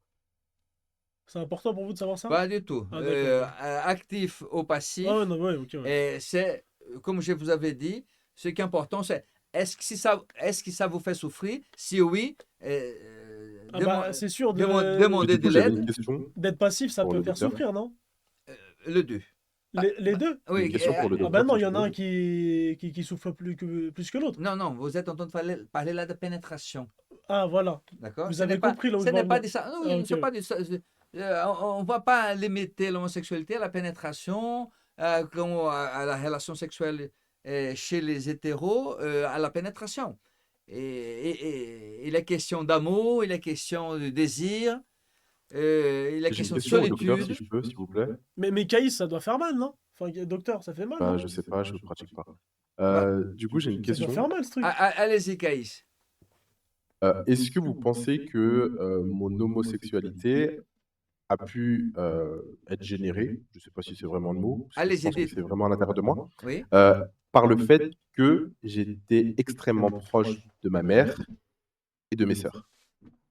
C'est important pour vous de savoir ça? Pas du tout. Ah, d'accord. Ok. Actif ou Ah passif, ouais, non, ouais, ok, ouais. et c'est, comme je vous avais dit, ce qui est important, c'est est-ce que ça vous fait souffrir? Si oui, Ah bah, c'est sûr, Et demandez du de coup, j'avais une l'aide. question d'être passif, ça pour peut le faire docteur. souffrir, non? Le 2. Les deux? Une Oui, question pour le Ah bah docteur, non, si il y tu en a veux. un qui souffre plus que l'autre. non, non, vous êtes en train de parler là de pénétration. Ah, voilà. D'accord? Vous avez compris là où Ce je veux n'est en pas venir. de ça. Non, Ah, oui, ok. c'est pas de ça. On ne va pas limiter l'homosexualité à la pénétration, à la relation sexuelle chez les hétéros, à la pénétration. Il est question d'amour, il est question de désir, il est J'ai une question de question au docteur, si solitude. je peux, s'il vous plaît. Mais Caïs, ça doit faire mal, non? Enfin, docteur, ça fait mal, non? Je sais pas, je pratique pas. Bah, Du coup, j'ai une Ça doit question. faire mal, ce truc. allez-y, Caïs. Est-ce que vous pensez que mon homosexualité a pu être générée, je ne sais pas si c'est vraiment le mot, parce que je Allez-y, pense que dites. c'est vraiment à l'intérieur de moi, Oui. par le fait que j'étais extrêmement proche de ma mère et de mes sœurs.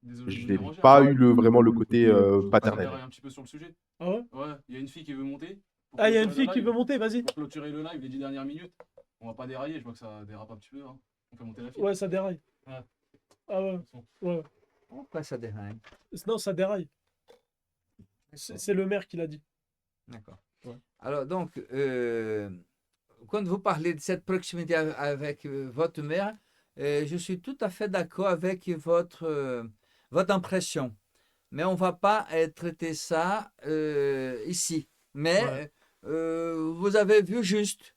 Désolé de Je vous n'ai déranger, pas hein. eu vraiment le côté Je paternel. m'éclaire un petit peu sur le sujet. Ah ouais? Ouais, il y a une fille qui veut monter. Pour Ah, il y a une clôturer fille le qui live. veut monter, vas-y. Pour clôturer le live, les 10 dernières minutes. On va pas dérailler, je vois que ça dérape un petit peu. Hein. On fait monter la fille. Ouais, ça déraille. Ouais. Ah ouais, ouais. Pourquoi ça déraille? Non, ça déraille. C'est le maire qui l'a dit. D'accord. Ouais. Alors, donc, quand vous parlez de cette proximité avec votre mère, je suis tout à fait d'accord avec votre impression. Mais on ne va pas traiter ça ici. Mais Ouais. vous avez vu juste.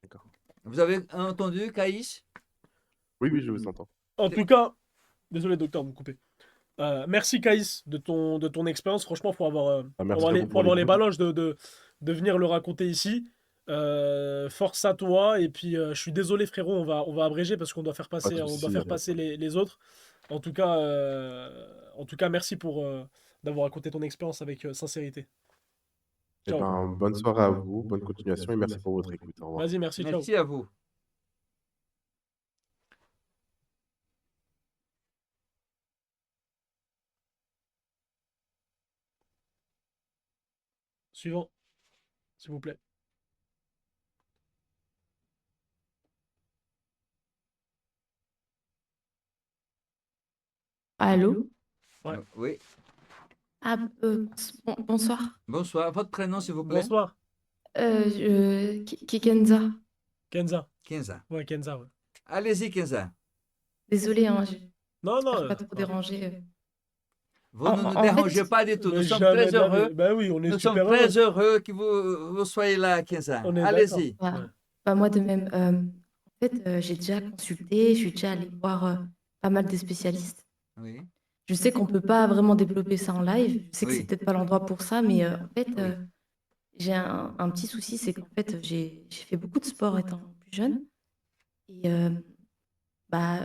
D'accord. Vous avez entendu, Caïs? Oui, oui, je vous entends. En tout cas, désolé, docteur, de me couper. Merci, Caïs, de ton expérience. Franchement, faut avoir, Merci à vous faut pour avoir les l'écoute. baloches de venir le raconter ici. Force à toi. Et puis, je suis désolé, frérot, on va abréger parce qu'on doit faire Pas de passer, on doit souci, faire y a pas de passer problème. les autres. En tout cas, merci pour d'avoir raconté ton expérience avec sincérité. Eh Ciao. ben, bonne soirée à vous, bonne continuation et merci pour votre écoute. Au revoir. Vas-y, merci, ciao. Merci à vous. Suivant, s'il vous plaît. Allô? Ouais. Oui. Ah, bonsoir. Bonsoir. Votre prénom, s'il vous plaît? Bonsoir, Kenza. Kenza. 15 ans. Ouais, Kenza, ouais. Allez-y, 15 ans. Désolée, hein, Non, non. j'espère pas trop déranger. Vous ne nous En dérangez fait, pas du tout. Nous Mais sommes jamais très de la vie. heureux. Bah oui, on est Nous sommes super très heureux. heureux que vous soyez là, 15 ans. On est d'accord. Allez-y. bah, Ouais. bah, moi de même. En fait, j'ai déjà consulté, je suis déjà allée voir pas mal de spécialistes. Oui. Je sais qu'on peut pas vraiment développer ça en live. Je sais que c'est Oui. peut-être pas l'endroit pour ça, mais en fait, Oui. j'ai un petit souci, c'est qu'en fait, j'ai fait beaucoup de sport étant plus jeune. Et bah,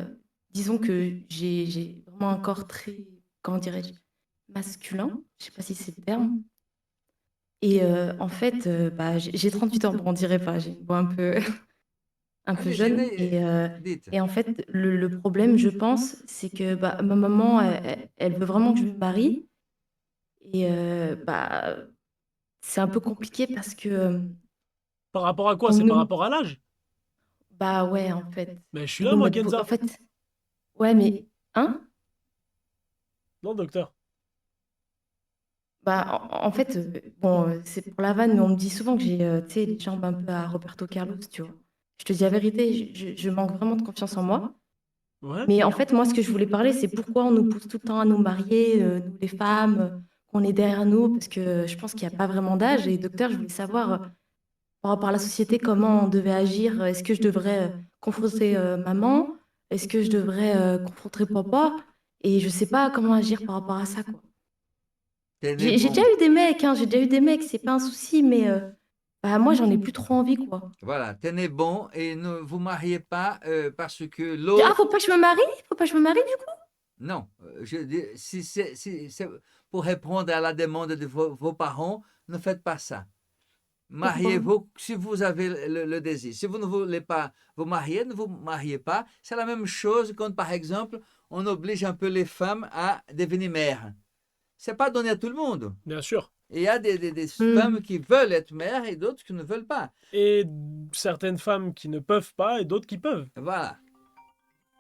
disons que j'ai vraiment un corps très, comment dirais-je, masculin. Je sais pas si c'est le terme. Et en fait, bah, j'ai 38 ans, bon, on dirait pas, j'ai une voix un peu, un peu Allez-y, jeune. dites. Et en fait, le problème, je pense, c'est que bah, ma maman, elle veut vraiment que je me marie. Et bah, c'est un peu compliqué parce que Par rapport à quoi? on C'est par nous... rapport à l'âge? Bah ouais, en fait. Mais je suis Ils là, nous moi, mettent Kenza. en fait, ouais, mais... Hein? Non, docteur. Bah, en fait, bon, c'est pour la vanne, mais on me dit souvent que j'ai, tu sais, les jambes un peu à Roberto Carlos, tu vois. Je te dis la vérité, je manque vraiment de confiance en moi. Ouais. Mais en fait, moi, ce que je voulais parler, c'est pourquoi on nous pousse tout le temps à nous marier, nous les femmes, qu'on est derrière nous, parce que je pense qu'il n'y a pas vraiment d'âge. Et docteur, je voulais savoir, par rapport à la société, comment on devait agir. Est-ce que je devrais confronter maman? Est-ce que je devrais confronter papa? Et je sais pas comment agir par rapport à ça, quoi. Tenez J'ai bon. déjà eu des mecs, hein, j'ai déjà eu des mecs, c'est pas un souci, mais bah, moi, j'en ai plus trop envie, quoi. Voilà, tenez bon et ne vous mariez pas parce que Ah, l'autre. faut pas que je me marie? Faut pas que je me marie, du coup? Non, je dis, si c'est pour répondre à la demande de vos parents, ne faites pas ça. Pourquoi? Mariez-vous si vous avez le désir. Si vous ne voulez pas vous marier, ne vous mariez pas. C'est la même chose quand, par exemple, on oblige un peu les femmes à devenir mères. C'est pas donné à tout le monde. Bien sûr. Et il y a des femmes qui veulent être mères et d'autres qui ne veulent pas. Et certaines femmes qui ne peuvent pas et d'autres qui peuvent. Voilà.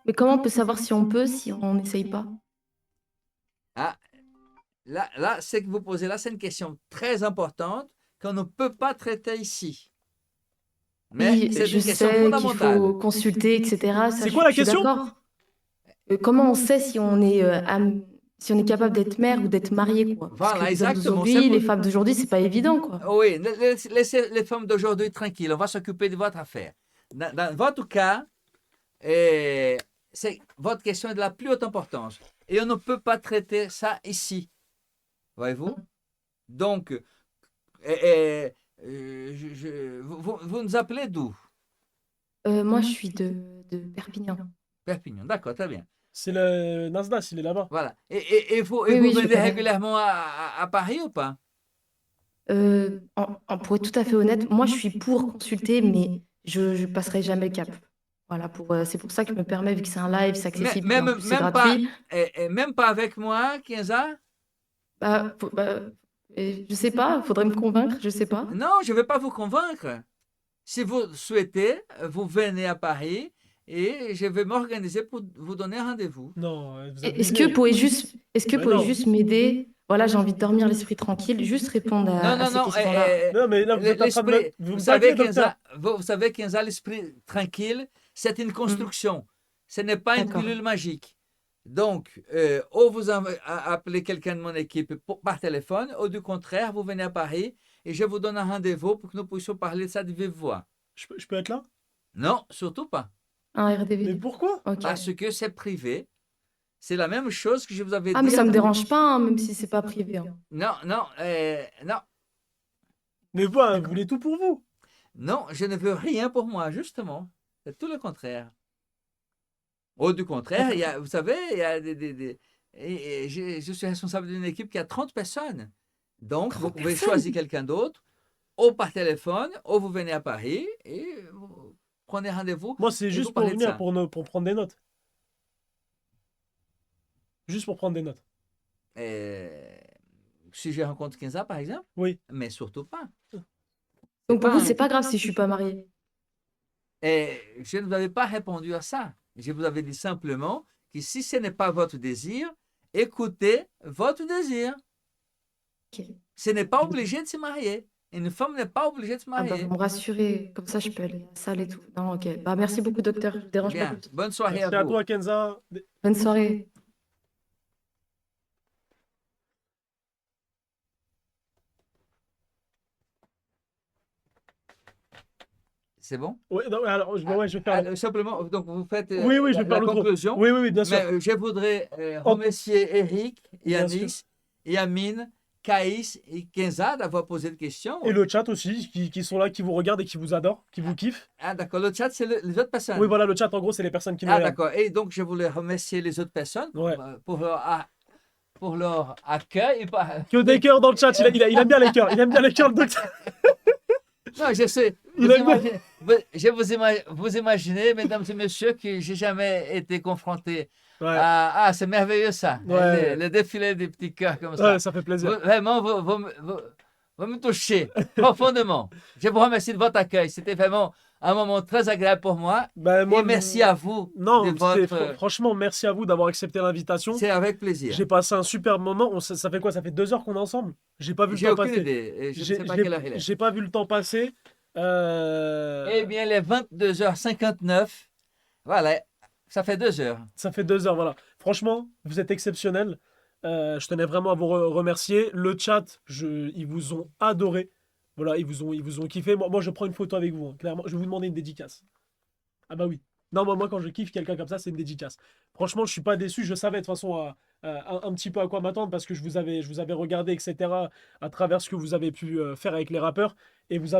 Mais comment on peut savoir si on peut, si on n'essaye pas? Ah, là, ce que vous posez là, c'est une question très importante qu'on ne peut pas traiter ici. Mais Oui, c'est je une question sais qu'il fondamentale. faut consulter, etc. Ça, C'est quoi la je suis question? d'accord. Comment on sait si on est, si on est capable d'être mère ou d'être marié, quoi? Parce que Voilà, les hommes exactement. d'aujourd'hui, les femmes d'aujourd'hui, c'est pas évident, quoi. Oui, laissez les femmes d'aujourd'hui tranquilles. On va s'occuper de votre affaire. Dans votre cas, votre question est de la plus haute importance. Et on ne peut pas traiter ça ici. Voyez-vous? Donc, vous nous appelez d'où? Moi, je suis de Perpignan. Perpignan. D'accord, très bien. C'est le Nasdaq, il est là-bas. Voilà. Et vous, Oui, vous oui, je venez connais. régulièrement à Paris ou pas? Pour être tout à fait honnête, moi, je suis pour consulter, mais je passerai jamais le cap. Voilà, c'est pour ça que je me permets, vu que c'est un live, c'est accessible, et en plus, c'est Même gratuit. même pas avec moi, 15 ans? Je sais pas, faudrait me convaincre, je sais pas. Non, je ne vais pas vous convaincre. Si vous souhaitez, vous venez à Paris et je vais m'organiser pour vous donner rendez-vous. Non, vous Est-ce abusez. que vous pouvez juste, Bah non. m'aider? Voilà, j'ai envie de dormir l'esprit tranquille, juste répondre à ces questions-là. Non, mais là, vous êtes en train de l'esprit, vous vous me savez, taclez, docteur. vous savez, 15 ans, l'esprit tranquille, c'est une construction. Ce n'est pas une D'accord. pilule magique. Donc, ou vous appelez quelqu'un de mon équipe par téléphone, ou du contraire, vous venez à Paris et je vous donne un rendez-vous pour que nous puissions parler de ça de vive voix. Je peux être là? Non, surtout pas. Un Mais RDV. pourquoi? Ok. Parce que c'est privé. C'est la même chose que je vous avais dit. Ah, mais ça me dérange pas, hein, même si c'est pas privé, hein. Non, non, non. Mais vous, vous D'accord. voulez tout pour vous. Non, je ne veux rien pour moi, justement. C'est tout le contraire. Au du contraire, vous savez, il y a je suis responsable d'une équipe qui a 30 personnes. Donc, vous 30 pouvez personnes? choisir quelqu'un d'autre, ou par téléphone, ou vous venez à Paris et vous prenez rendez-vous Moi, c'est et vous juste pour parlez de venir ça. pour prendre des notes. Juste pour prendre des notes. Si je rencontre Kenza, par exemple, Oui. mais surtout pas. Donc pour pas vous, un- c'est pas grave si je suis pas mariée. Et je ne vous avais pas répondu à ça. Je vous avais dit simplement que si ce n'est pas votre désir, écoutez votre désir. Ok. Ce n'est pas obligé de se marier. Une femme n'est pas obligée de se Ah bah, marier. vous me rassurez, comme ça je peux aller à la salle et tout. Non, ok. Bah merci beaucoup, docteur. Je vous dérange pas Bien, plus. bonne soirée Merci à à vous. toi, Kenza. Bonne soirée. C'est bon? Oui, non, alors, je vais faire. Alors, simplement, donc vous faites Oui, oui, je vais la faire le tour. conclusion. Oui, oui, oui, bien sûr. Mais je voudrais Oh. remercier Eric, Bien sûr. Yanis, Yamine, Caïs et Kenza d'avoir posé des questions. Et le chat aussi, qui sont là, qui vous regardent et qui vous adorent, qui vous kiffent. Ah, d'accord. Le chat, c'est les autres personnes. Oui, voilà, le chat, en gros, c'est les personnes qui nous Ah, regardent. d'accord. Et donc, je voulais remercier les autres personnes Ouais. pour leur accueil. Que des cœurs dans le chat, il aime bien les cœurs. Il aime bien les cœurs, le docteur. Non, je sais. Il aime bien. Vous imaginez, mesdames et messieurs, que j'ai jamais été confronté Ouais, à... Ah, c'est merveilleux ça. Ouais. Le défilé des petits cœurs comme ça. ouais, ça fait plaisir. Vraiment, vous me touchez profondément. Je vous remercie de votre accueil. C'était vraiment un moment très agréable pour moi. Ben, moi, Et merci à vous Non, de votre... franchement, merci à vous d'avoir accepté l'invitation. C'est avec plaisir. J'ai passé un super moment. Ça fait quoi? Ça fait 2 heures qu'on est ensemble? J'ai pas vu le J'ai temps aucune passer. idée. Et je ne J'ai sais pas quelle heure il est. j'ai pas vu le temps passer. Eh bien, les 22h59, voilà, ça fait 2 heures. Ça fait 2 heures, voilà. Franchement, vous êtes exceptionnels. Je tenais vraiment à vous remercier. Le chat, ils vous ont adoré. Voilà, ils vous ont kiffé. Moi, je prends une photo avec vous, hein, clairement. Je vais vous demander une dédicace. Ah bah oui. Non, moi, quand je kiffe quelqu'un comme ça, c'est une dédicace. Franchement, je suis pas déçu. Je savais de toute façon un petit peu à quoi m'attendre parce que je vous avais regardé, etc. à travers ce que vous avez pu faire avec les rappeurs. Et vous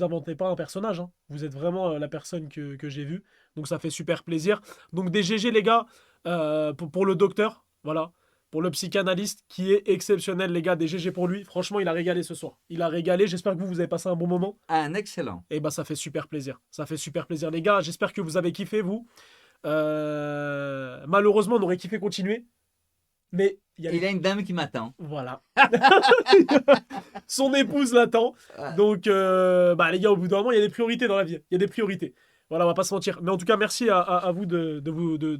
inventez pas un personnage, hein. Vous êtes vraiment la personne que j'ai vue. Donc ça fait super plaisir. Donc des GG les gars, pour le docteur, voilà. Pour le psychanalyste qui est exceptionnel les gars, des GG pour lui. Franchement, il a régalé ce soir. Il a régalé. J'espère que vous avez passé un bon moment. Un excellent. Et bah ça fait super plaisir. Ça fait super plaisir les gars. J'espère que vous avez kiffé vous. Malheureusement, on aurait kiffé continuer. Mais il y a Il y a une dame qui m'attend. voilà. Son épouse l'attend. Ouais. Donc, bah, les gars, au bout d'un moment, il y a des priorités dans la vie. Il y a des priorités. Voilà, on va pas se mentir. Mais en tout cas, merci à vous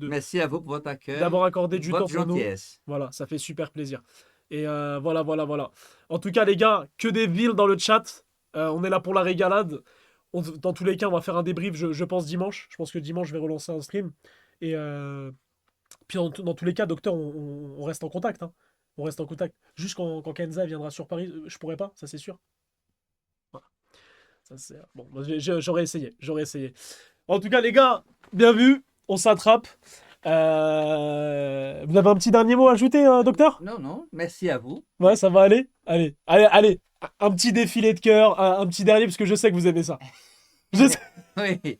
Merci à vous pour votre accueil, d'avoir accordé du temps votre pour nous. gentillesse. Voilà, ça fait super plaisir. Et voilà. En tout cas, les gars, que des villes dans le chat. On est là pour la régalade. Dans tous les cas, on va faire un débrief, je pense, dimanche. Je pense que dimanche, je vais relancer un stream. Et puis, dans tous les cas, docteur, on reste en contact, hein. On reste en contact. Juste quand Kenza viendra sur Paris, je pourrais pas, ça c'est sûr. Voilà. Ça, c'est... Bon, moi, j'aurais essayé. En tout cas, les gars, bien vu. On s'attrape. Vous avez un petit dernier mot à ajouter, docteur? Non, merci à vous. Ouais, ça va aller? Allez. Un petit défilé de cœur, un petit dernier, parce que je sais que vous aimez ça. Je sais- Oui,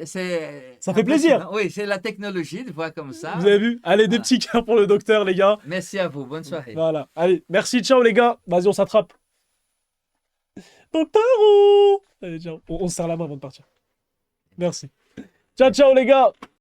Ça fait plaisir. impressionnant. Oui, c'est la technologie de voir comme ça. Vous avez vu? Allez, des Voilà. petits cœurs pour le docteur, les gars. Merci à vous. Bonne soirée. Voilà. Allez, merci, ciao, les gars. Vas-y, on s'attrape. Docteur! Allez, ciao. On se serre la main avant de partir. Merci. Ciao, les gars.